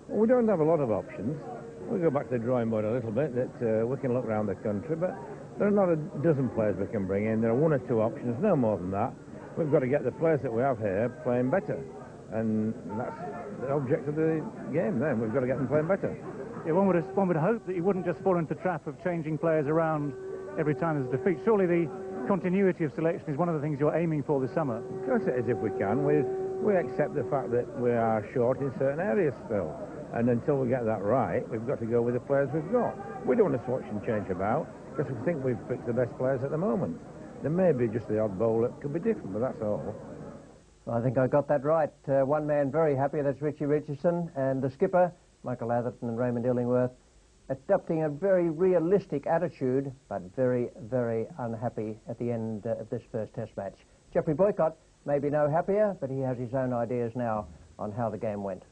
Well, we don't have a lot of options. We'll go back to the drawing board a little bit. That we can look around the country, but there are not a dozen players we can bring in. There are 1 or 2 options, no more than that. We've got to get the players that we have here playing better, and that's the object of the game then. We've got to get them playing better. Yeah, one would hope that you wouldn't just fall into the trap of changing players around every time there's a defeat. Surely the continuity of selection is one of the things you're aiming for this summer. Of course it is, if we can. We accept the fact that we are short in certain areas still, and until we get that right, we've got to go with the players we've got. We don't want to swatch and change about, because we think we've picked the best players at the moment. There may be just the odd bowl that could be different, but that's all. Well, I think I got that right. One man very happy, that's Richie Richardson, and the skipper, Michael Atherton and Raymond Illingworth, adopting a very realistic attitude, but very, very unhappy at the end of this first Test match. Geoffrey Boycott may be no happier, but he has his own ideas now on how the game went.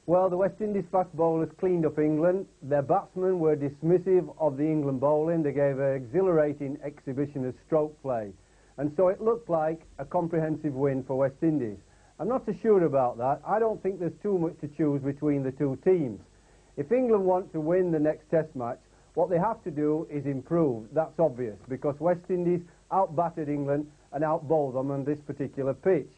Well, the West Indies fast bowlers cleaned up England. Their batsmen were dismissive of the England bowling. They gave an exhilarating exhibition of stroke play. And so it looked like a comprehensive win for West Indies. I'm not so sure about that. I don't think there's too much to choose between the 2 teams. If England want to win the next Test match, What they have to do is improve. That's obvious, because West Indies out-battered England and out-bowled them on this particular pitch.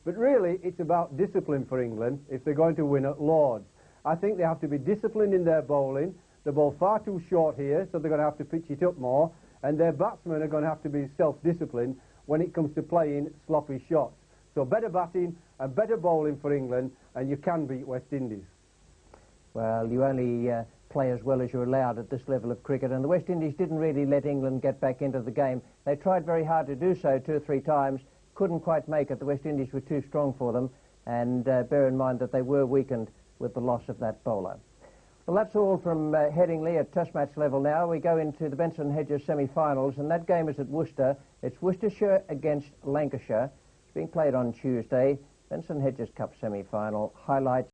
But really, it's about discipline for England if they're going to win at Lord's. I think they have to be disciplined in their bowling. They bowl far too short here, so they're going to have to pitch it up more, and their batsmen are going to have to be self-disciplined when it comes to playing sloppy shots. So better batting and better bowling for England, and you can beat West Indies. Well, you only play as well as you're allowed at this level of cricket, and the West Indies didn't really let England get back into the game. They tried very hard to do so 2 or 3 times, couldn't quite make it. The West Indies were too strong for them, and bear in mind that they were weakened with the loss of that bowler. Well, that's all from Headingley at Test match level now. We go into the Benson Hedges semi-finals, and that game is at Worcester. It's Worcestershire against Lancashire. It's being played on Tuesday. Benson Hedges Cup semi-final highlights